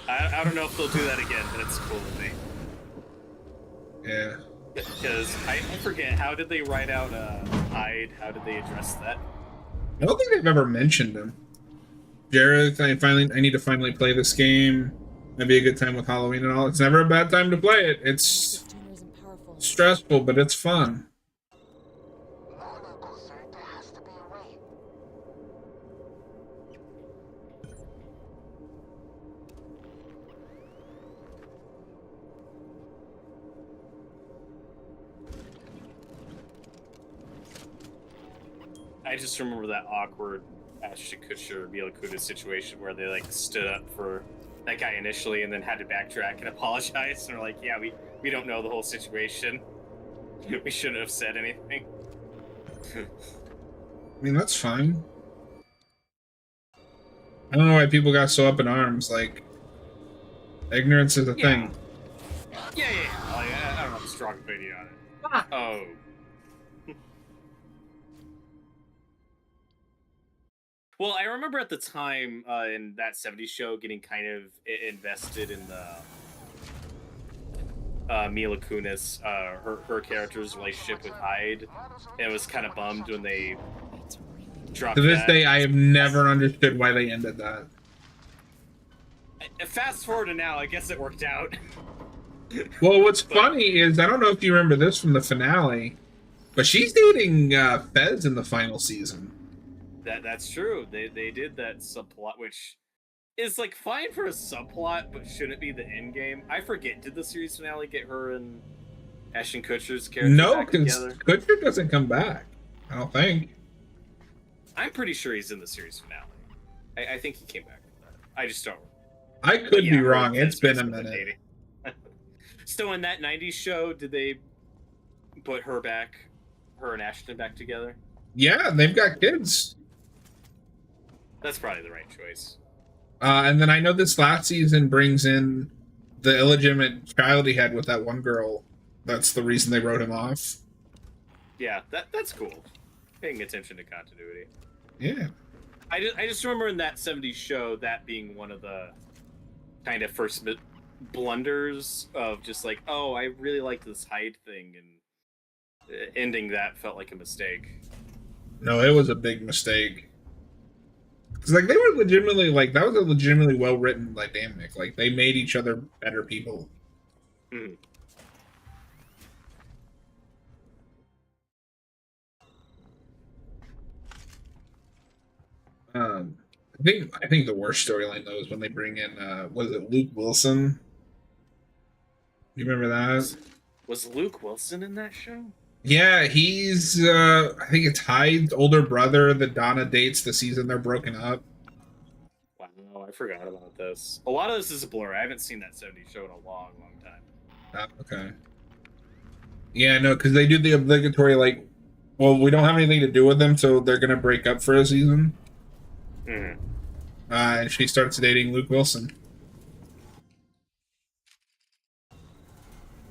I don't know if they'll do that again, but it's cool to me. Yeah. Because I forget, how did they write out Hyde? How did they address that? I don't think they've ever mentioned him. Jareth, I need to finally play this game. That'd be a good time with Halloween and all. It's never a bad time to play it. It's Tuner isn't powerful. stressful, but it's fun. No, good sir. There has to be a way. I just remember that awkward Ashton Kutcher Mila Kunis situation where they like stood up for that guy initially and then had to backtrack and apologize and were like, yeah, we don't know the whole situation. We shouldn't have said anything. I mean, that's fine. I don't know why people got so up in arms. Like, ignorance is a thing. Yeah. Like, I don't have a strong opinion on it. Oh. Well, I remember at the time in that 70s show getting kind of invested in the Mila Kunis, her character's relationship with Hyde, and was kind of bummed when they dropped To this that. day, I have never understood why they ended that. Fast forward to now, I guess it worked out. Well, what's funny is, I don't know if you remember this from the finale, but she's dating Fez in the final season. That's true. They did that subplot, which is like fine for a subplot, but shouldn't be the end game. I forget. Did the series finale get her and Ashton Kutcher's character No, back because together? Kutcher doesn't come back. I don't think. I'm pretty sure he's in the series finale. I think he came back. I just don't. I But could yeah, be her wrong. and It's Fez been a were minute. dating. So in that 90s show, did they put her and Ashton back together? Yeah, they've got kids. That's probably the right choice. And then I know this last season brings in the illegitimate child he had with that one girl. That's the reason they wrote him off. Yeah, that's cool. Paying attention to continuity. Yeah. I just remember in that 70s show that being one of the kind of first blunders of just like, oh, I really like this Hyde thing, and ending that felt like a mistake. No, it was a big mistake. Because, like, they were legitimately, like, that was a legitimately well-written dynamic. Like, they made each other better people. Mm. I think the worst storyline, though, is when they bring in, was it Luke Wilson? You remember that? Was Luke Wilson in that show? Yeah, he's, I think it's Hyde's older brother that Donna dates the season they're broken up. Wow, I forgot about this. A lot of this is a blur. I haven't seen that 70s show in a long time. Okay. Yeah, no, because they do the obligatory, like, well, we don't have anything to do with them, so they're going to break up for a season. Mm. And she starts dating Luke Wilson.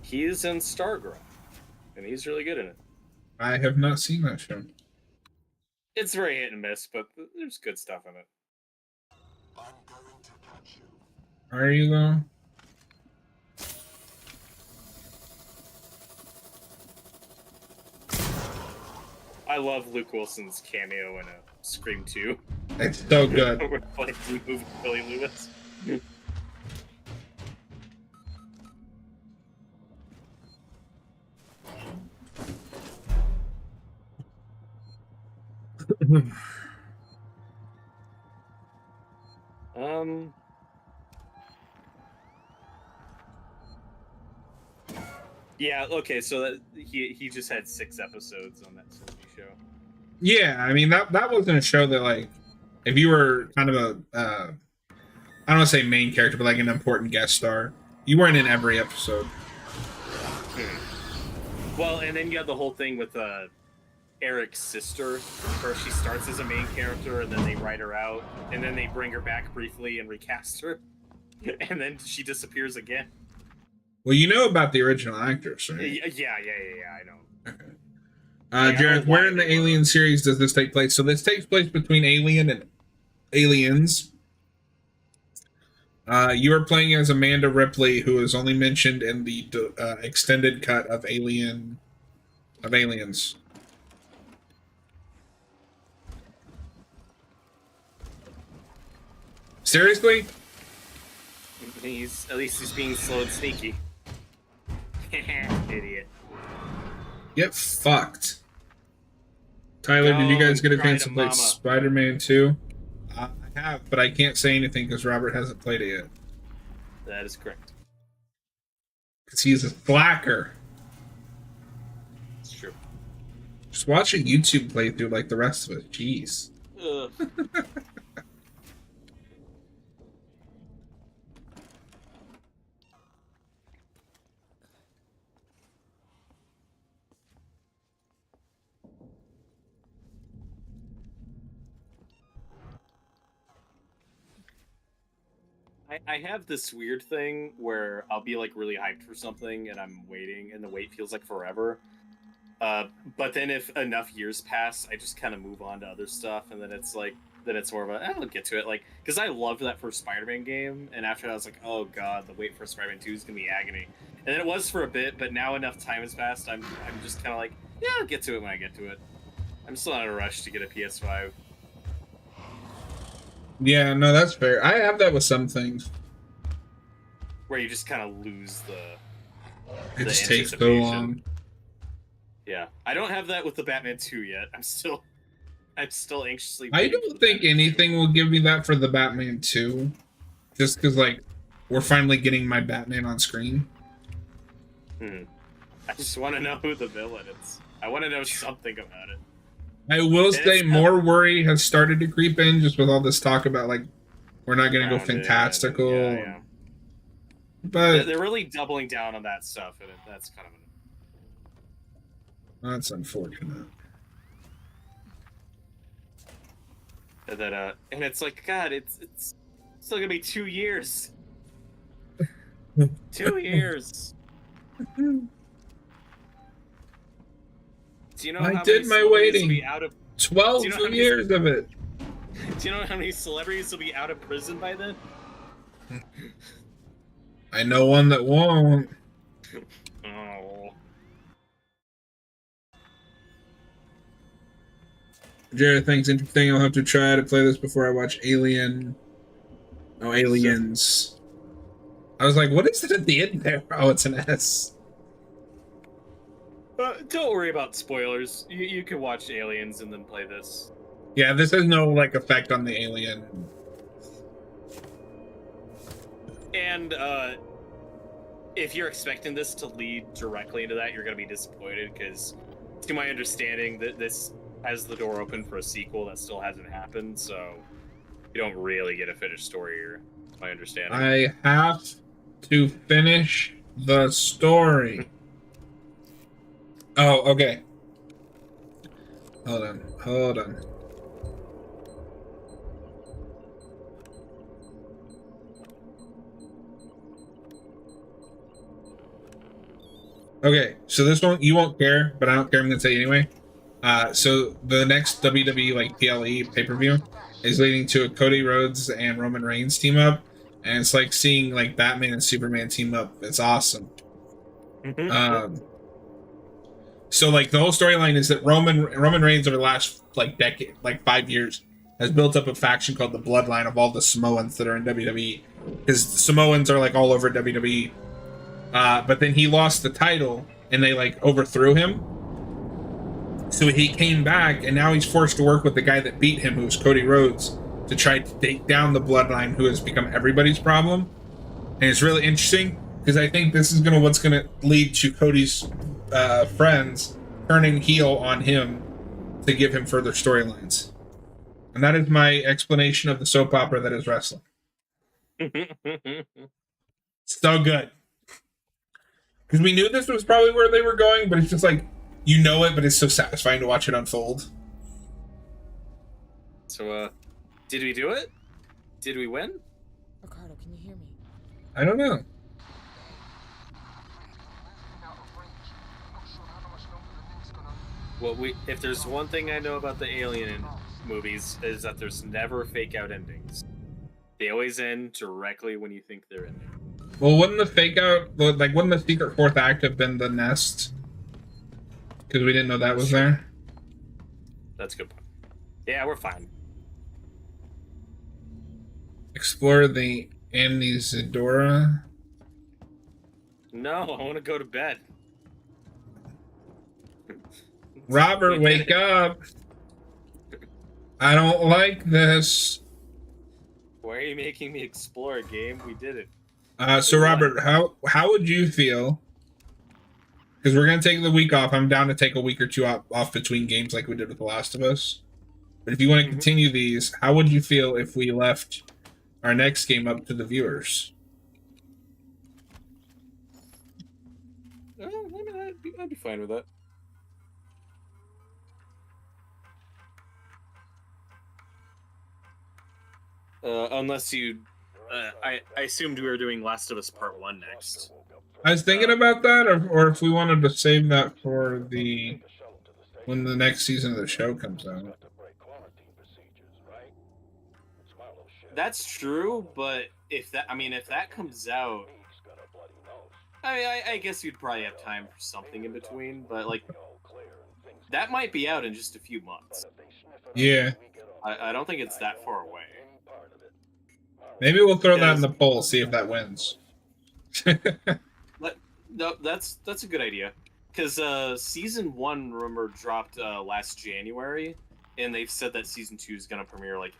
He is in Stargirl, and he's really good in it. I have not seen that show. It's very hit and miss, but there's good stuff in it. I'm going to catch you. Are you, though? I love Luke Wilson's cameo in a Scream 2. It's so good. With, like, the movie Billy Lewis. Yeah, okay, so that he just had 6 episodes on that 70 show. Yeah, I mean, that wasn't a show that, like, if you were kind of a, I don't want to say main character, but like an important guest star, you weren't in every episode. Well, and then you have the whole thing with Eric's sister, where she starts as a main character, and then they write her out, and then they bring her back briefly and recast her, and then she disappears again. Well, you know about the original actress, right? Yeah, I know. Okay. I Jared, don't where want in the anyone- Alien series does this take place? So this takes place between Alien and Aliens. You are playing as Amanda Ripley, who is only mentioned in the extended cut of Aliens. Seriously? At least he's being slow and sneaky. Idiot. Get fucked. Tyler, did you guys get a chance to play Spider-Man 2? I have, but I can't say anything because Robert hasn't played it yet. That is correct. Because he's a slacker. It's true. Just watch a YouTube playthrough like the rest of us. Jeez. Ugh. I have this weird thing where I'll be like really hyped for something and I'm waiting and the wait feels like forever. But then if enough years pass, I just kind of move on to other stuff, and then it's like more of a I'll get to it, like because I loved that first Spider-Man game, and after that I was like, oh god, the wait for Spider-Man 2 is gonna be agony. And then it was for a bit, but now enough time has passed, I'm just kind of like, yeah, I'll get to it when I get to it. I'm still not in a rush to get a PS5. Yeah, no, that's fair. I have that with some things. Where you just kind of lose the It just takes so long. Yeah, I don't have that with the Batman 2 yet. I'm still anxiously. I don't think anything will give me that for the Batman 2, just because like we're finally getting my Batman on screen. I just want to know who the villain is. I want to know something about it. I will say more worry has started to creep in just with all this talk about like we're not going to go fantastical. Yeah. But they're really doubling down on that stuff, and that's kind of that's unfortunate. That and it's like, God, it's still gonna be 2 years. 2 years. Do you know I how did many my celebrities will waiting. be out of 12 years of it. Do you know how many celebrities will be out of prison by then? I know one that won't. Oh. Jared thinks interesting. I'll have to try to play this before I watch Alien. Oh, Aliens. I was like, what is it at the end there? Oh, it's an S. Don't worry about spoilers. You can watch Aliens and then play this. Yeah, this has no like effect on the Alien. And if you're expecting this to lead directly into that, you're going to be disappointed because, to my understanding, that this has the door open for a sequel that still hasn't happened. So you don't really get a finished story here. My understanding. I have to finish the story. Oh, okay. Hold on. Okay, so this one you won't care, but I don't care. I'm gonna say anyway. So the next WWE like PLE pay-per-view is leading to a Cody Rhodes and Roman Reigns team up, and it's like seeing like Batman and Superman team up. It's awesome. So like the whole storyline is that Roman Reigns over the last like decade, like 5 years, has built up a faction called the Bloodline of all the Samoans that are in WWE, because Samoans are like all over WWE. But then he lost the title and they like overthrew him. So he came back and now he's forced to work with the guy that beat him, who's Cody Rhodes, to try to take down the Bloodline, who has become everybody's problem. And it's really interesting because I think this is what's gonna lead to Cody's friends turning heel on him to give him further storylines. And that is my explanation of the soap opera that is wrestling. So good. Because we knew this was probably where they were going, but it's just like, you know it, but it's so satisfying to watch it unfold. So, did we do it? Did we win? Ricardo, can you hear me? I don't know. Well, if there's one thing I know about the Alien movies is that there's never fake out endings. They always end directly when you think they're ending. Well, wouldn't the fake out, like, wouldn't the secret fourth act have been the nest? Because we didn't know that was there. That's a good point. Yeah, we're fine. Explore the Anisodora. No, I want to go to bed. Robert, wake up! I don't like this. Why are you making me explore a game? We did it. So Robert, how would you feel? Because we're gonna take the week off. I'm down to take a week or two off between games, like we did with The Last of Us. But if you want to continue these, how would you feel if we left our next game up to the viewers? I mean, I'd be fine with that. Unless you, I assumed we were doing Last of Us Part 1 next. I was thinking about that, or if we wanted to save that for when the next season of the show comes out. That's true, but if that comes out, I guess you'd probably have time for something in between. But like, that might be out in just a few months. Yeah. I don't think it's that far away. Maybe we'll throw that in the poll, see if that wins. No, that's a good idea. Because season 1, remember, dropped last January, and they've said that season 2 is going to premiere like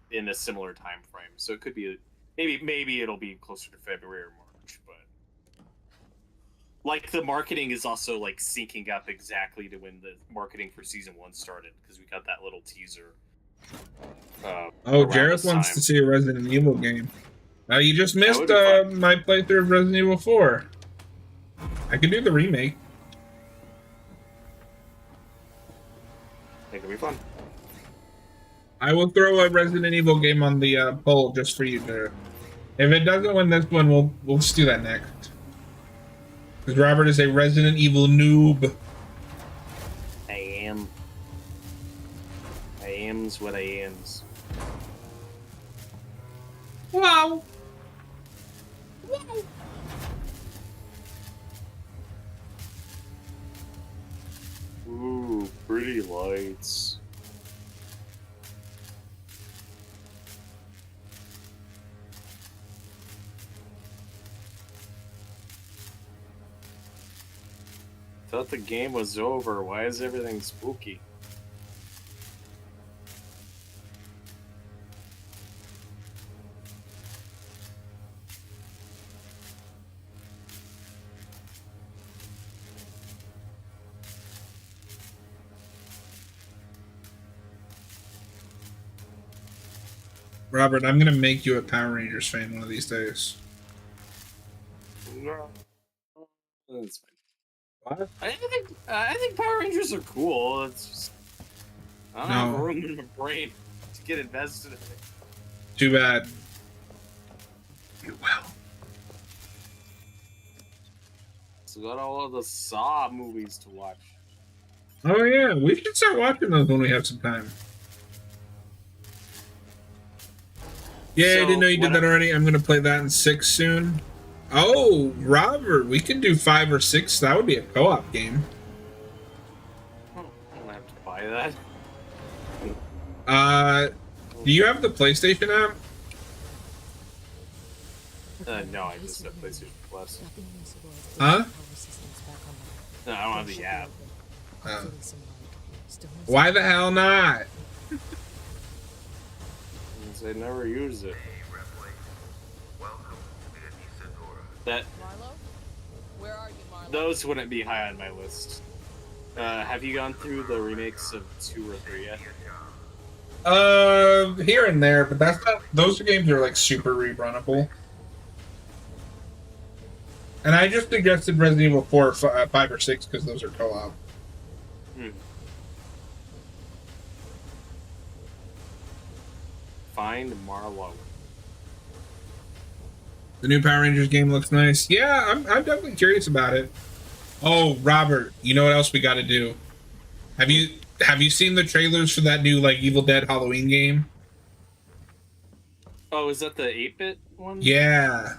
in a similar time frame. So it could be maybe it'll be closer to February or March, but like the marketing is also like syncing up exactly to when the marketing for season 1 started, because we got that little teaser. Jareth wants to see a Resident Evil game. You just missed my playthrough of Resident Evil 4. I could do the remake. It could be fun. I will throw a Resident Evil game on the poll just for you to. If it doesn't win this one, we'll just do that next. Because Robert is a Resident Evil noob. I am's what I am's. Wow. Ooh, pretty lights. Thought the game was over. Why is everything spooky? Robert, I'm gonna make you a Power Rangers fan one of these days. No. That's fine. What? I think Power Rangers are cool. It's just, I don't have room in my brain to get invested in it. Too bad. You will. So got all of the Saw movies to watch. Oh yeah, we should start watching those when we have some time. Yeah, I didn't know you did that already. I'm gonna play that in 6 soon. Oh, Robert, we can do 5 or 6. That would be a co-op game. I don't have to buy that. Do you have the PlayStation app? No, I just have PlayStation Plus. Huh? No, I don't have the app. Why the hell not? I never use it. That Marlo? Where are you, Marlo? those wouldn't be high on my list. Have you gone through the remakes of 2 or 3 yet? Here and there, but that's not. Those games are like super rerunnable. And I just suggested Resident Evil 4, 5, or 6 because those are co-op. Find Marlo. The new Power Rangers game looks nice. Yeah, I'm definitely curious about it. Oh, Robert, you know what else we got to do? Have you seen the trailers for that new like Evil Dead Halloween game? Oh, is that the 8-bit one? Yeah.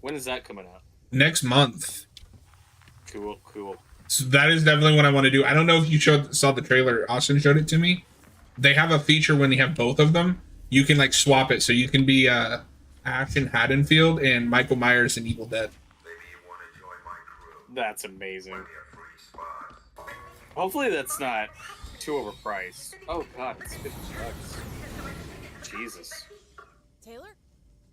When is that coming out? Next month. Cool. So that is definitely what I want to do. I don't know if you saw the trailer. Austin showed it to me. They have a feature when they have both of them you can like swap it, so you can be Ash in Haddonfield and Michael Myers in Evil Dead. Maybe you want to join my crew. That's amazing. Plenty of free spots. Hopefully that's not too overpriced. Oh god, it's $50. Jesus. Taylor?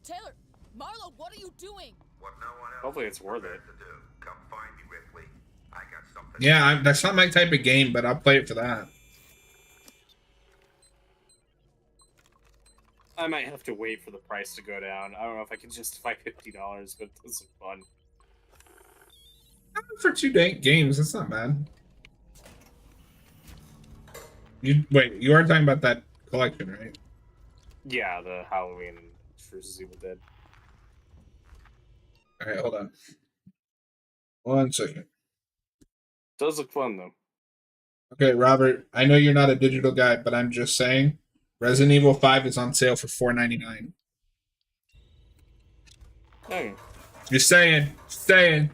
Taylor! Marlo, what are you doing? What no one else Hopefully it's is worth prepared it. to do. Come find me, Ripley. I got something. Yeah, that's not my type of game, but I'll play it for that. I might have to wait for the price to go down. I don't know if I can justify $50, but this is fun. For 2 games, that's not bad. You are talking about that collection, right? Yeah, the Halloween versus Evil Dead. All right, hold on. 1 second. Does look fun though. Okay, Robert, I know you're not a digital guy, but I'm just saying, Resident Evil 5 is on sale for $4.99. Hey. Just saying.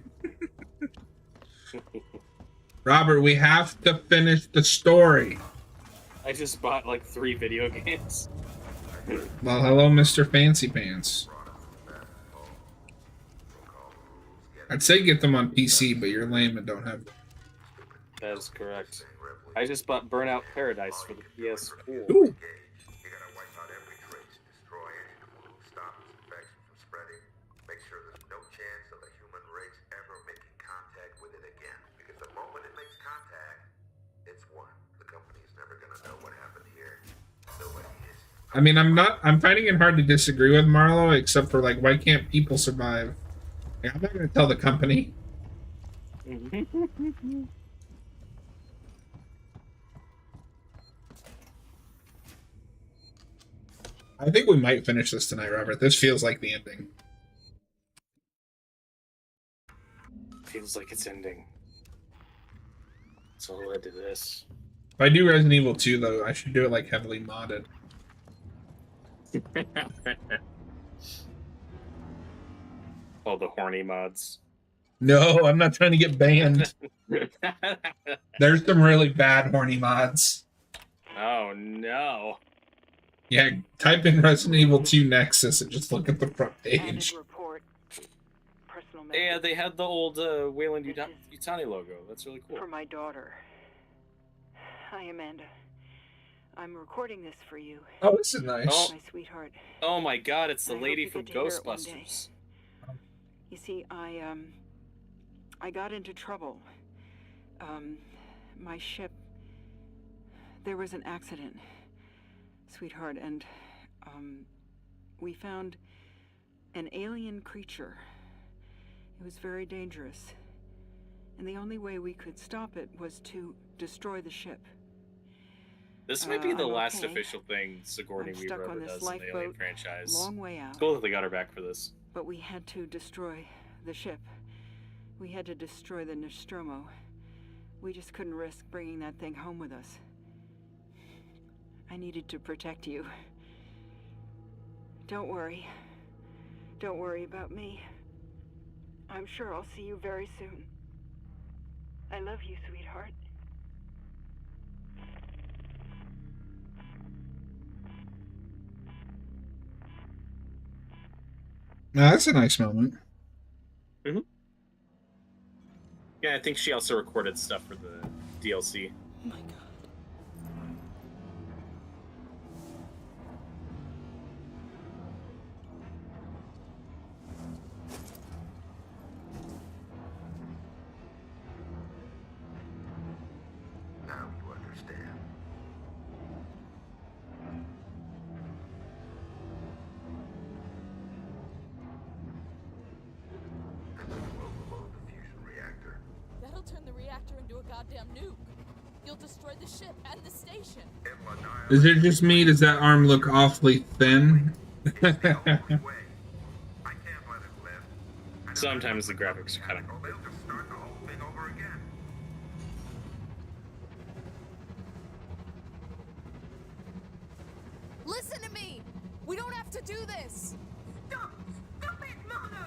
Robert, we have to finish the story. I just bought like 3 video games. Well, hello, Mr. Fancy Pants. I'd say get them on PC, but you're lame and don't have them. That is correct. I just bought Burnout Paradise for the PS4. Ooh. You gotta wipe out every trace, destroy anyone, stop this infection from spreading, make sure there's no chance of the human race ever making contact with it again. Because the moment it makes contact, it's won. The company's never gonna know what happened here. Nobody is. I mean, I'm finding it hard to disagree with Marlo, except for, like, why can't people survive? Like, I'm not going to tell the company. I think we might finish this tonight, Robert. This feels like the ending. Feels like it's ending. So led to this. If I do Resident Evil 2, though, I should do it, like, heavily modded. All the horny mods. No, I'm not trying to get banned. There's some really bad horny mods. Oh no. Yeah, type in Resident Evil 2 Nexus and just look at the front page. Report. Personal Yeah, message they had the old Wayland Yutani logo. That's really cool. for my daughter. Hi, Amanda. I'm recording this for you, Oh, this is nice. Oh. my sweetheart. Oh my god, it's the I hope lady you from get to hear it one day. Ghostbusters. You see, I got into trouble. My ship, there was an accident, sweetheart, and, we found an alien creature. It was very dangerous. And the only way we could stop it was to destroy the ship. This might be the I'm last okay. official thing Sigourney I'm Weaver stuck on ever this does in the Alien lifeboat, franchise. long way out. It's cool that they got her back for this. But we had to destroy the ship. We had to destroy the Nostromo. We just couldn't risk bringing that thing home with us. I needed to protect you. Don't worry. Don't worry about me. I'm sure I'll see you very soon. I love you, sweetheart. Now, that's a nice moment. Yeah, I think she also recorded stuff for the DLC. Oh my god. Now you understand. And then you overload the fusion reactor. That'll turn the reactor into a goddamn nuke. You'll destroy the ship and the station. It'll annihilate Is it just me? Does that arm look awfully thin? the only way. I can't let it live. And if Sometimes the graphics are kind of they'll just start the whole thing over again. Listen to me! We don't have to do this! Stop! Stop it, Marlo!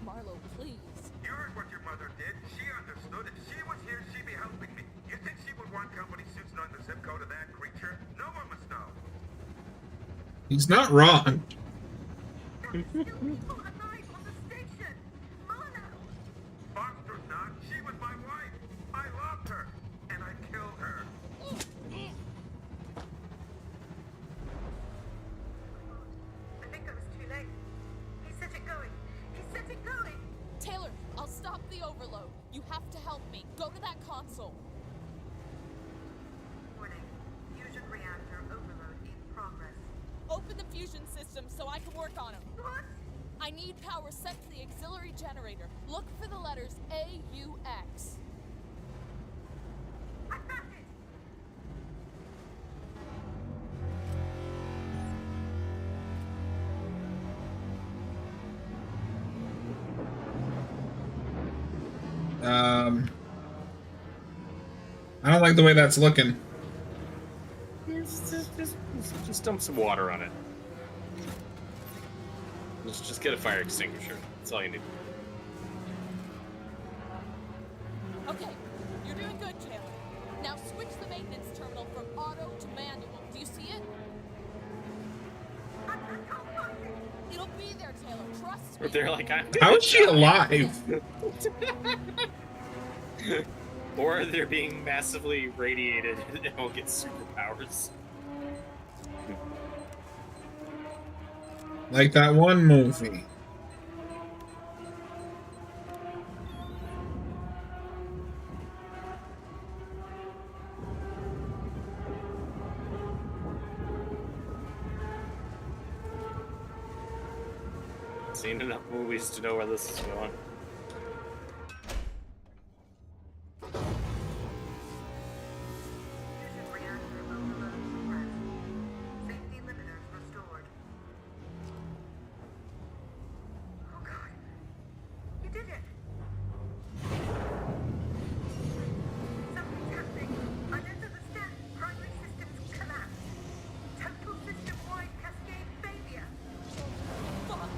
Marlo, please. You heard what your mother did. She understood. If she was here, she'd be helping me. You think she would want company suits knowing the zip code of that creature? No one must know. He's not wrong. There are still people alive on the station. Marlo. Bastard, not. She was my wife. I loved her, and I killed her. I think I was too late. He set it going. He set it going. Taylor, I'll stop the overload. You have to help me. Go to that console. Warning. Fusion reactor overload in progress. Open the fusion system so I can work on them. What? I need power sent to the auxiliary generator. Look for the letters AUX. I found it. I don't like the way that's looking. Just dump some water on it. Just get a fire extinguisher. That's all you need. Okay, you're doing good, Taylor. Now switch the maintenance terminal from auto to manual. Do you see it? I can't find it. It'll be there, Taylor. Trust me. But they're like, I'm How is she alive? Or they're being massively radiated and will get superpowers. Like that one movie. Seen enough movies to know where this is going. Fusion reactor overload suppressed. Safety limiters restored. Oh God. You did it. Something's happening. I don't understand. Primary systems collapse. Total system-wide cascade failure. Fuck!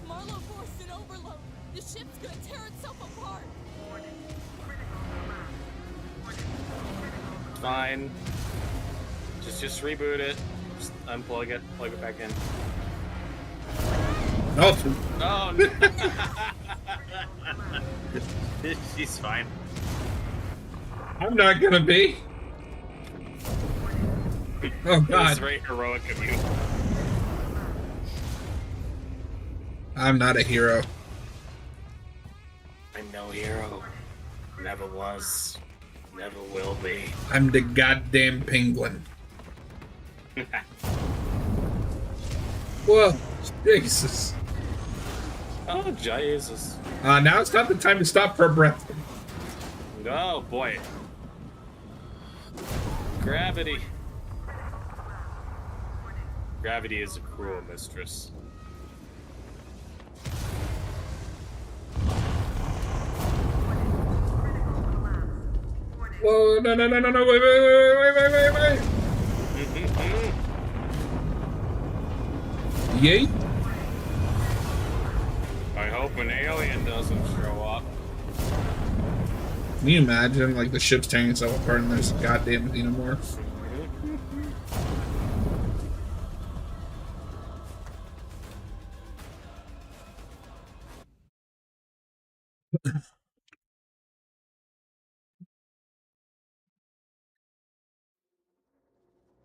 Marlo forced an overload. The ship's gonna tear itself apart. Warning. Critical collapse. Warning. Critical collapse. Fine. Just reboot it. Just unplug it. Plug it back in. Oh, Oh no. She's fine. I'm not gonna be. Oh That was God, very heroic of you. I'm not a hero. I'm no hero. Never was. Never will be. I'm the goddamn penguin. Whoa, Jesus. Oh, Jesus. Now it's not the time to stop for a breath. Oh, boy. Gravity. Gravity is a cruel mistress. Whoa, no, wait. Yay? I hope an alien doesn't show up. Can you imagine, like, the ship's tearing itself apart and there's a goddamn xenomorph?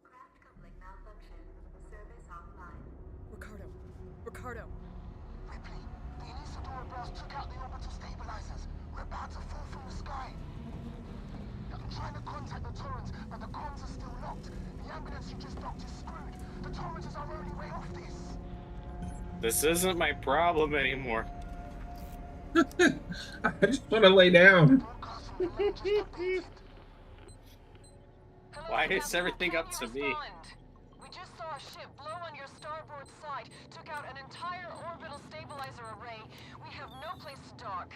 Craft coupling malfunction. Service offline. Ricardo. Ripley, the Inisadora blast took out the orbital stabilizers. We're about to fall from the sky. I'm trying to contact the Torrens, but the comms are still locked. The ambulance you just docked is screwed. The Torrens is our only way off this. This isn't my problem anymore. I just want to lay down. Broadcast from the main just updated. Why is everything up to me? We just saw a ship blow on your starboard side, took out an entire orbital stabilizer array. We have no place to dock.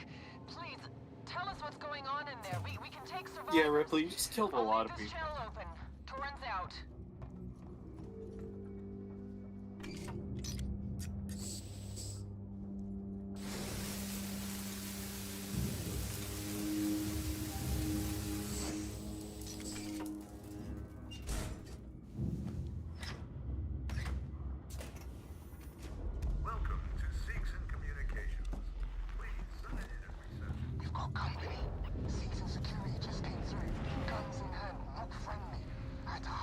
Please, tell us what's going on in there. We can take survivors. Yeah, Ripley, you just killed a I'll lot leave of this people. shell open. Torrens out.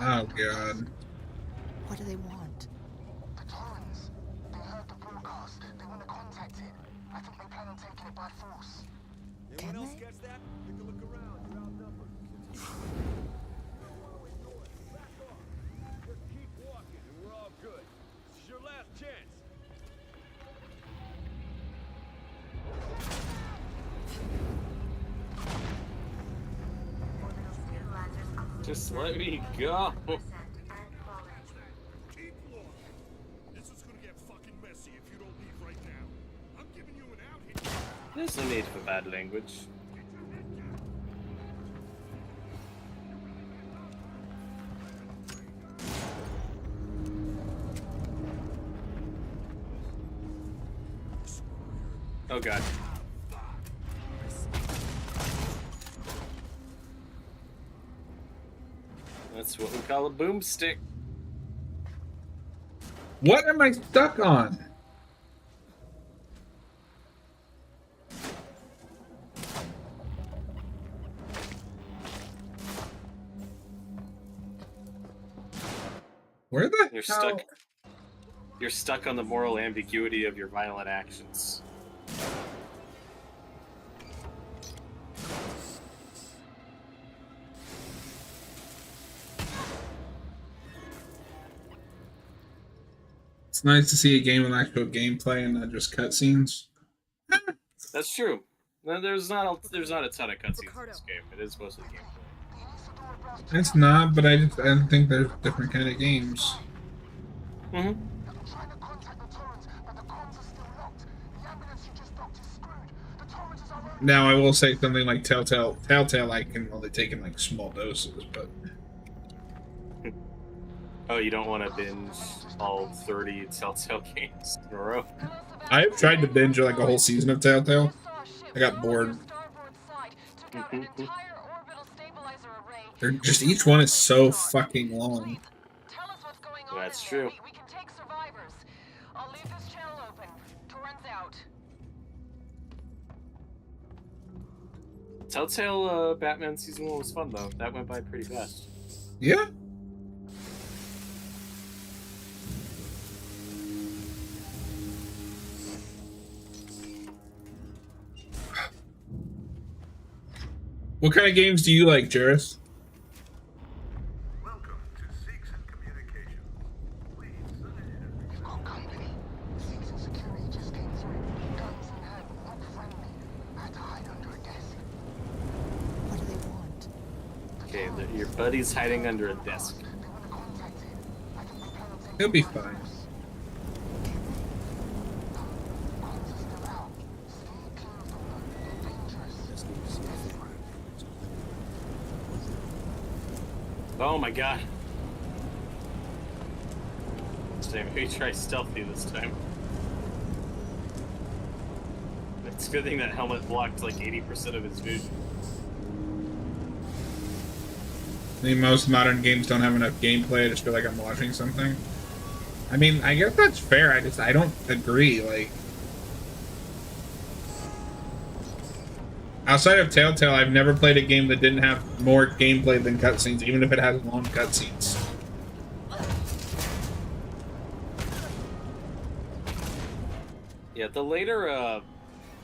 Oh god. What do they want? The Torrens. They heard the broadcast. They want to contact it. I think they plan on taking it by force. Can they? Catch that? Take a look around. You're outnumbered. Back off. Just keep walking and we're all good. This is your last chance. Just let me go. Keep walking. This is gonna get fucking messy if you don't leave right now. I'm giving you an out here. There's no need for bad language. Oh god. That's what we call a boomstick. What am I stuck on? Where the You're hell? stuck. You're stuck on the moral ambiguity of your violent actions. It's nice to see a game with actual gameplay and not just cutscenes. That's true. No, there's not a ton of cutscenes in this game. It is mostly gameplay. It's not, but I don't think there's different kind of games. Mm-hmm. I'm trying to contact the Torrens, but the comms are still locked. The ambulance you just docked is screwed. The Torrens is our only... Now I will say something like Telltale I can only take in like small doses, but Oh, you don't want to binge all 30 Telltale games in a row? I've tried to binge like a whole season of Telltale. I got bored. They're just each one is so fucking long. Tell us what's going on That's in there. true. We can take survivors. I'll leave this channel open. Torrens out. Telltale Batman Season 1 was fun, though. That went by pretty fast. Yeah. What kind of games do you like, Jareth? Welcome to Seeks and Communications. Please sign in. We've got company. Seeks and security just came through. Guns in hand, not friendly. I had to hide under a desk. What do they want? Okay, your buddy's hiding under a desk. They want to contact it. I think they plan on taking He'll be it by fine. force. Comms are still out. Stay clear of them, though. They're dangerous. Oh my god. Maybe try stealthy this time. It's a good thing that helmet blocked like 80% of his vision. I think most modern games don't have enough gameplay. I just feel like I'm watching something. I mean, I guess that's fair. I don't agree. Like, outside of Telltale, I've never played a game that didn't have more gameplay than cutscenes, even if it has long cutscenes. Yeah, the later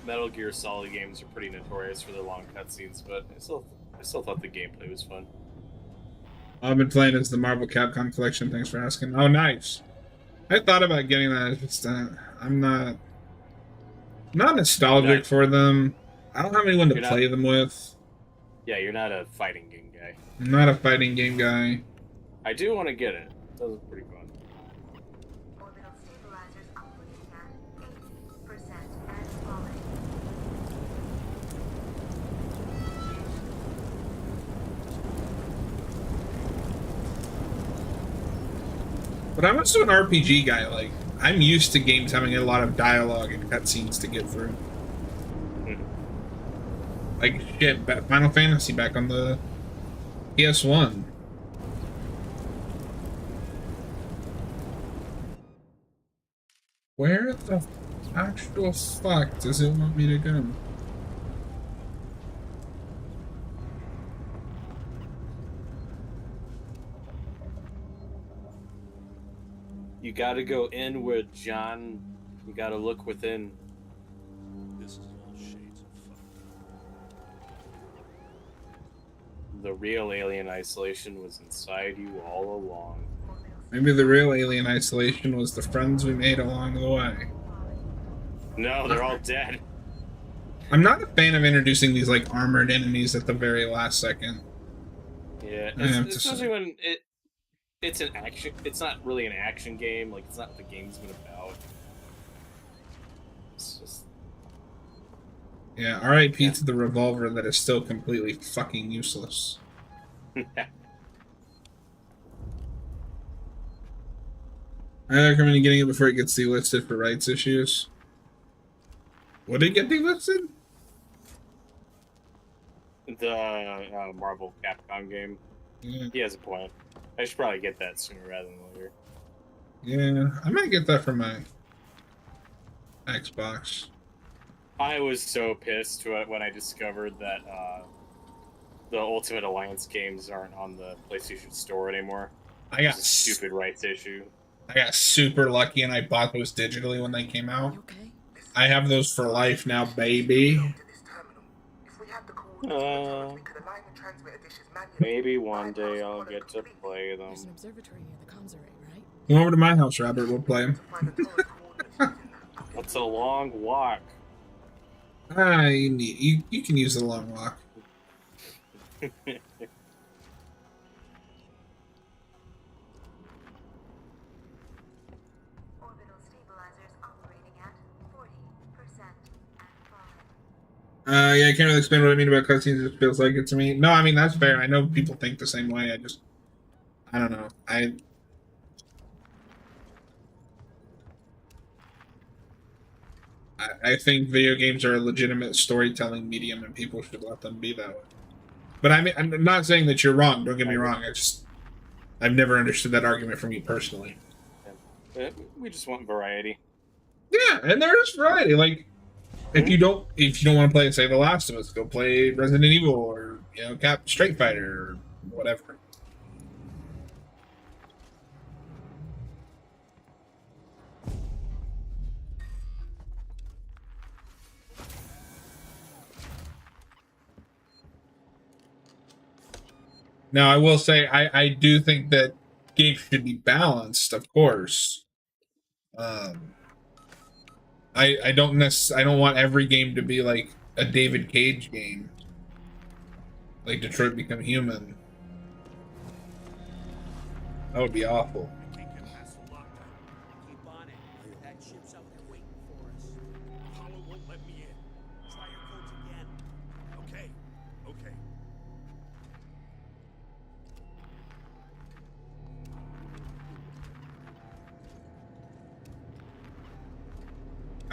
Metal Gear Solid games are pretty notorious for their long cutscenes, but I still thought the gameplay was fun. I've been playing as the Marvel Capcom Collection. Thanks for asking. Oh, nice. I thought about getting that. It's just I'm not nostalgic Right. for them. I don't have anyone to You're not- play them with. Yeah, you're not a fighting game guy. I'm not a fighting game guy. I do want to get it. It does look pretty fun. Orbital stabilizers operating at 80% and falling. But I'm also an RPG guy. Like, I'm used to games having a lot of dialogue and cutscenes to get through. Like, shit, Final Fantasy back on the PS1. Where the actual fuck does it want me to go? You gotta go inward, John. You gotta look within. This is all shades of fun. The real alien isolation was inside you all along. Maybe the real alien isolation was the friends we made along the way. No, they're all dead. I'm not a fan of introducing these like armored enemies at the very last second. Yeah, I have to especially say. when it's an action. It's not really an action game. Like, it's not what the game's been about. It's just Yeah, R.I.P. to the revolver that is still completely fucking useless. I recommend getting it before it gets delisted for rights issues. Would it get delisted? The Marvel Capcom game. Yeah. He has a point. I should probably get that sooner rather than later. Yeah, I might get that for my Xbox. I was so pissed when I discovered that the Ultimate Alliance games aren't on the PlayStation Store anymore. I got It's a stupid rights issue. I got super lucky and I bought those digitally when they came out. Okay. I have those for life now, baby. Maybe one day I'll get to play them. There's an observatory near the comms array, right? Come over to my house, Robert. We'll play them. That's a long walk. You can use the long walk. Orbital stabilizers operating at 40% and falling. Yeah, I can't really explain what I mean about cutscenes. It just feels like it to me. No, I mean, that's fair. I know people think the same way. I don't know. I think video games are a legitimate storytelling medium and people should let them be that way. But I mean, I'm not saying that you're wrong. Don't get me wrong. I've never understood that argument from you personally. We just want variety. Yeah, and there is variety. Like, if you don't want to play, say, The Last of Us, go play Resident Evil or Street Fighter or whatever. Now, I will say, I do think that games should be balanced, of course. I don't want every game to be like a David Cage game, like Detroit Become Human. That would be awful. Keep on it. That ship's out there waiting for us. Apollo won't let me in. Try your codes again. Okay. Okay.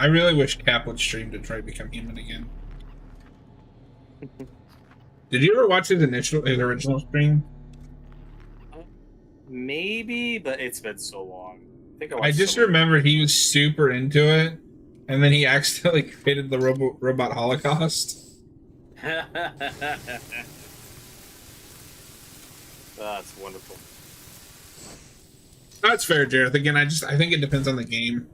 I really wish Cap would stream Detroit Become Human again. Did you ever watch his original stream? Maybe, but it's been so long. I just remember he was super into it, and then he accidentally created the robot Holocaust. That's wonderful. That's fair, Jareth. Again, I think it depends on the game.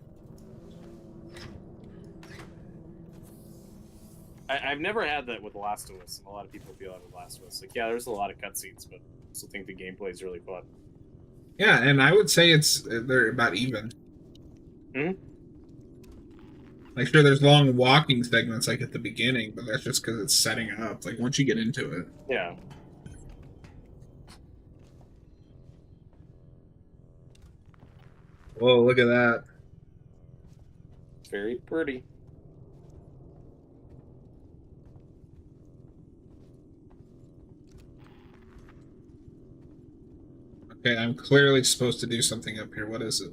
I've never had that with The Last of Us. A lot of people feel that with The Last of Us. Like, yeah, there's a lot of cutscenes, but I still think the gameplay is really fun. Yeah, and I would say they're about even. Hmm? Like, sure, there's long walking segments like at the beginning, but that's just because it's setting up. Like, once you get into it. Yeah. Whoa, look at that. Very pretty. Okay, I'm clearly supposed to do something up here. What is it?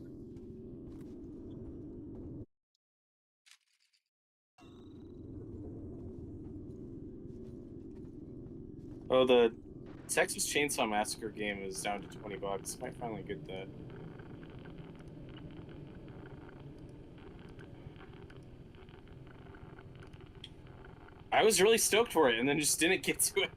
Oh, the Texas Chainsaw Massacre game is down to $20. Might finally get that. I was really stoked for it, and then just didn't get to it.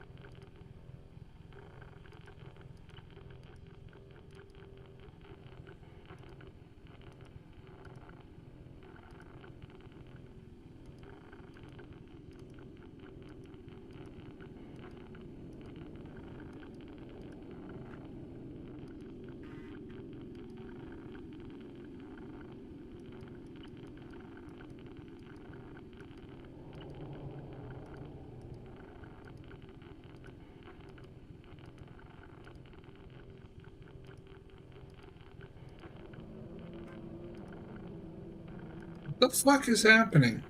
The fuck is happening?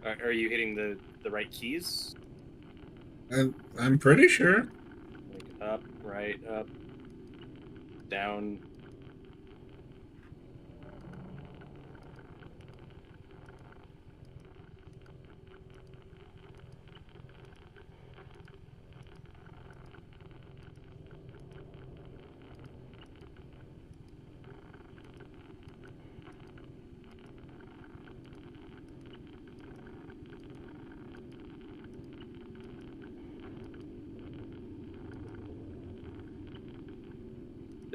Are you hitting the right keys? I'm pretty sure. Like up, right, up, down.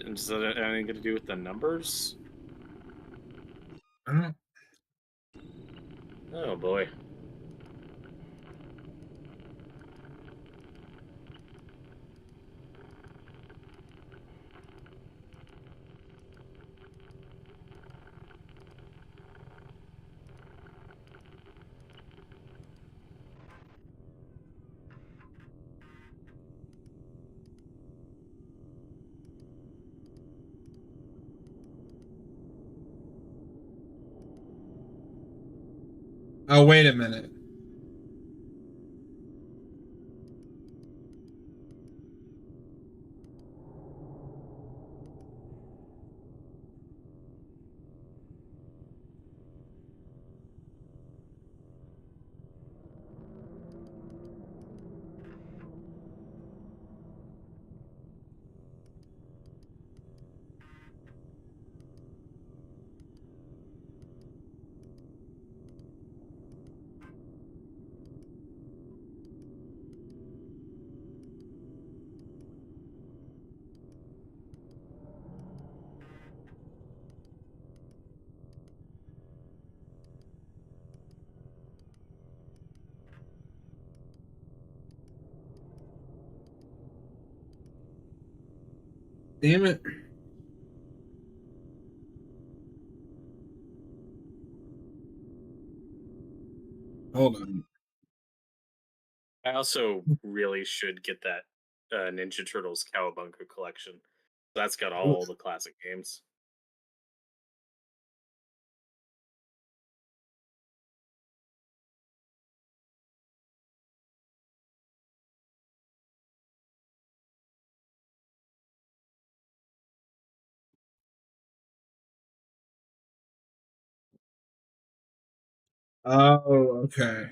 And does that have anything to do with the numbers? I don't. Oh boy. Oh, wait a minute. Damn it. Hold on. I also really should get that Ninja Turtles Cowabunga collection. That's got all the classic games. Oh, okay.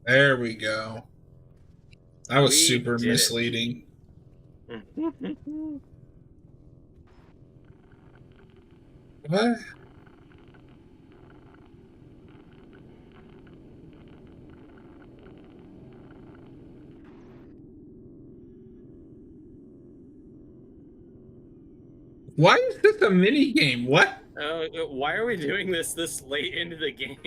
There we go. That was We super did it. misleading. What? Why is this a mini game? What? Why are we doing this late into the game?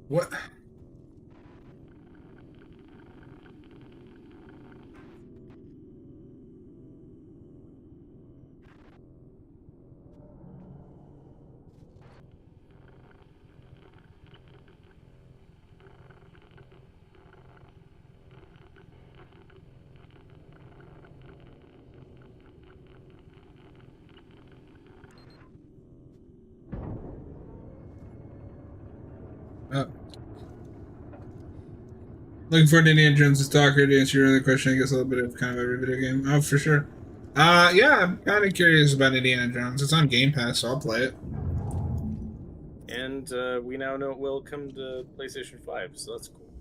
What? Oh. Looking forward to Indiana Jones' Stalker. To answer your other question, I guess a little bit of kind of every video game. Oh, for sure. Yeah, I'm kind of curious about Indiana Jones. It's on Game Pass, so I'll play it. And we now know it will come to PlayStation 5, so that's cool.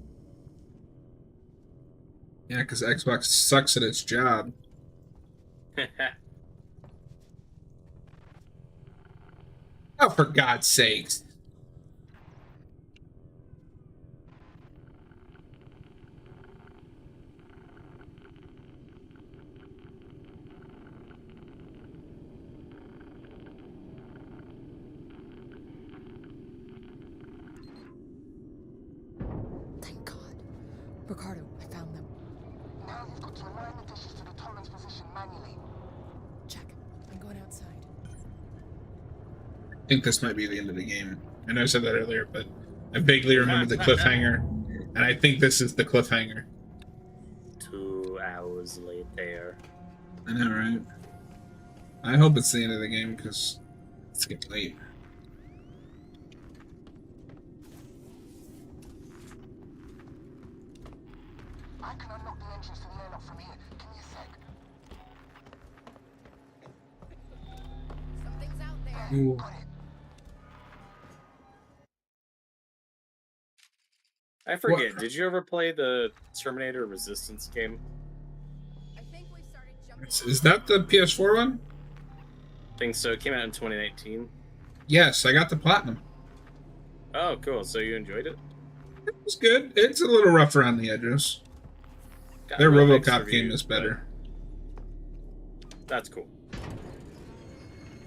Yeah, because Xbox sucks at its job. Oh, for God's sakes. Thank God. Ricardo, I found them. Now you've got to align the dishes to the Torrens position manually. Check. I'm going outside. I think this might be the end of the game. I know I said that earlier, but I vaguely remember the cliffhanger, and I think this is the cliffhanger. 2 hours later. I know, right? I hope it's the end of the game, because it's getting late. I can unlock the entrance to the airlock from here. Give me a sec. Something's out there. Ooh. Got it. I forget, did you ever play the Terminator Resistance game? I think we started jumping. Is that the PS4 one? I think so. It came out in 2019. Yes, I got the platinum. Oh, cool. So you enjoyed it? It was good. It's a little rough around the edges. Got Their real mixed RoboCop game reviews, is better. but That's cool.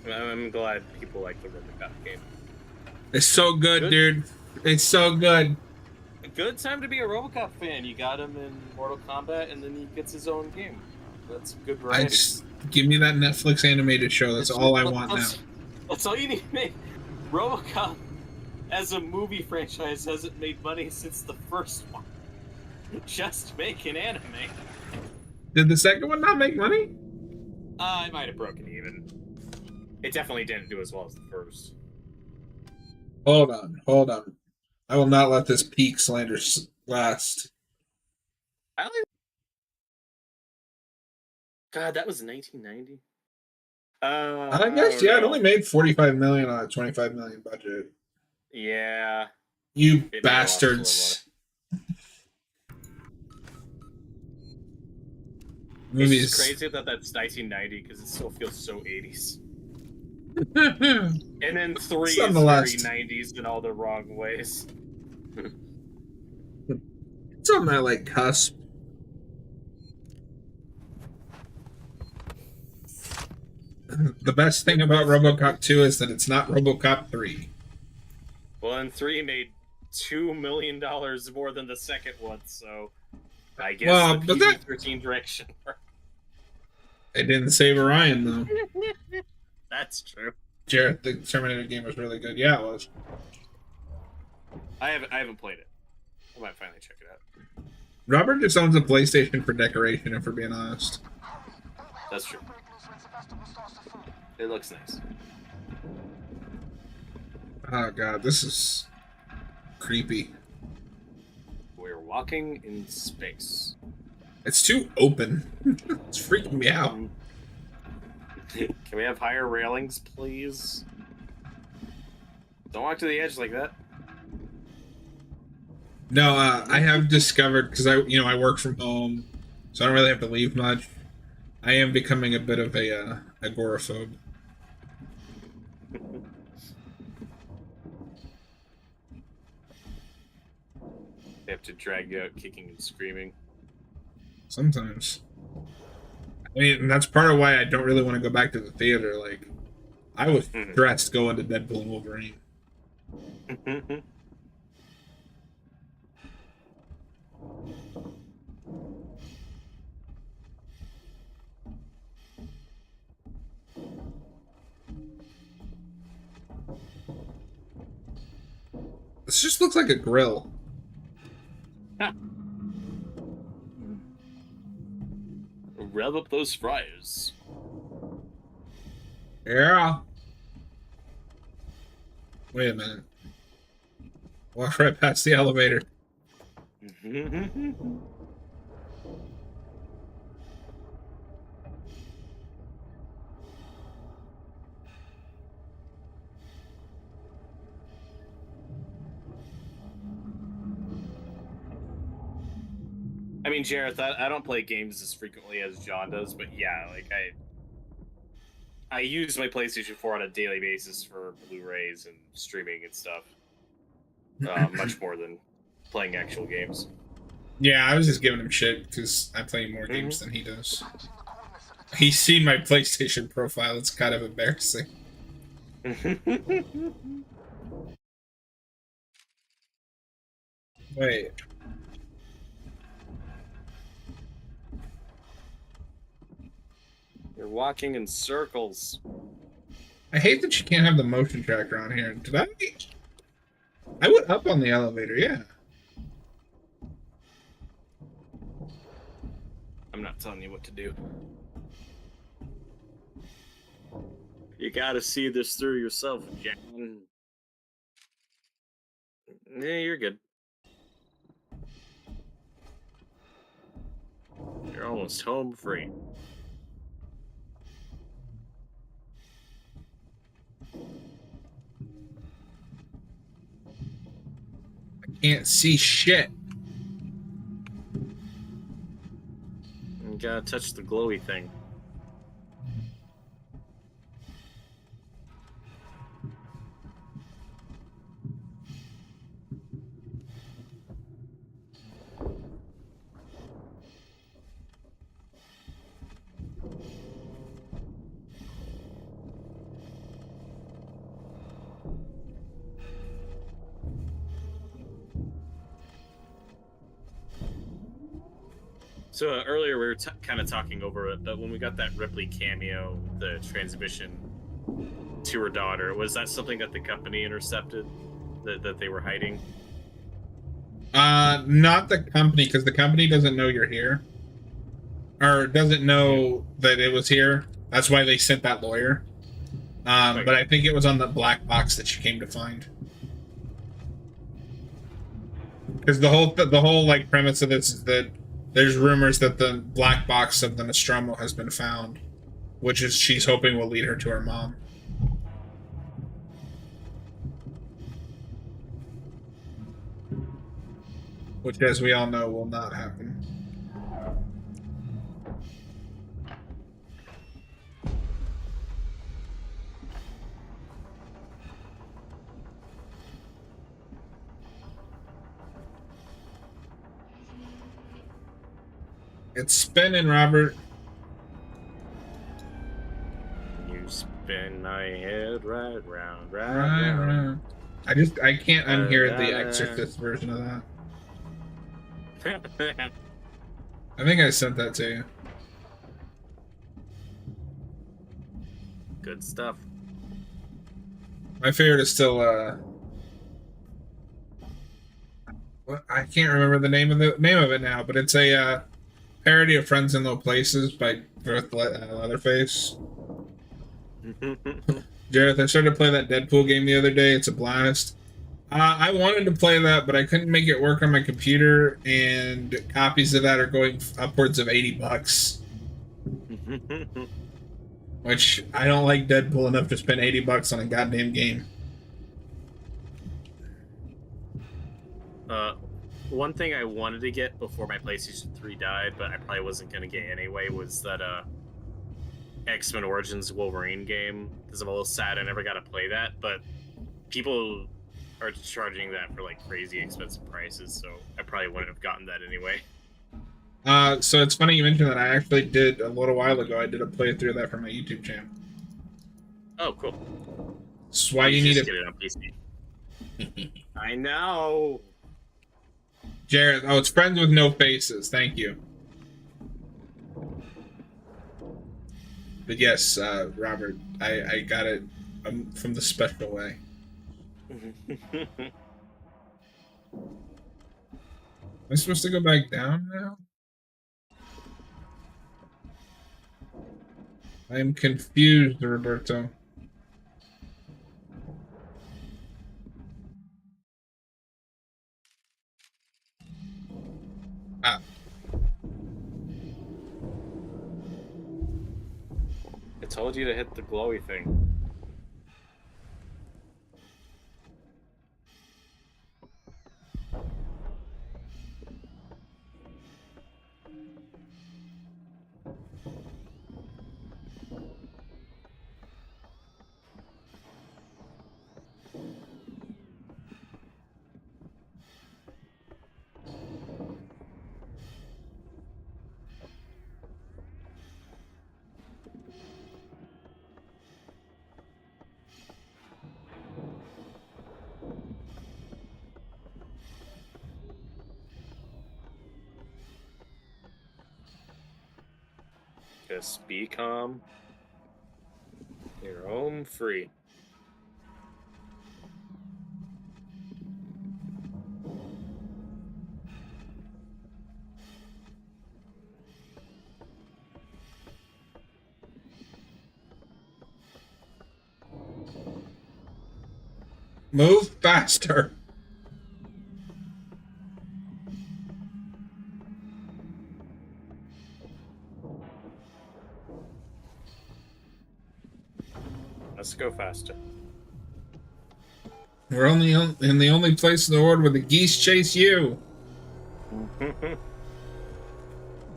I'm glad people like the RoboCop game. It's so good, dude. It's so good. A good time to be a RoboCop fan. You got him in Mortal Kombat, and then he gets his own game. That's good variety. Give me that Netflix animated show. That's all I want now. That's all you need to make. RoboCop, as a movie franchise, hasn't made money since the first one. Just make an anime. Did the second one not make money? It might have broken even. It definitely didn't do as well as the first. Hold on. I will not let this peak slander last. God, that was 1990. I guess, yeah, it only made $45 million on a $25 million budget. Yeah. You It bastards. It's just crazy that that's 1990 because it still feels so 80s. And then 3 is very 90s in all the wrong ways. It's on that, like, cusp. The best thing about RoboCop 2 is that it's not RoboCop 3. Well, and 3 made $2 million more than the second one, so I guess the PG-13 direction. It didn't save Orion, though. That's true. Jarrett, the Terminator game was really good. Yeah, it was. I haven't played it. I might finally check it out. Robert just owns a PlayStation for decoration, if we're being honest. That's true. It looks nice. Oh god, this is creepy. We're walking in space. It's too open. It's freaking me out. Can we have higher railings, please? Don't walk to the edge like that. No, I have discovered, because I work from home, so I don't really have to leave much. I am becoming a bit of a agoraphobe. They have to drag you out kicking and screaming. Sometimes. I mean, and that's part of why I don't really want to go back to the theater. Like, I was stressed going to Deadpool and Wolverine. This just looks like a grill. Rev up those fryers. Yeah. Wait a minute. Walk right past the elevator. I mean, Jareth, I don't play games as frequently as John does, but yeah, like I use my PlayStation 4 on a daily basis for Blu-rays and streaming and stuff. Much more than playing actual games. Yeah, I was just giving him shit because I play more games than he does. He's seen my PlayStation profile. It's kind of embarrassing. Wait. You're walking in circles. I hate that you can't have the motion tracker on here. Did I? I went up on the elevator, yeah. I'm not telling you what to do. You gotta see this through yourself, Jan. Yeah, you're good. You're almost home free. I can't see shit. You gotta touch the glowy thing. So earlier we were kind of talking over it, but when we got that Ripley cameo, the transmission to her daughter, was that something that the company intercepted, that they were hiding? Not the company, because the company doesn't know you're here. Or doesn't know that it was here. That's why they sent that lawyer. But I think it was on the black box that she came to find. Because the whole like premise of this is that there's rumors that the black box of the Nostromo has been found, which is she's hoping will lead her to her mom. Which, as we all know, will not happen. It's spinning, Robert. You spin my head right round, right Right. round. I can't unhear the Exorcist version of that. I think I sent that to you. Good stuff. My favorite is still what, I can't remember the name of it now, but it's a parody of Friends in Low Places by Leatherface. Jareth, I started to play that Deadpool game the other day. It's a blast. I wanted to play that, but I couldn't make it work on my computer, and copies of that are going upwards of $80. Which, I don't like Deadpool enough to spend $80 on a goddamn game. One thing I wanted to get before my PlayStation 3 died, but I probably wasn't going to get anyway, was that X-Men Origins Wolverine game, because I'm a little sad I never got to play that, but people are charging that for like crazy expensive prices, so I probably wouldn't have gotten that anyway. So it's funny you mentioned that. I actually did, a little while ago, I did a playthrough of that for my YouTube channel. Oh, cool. That's why you need to get it on PC. I know. Jared, oh, it's Friends with No Faces. Thank you. But yes, Robert, I got it from the special way. Am I supposed to go back down now? I am confused, Roberto. Ah. I told you to hit the glowy thing. Just be calm. You're home free. Move faster. Let's go faster. We're only in the only place in the world where the geese chase you.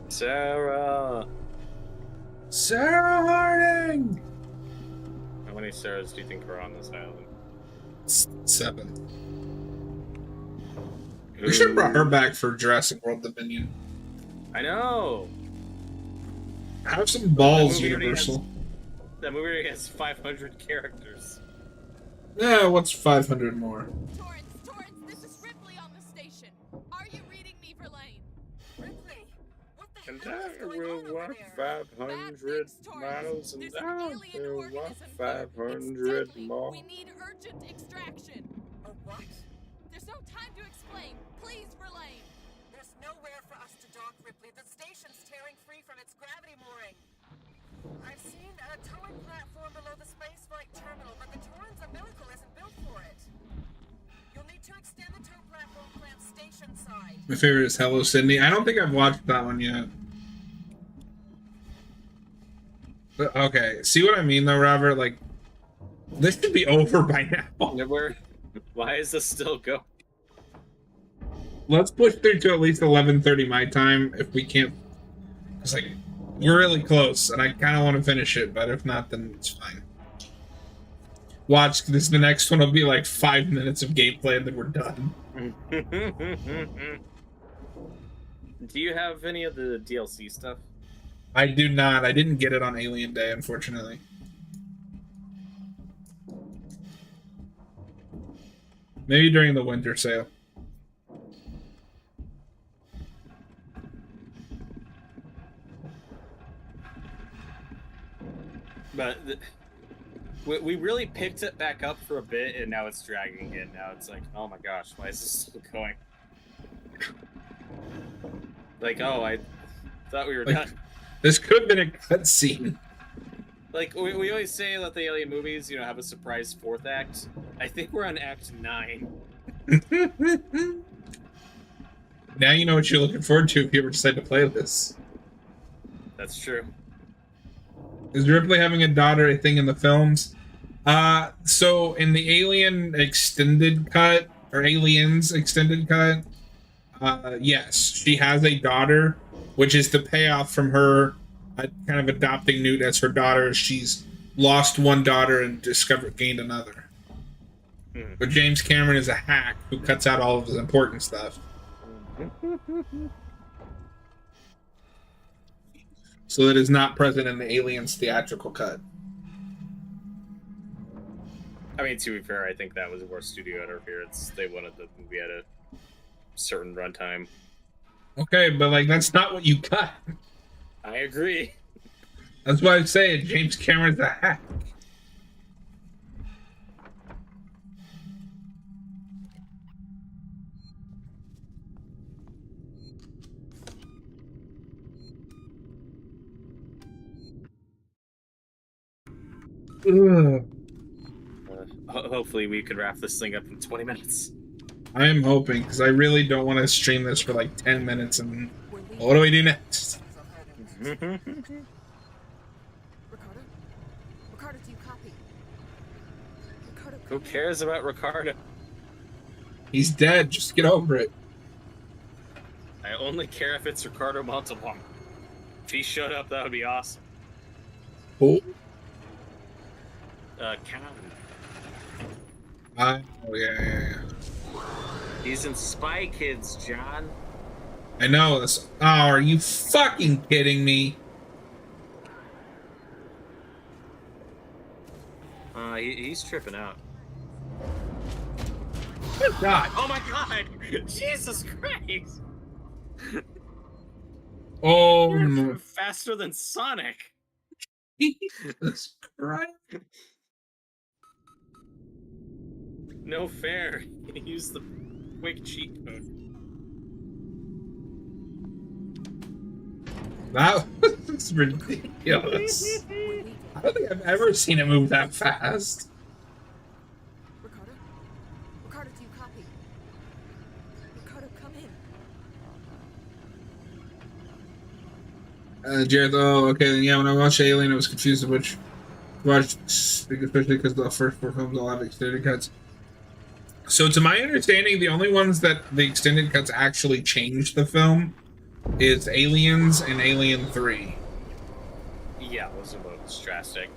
Sarah. Sarah Harding. How many Sarahs do you think are on this island? 7. We should have brought her back for Jurassic World Dominion. I know. Have some balls, Universal. That movie already has 500 characters. Yeah, what's 500 more? Torrance, this is Ripley on the station. Are you reading me, Verlaine? Ripley, what the And hell is I going will on over walk there? 500 miles, and There's I an alien will walk organism here. 500 It's deadly. more. We need urgent extraction. A what? There's no time to explain. Please, Verlaine. There's nowhere for us to dock, Ripley. The station's tearing free from its gravity mooring. I've seen a towing platform below the spaceflight terminal, but the Torrens umbilical isn't built for it. You'll need to extend the tow platform clamp station side. My favorite is Hello Sydney. I don't think I've watched that one yet. But, okay, see what I mean though, Robert? Like, this should be over by now. Why is this still going? Let's push through to at least 11:30 my time if we can't. It's like, we're really close, and I kind of want to finish it, but if not, then it's fine. Watch, this the next one will be like 5 minutes of gameplay, and then we're done. Do you have any of the DLC stuff? I do not. I didn't get it on Alien Day, unfortunately. Maybe during the winter sale. But we really picked it back up for a bit, and now it's dragging again. Now it's like, oh my gosh, why is this still going? Like, oh, I thought we were done. This could have been a cutscene. Like, we always say that the Alien movies, have a surprise 4th act. I think we're on Act 9. Now you know what you're looking forward to if you ever decide to play this. That's true. Is Ripley having a daughter a thing in the films? So in the Alien extended cut, or Aliens extended cut, yes, she has a daughter, which is the payoff from her kind of adopting Newt as her daughter. She's lost one daughter and gained another. But James Cameron is a hack who cuts out all of his important stuff. So it is not present in the Aliens theatrical cut. I mean, to be fair, I think that was more studio interference. They wanted the movie at a certain runtime. Okay, but like that's not what you cut. I agree. That's why I say James Cameron's a hack. Hopefully we could wrap this thing up in 20 minutes. I am hoping, because I really don't want to stream this for like 10 minutes and what do we do next? Ricardo, do you copy? Ricardo, Who cares about Ricardo? He's dead, just get over it. I only care if it's Ricardo Montalban. If he showed up, that would be awesome. Who? Calvin. Oh, yeah. He's in Spy Kids, John. I know this. Oh, are you fucking kidding me? He's tripping out. Good God. Oh my God! Jesus Christ! Oh, You're no. faster than Sonic. Jesus Christ. No fair. Use the quick cheat code. That was ridiculous. I don't think I've ever seen it move that fast. Ricardo? Ricardo, do you copy? Ricardo, come in. Jared, oh, okay, then yeah, when I watched Alien, I was confused of which watched, especially because the first 4 films all have extended cuts. So, to my understanding, the only ones that the extended cuts actually changed the film is Aliens and Alien 3. Yeah, those are most drastic.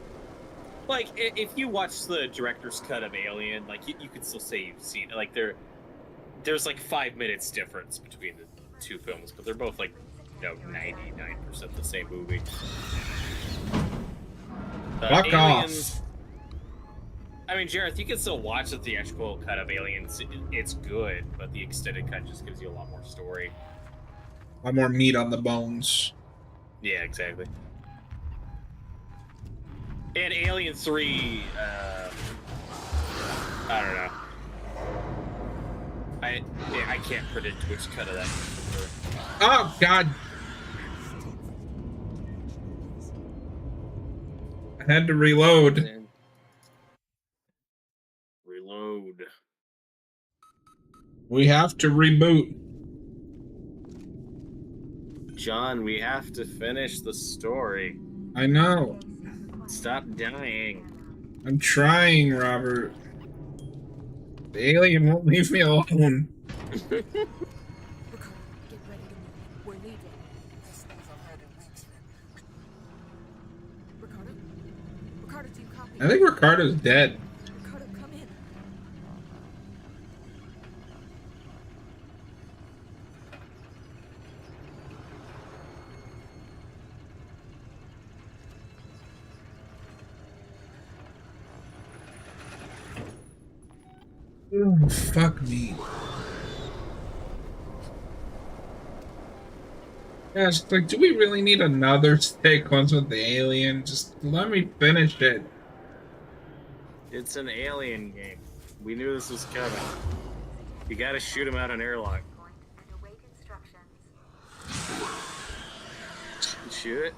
Like, if you watch the director's cut of Alien, like, you could still say you've seen it. Like, there's like 5 minutes difference between the 2 films, but they're both like, 99% the same movie. Fuck Aliens, off. I mean, Jareth, you can still watch the theatrical cut of Aliens. It's good, but the extended cut just gives you a lot more story. A lot more meat on the bones. Yeah, exactly. And Alien 3, I don't know. I can't predict which cut of that. Oh, God. I had to reload. Reload. We have to reboot. John, we have to finish the story. I know. Stop dying. I'm trying, Robert. The alien won't leave me alone. Ricardo, get ready to move. We're leaving. Ricardo? Ricardo, do you copy? I think Ricardo's dead. Ricardo, come in. Oh, fuck me. Yeah, it's like, do we really need another sequence with the alien? Just let me finish it. It's an Alien game. We knew this was coming. You gotta shoot him out an airlock. And await instructions. Shoot it.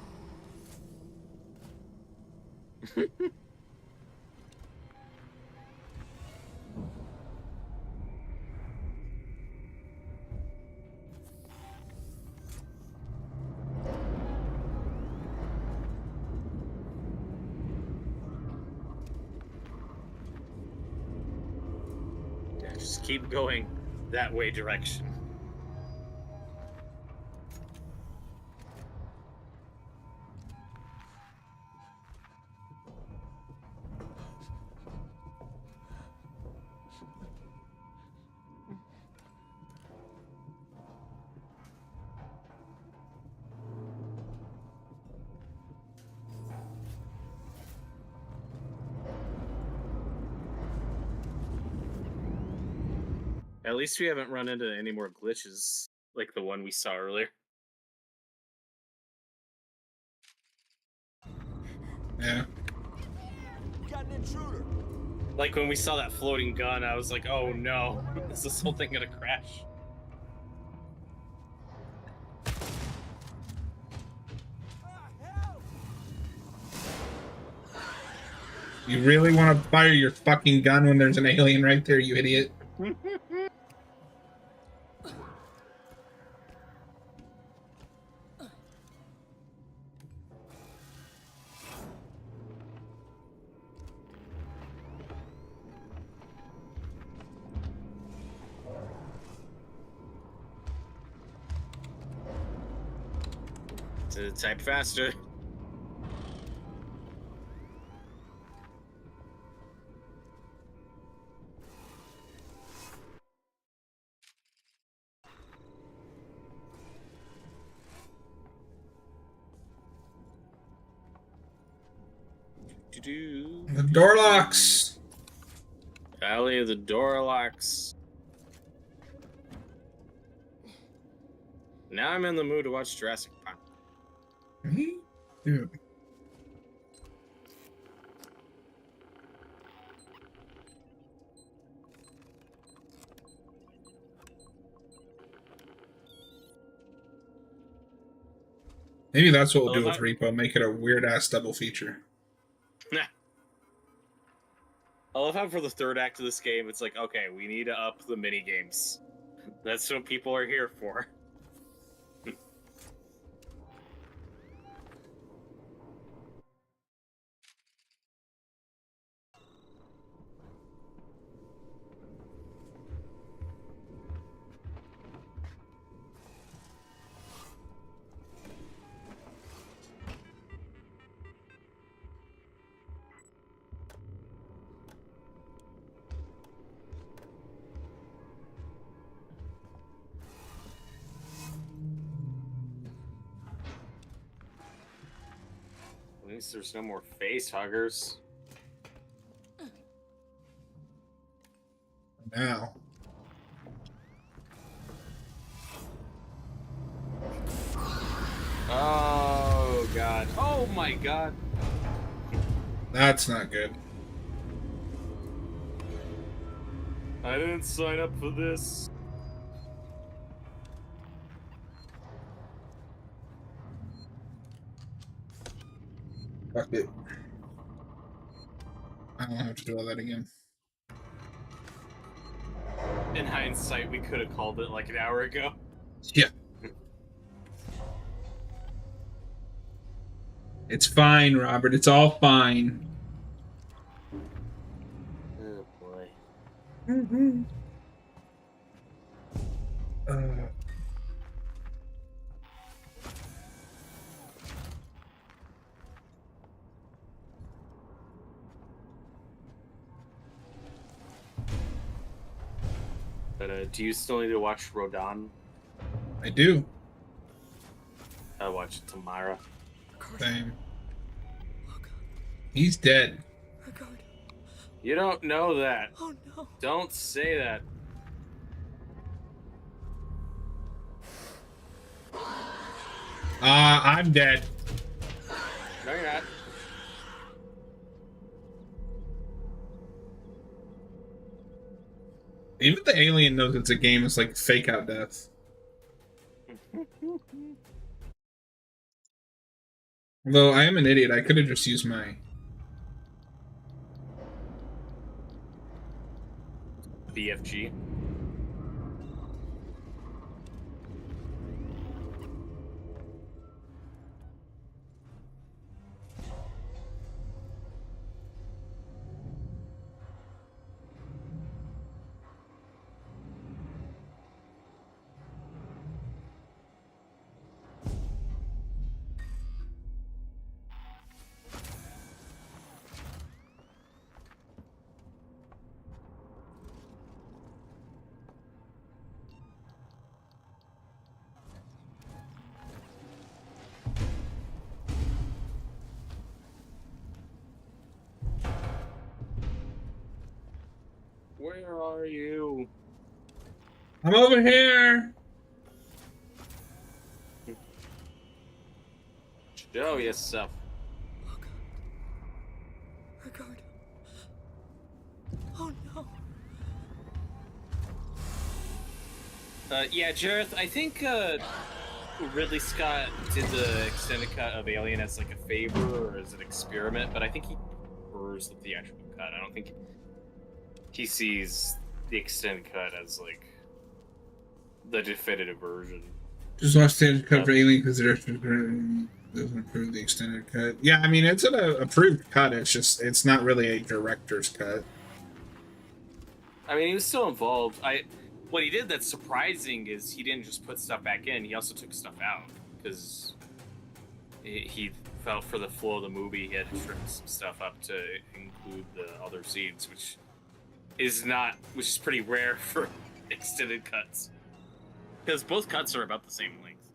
Just keep going that way direction. At least we haven't run into any more glitches like the one we saw earlier. Yeah. Got an intruder. Like when we saw that floating gun, I was like, oh no, is this whole thing gonna crash? You really want to fire your fucking gun when there's an alien right there, you idiot? To type faster. The door locks. Alley of the door locks. Now I'm in the mood to watch Jurassic Park. Me? Dude. Maybe that's what we'll Oh, do with that- Repo. Make it a weird ass double feature. I love how for the third act of this game, it's like, okay, we need to up the mini games. That's what people are here for. At least there's no more face huggers. Now. Oh god. Oh my god. That's not good. I didn't sign up for this. Fuck it. I don't have to do all that again. In hindsight, we could have called it like an hour ago. Yeah. It's fine, Robert. It's all fine. Oh boy. Mm-hmm. But do you still need to watch Rodan? I do. I watch Tamara. Same. He's dead. You don't know that. Oh no. Don't say that. I'm dead. No, you're not. Even the alien knows it's a game. It's like fake out death. Although I am an idiot, I could have just used my... BFG. Where are you? I'm over here! Show yourself. Ricardo. Oh no. Yeah, Jareth, I think Ridley Scott did the extended cut of Alien as like a favor or as an experiment, but I think he prefers the theatrical cut. I don't think he sees the extended cut as like the definitive version. Just watch the cut for Alien because the director doesn't approve the extended cut. Yeah, I mean, it's an approved cut. It's just, it's not really a director's cut. I mean, he was still involved. What he did that's surprising is he didn't just put stuff back in. He also took stuff out because he felt for the flow of the movie he had to trim some stuff up to include the other scenes, which is pretty rare for extended cuts because both cuts are about the same length.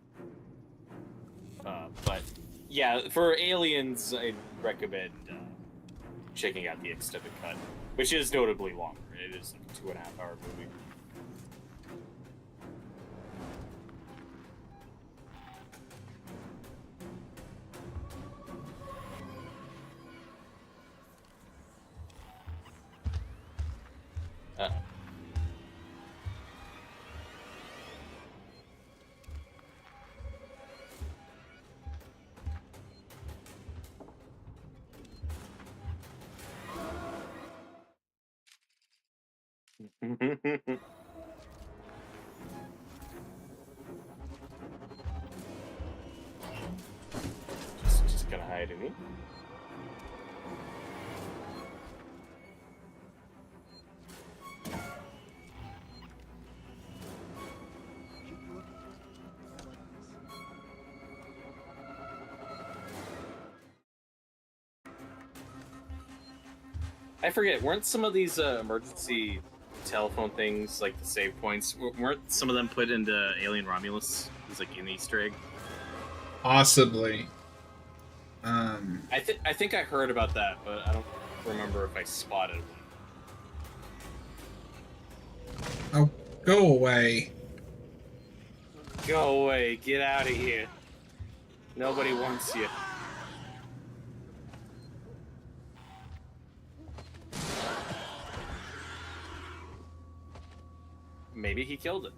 But yeah, for Aliens, I'd recommend checking out the extended cut, which is notably longer. It is like a 2.5 hour movie. just gonna hide in it. I forget, weren't some of these emergency telephone things, like the save points, weren't some of them put into Alien Romulus? It was like an Easter egg. Possibly. I think I heard about that, but I don't remember if I spotted one. Oh, go away. Go away, get out of here. Nobody wants you. Maybe he killed it.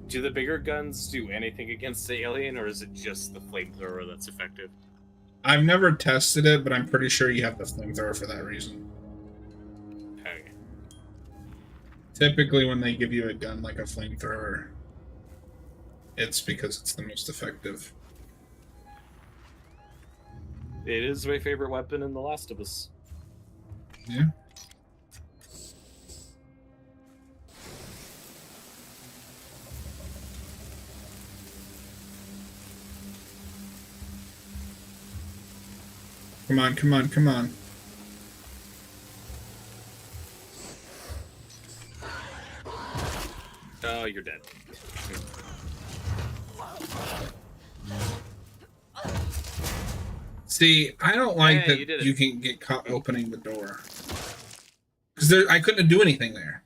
Do the bigger guns do anything against the alien, or is it just the flamethrower that's effective? I've never tested it, but I'm pretty sure you have the flamethrower for that reason. Okay. Typically, when they give you a gun like a flamethrower, it's because it's the most effective. It is my favorite weapon in The Last of Us. Yeah. Come on, come on, come on. Oh, you're dead. See, I don't like Hey, that you can get caught opening the door. Because I couldn't do anything there.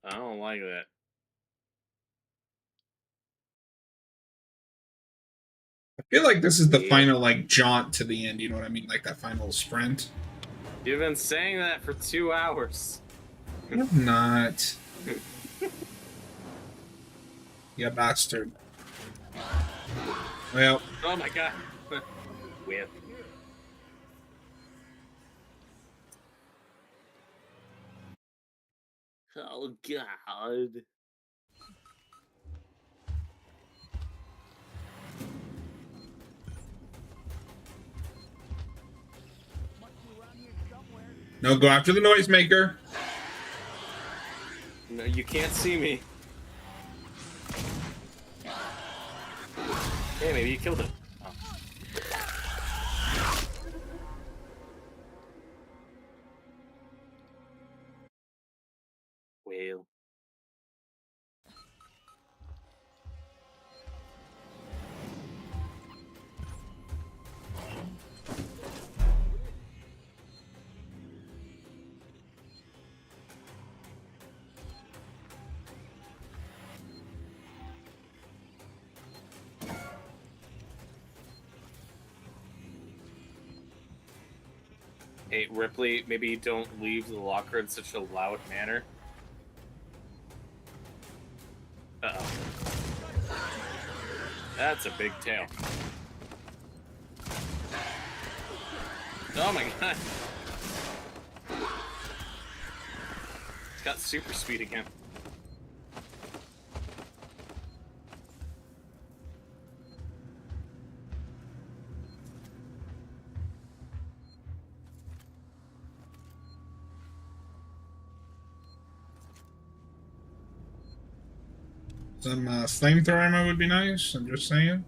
I don't like that. I feel like this is the final, like, jaunt to the end, you know what I mean? Like that final sprint. You've been saying that for 2 hours. I'm not. You bastard. Well. Oh my god. Whip. Oh god. No, go after the noisemaker. No, you can't see me. Hey, maybe you killed him. Oh. Well. Hey, Ripley, maybe don't leave the locker in such a loud manner. Uh-oh. That's a big tail. Oh my god. It's got super speed again. Some flamethrower ammo would be nice, I'm just saying.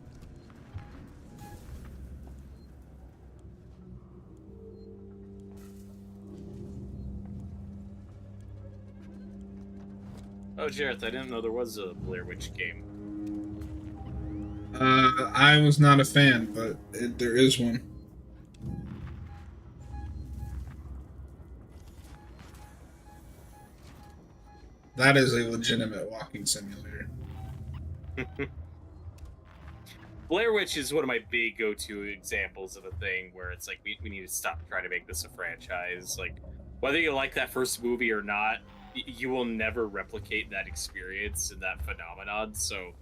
Oh, Jareth, I didn't know there was a Blair Witch game. I was not a fan, but there is one. That is a legitimate walking simulator. Blair Witch is one of my big go-to examples of a thing where it's like we need to stop trying to make this a franchise. Like, whether you like that first movie or not, you will never replicate that experience and that phenomenon. So,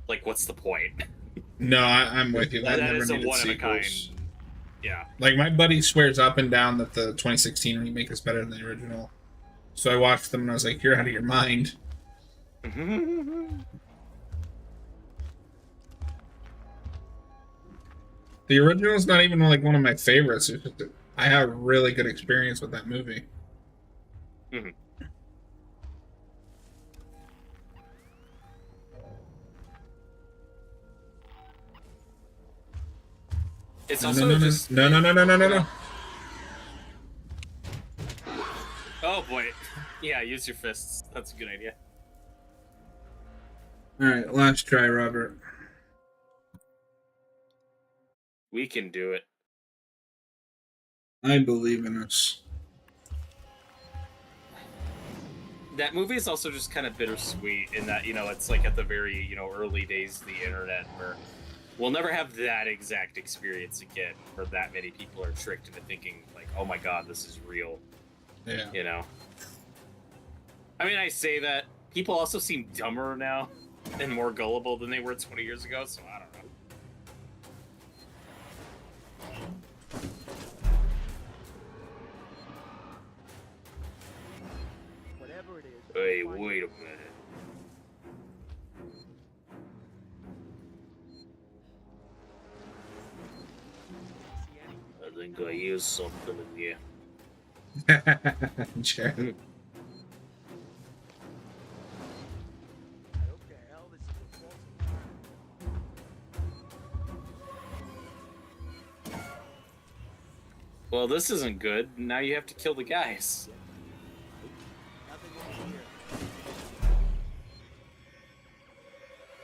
like, what's the point? No, I'm with you. That That never is a needed one of a kind. sequels. Yeah. Like, my buddy swears up and down that the 2016 remake is better than the original. So I watched them and I was like, you're out of your mind. The original is not even like one of my favorites. It's just I have a really good experience with that movie. Mm-hmm. It's also just no. Oh boy. Yeah, use your fists. That's a good idea. Alright, last try, Robert. We can do it. I believe in us. That movie is also just kind of bittersweet in that, it's like at the very, early days of the internet where we'll never have that exact experience again where that many people are tricked into thinking like, oh my god, this is real. Yeah. I mean, I say that. People also seem dumber now and more gullible than they were 20 years ago, so I don't know. Whatever it is. Hey, wait a minute. I think I hear something in here. Sure. I hope the hell this is a false alarm. Well, this isn't good. Now you have to kill the guys. Nothing over here.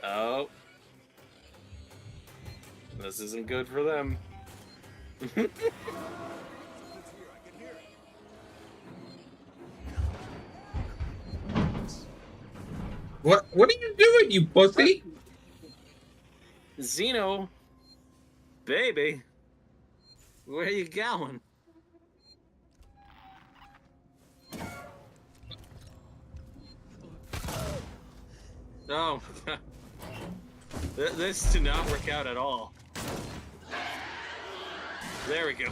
Oh. This isn't good for them. It's here. I can hear it. What are you doing, you pussy? Zeno, baby, where you going? Oh, this did not work out at all. There we go.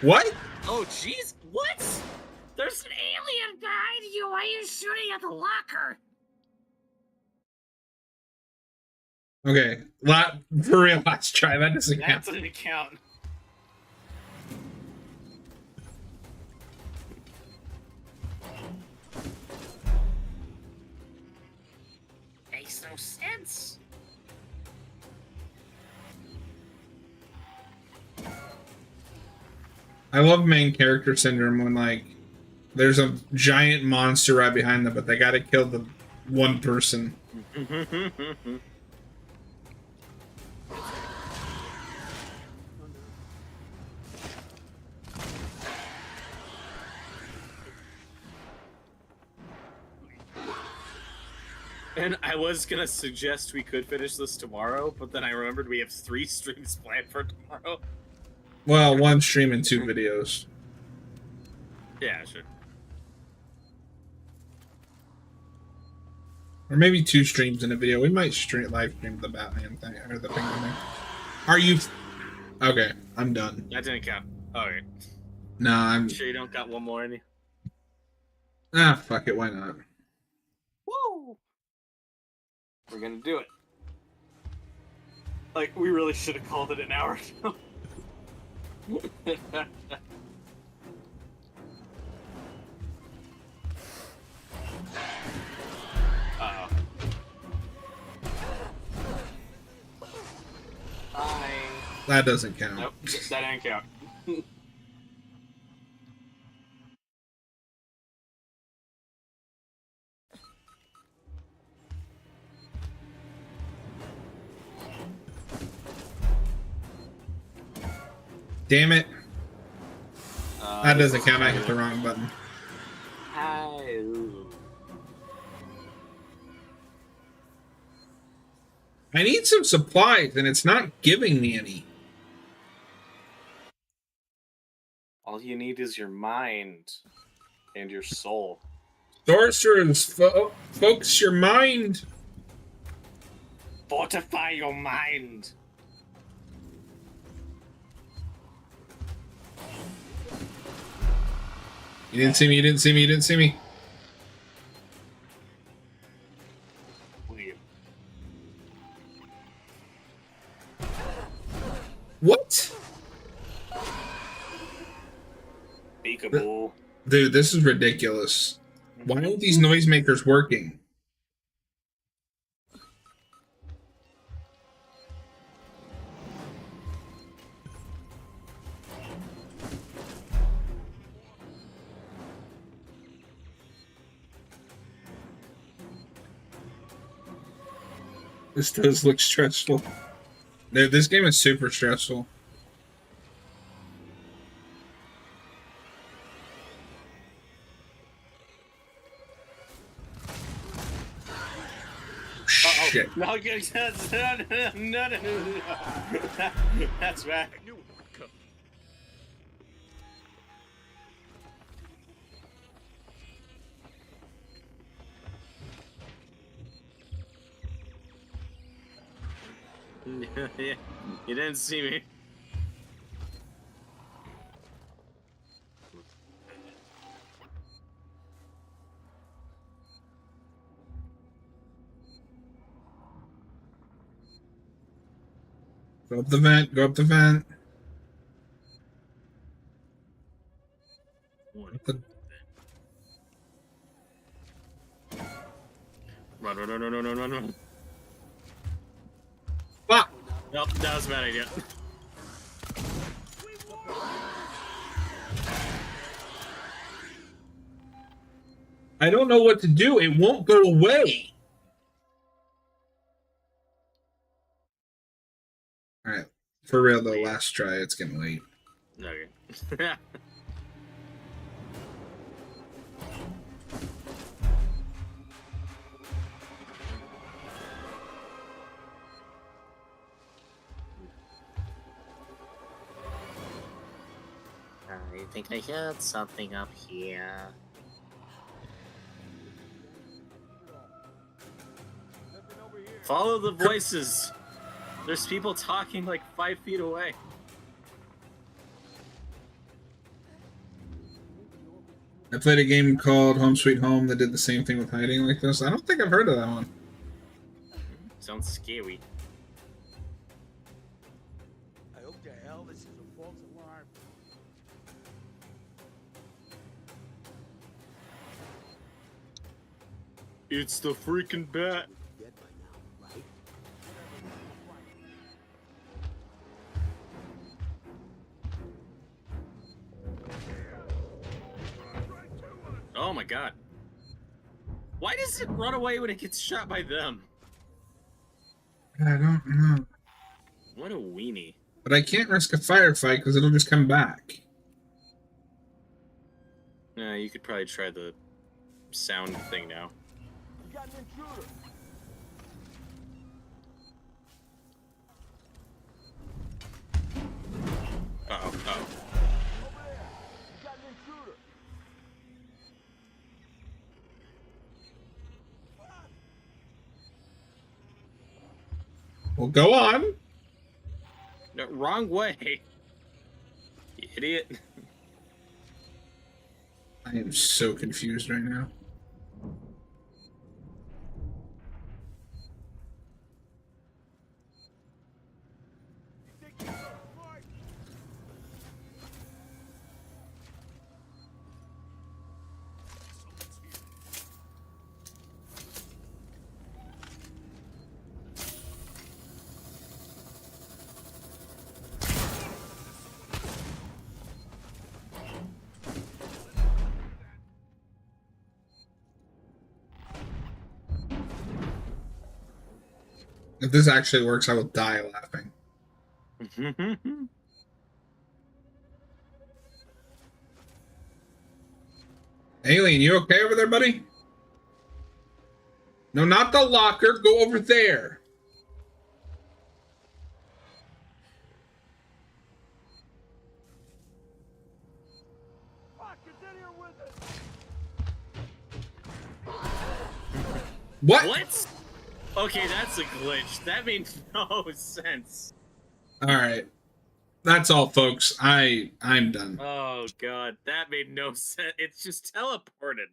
What? Oh, jeez, what? There's an alien behind you. Why are you shooting at the locker? Okay, for real, let's try. That doesn't count. That doesn't count. Makes no sense. I love main character syndrome when, like, there's a giant monster right behind them, but they gotta kill the one person. And I was gonna suggest we could finish this tomorrow, but then I remembered we have 3 streams planned for tomorrow. Well, 1 stream and 2 videos. Yeah, sure. Or maybe 2 streams and a video. We might live stream the Batman thing, or the Penguin thing. Are you... Okay, I'm done. That didn't count. Okay. Nah, I'm... Sure you don't got one more in you? Ah, fuck it, why not? Woo! We're gonna do it. Like, we really should have called it an hour ago. Uh-oh. That doesn't count. Nope, that didn't count. Damn it. That doesn't count. I hit the wrong button. I need some supplies, and it's not giving me any. All you need is your mind and your soul. Sorcerers, focus your mind. Fortify your mind. You didn't see me, you didn't see me, you didn't see me. William. What? Peekaboo. Dude, this is ridiculous. Why aren't these noisemakers working? This does look stressful. Dude, this game is super stressful. Shit. No, no. That's right. You didn't see me. Go up the vent, go up the vent. Run. Fuck! Nope, that was a bad idea. I don't know what to do. It won't go away. Alright. For real though, last try. It's getting late. Okay. I think I heard something up here. Follow the voices. There's people talking like 5 feet away. I played a game called Home Sweet Home that did the same thing with hiding like this. I don't think I've heard of that one. Sounds scary. I hope to hell this is a false alarm. It's the freaking bat. Dead by now, right? Oh my god. Why does it run away when it gets shot by them? I don't know. What a weenie. But I can't risk a firefight because it'll just come back. Yeah, you could probably try the sound thing now. You got an intruder. Uh-oh. Over there. You got an intruder. Well, go on. No, wrong way. You idiot. I am so confused right now. If this actually works, I will die laughing. Alien, you okay over there, buddy? No, not the locker. Go over there. What? What? Okay, that's a glitch. That made no sense. All right. That's all, folks. I'm done. Oh god, that made no sense. It's just teleported.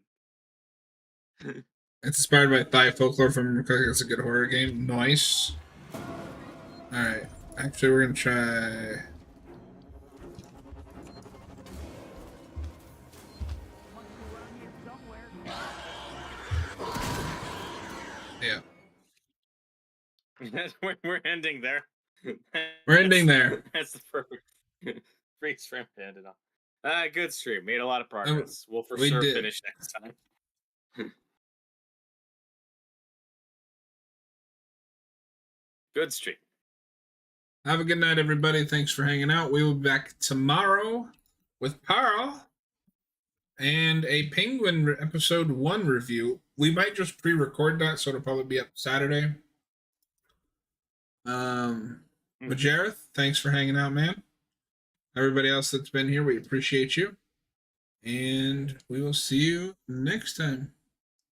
It's inspired by Thai folklore from it's a good horror game. Nice. All right. Actually, we're gonna try. Yeah. We're ending there. We're ending there. That's the perfect freeze frame to end it on. Good stream. Made a lot of progress. We'll for we sure did. finish next time. Good stream. Have a good night, everybody. Thanks for hanging out. We will be back tomorrow with Pearl and a Penguin episode 1 review. We might just pre-record that, so it'll probably be up Saturday. But Jareth, thanks for hanging out, man. Everybody else that's been here, we appreciate you. And we will see you next time.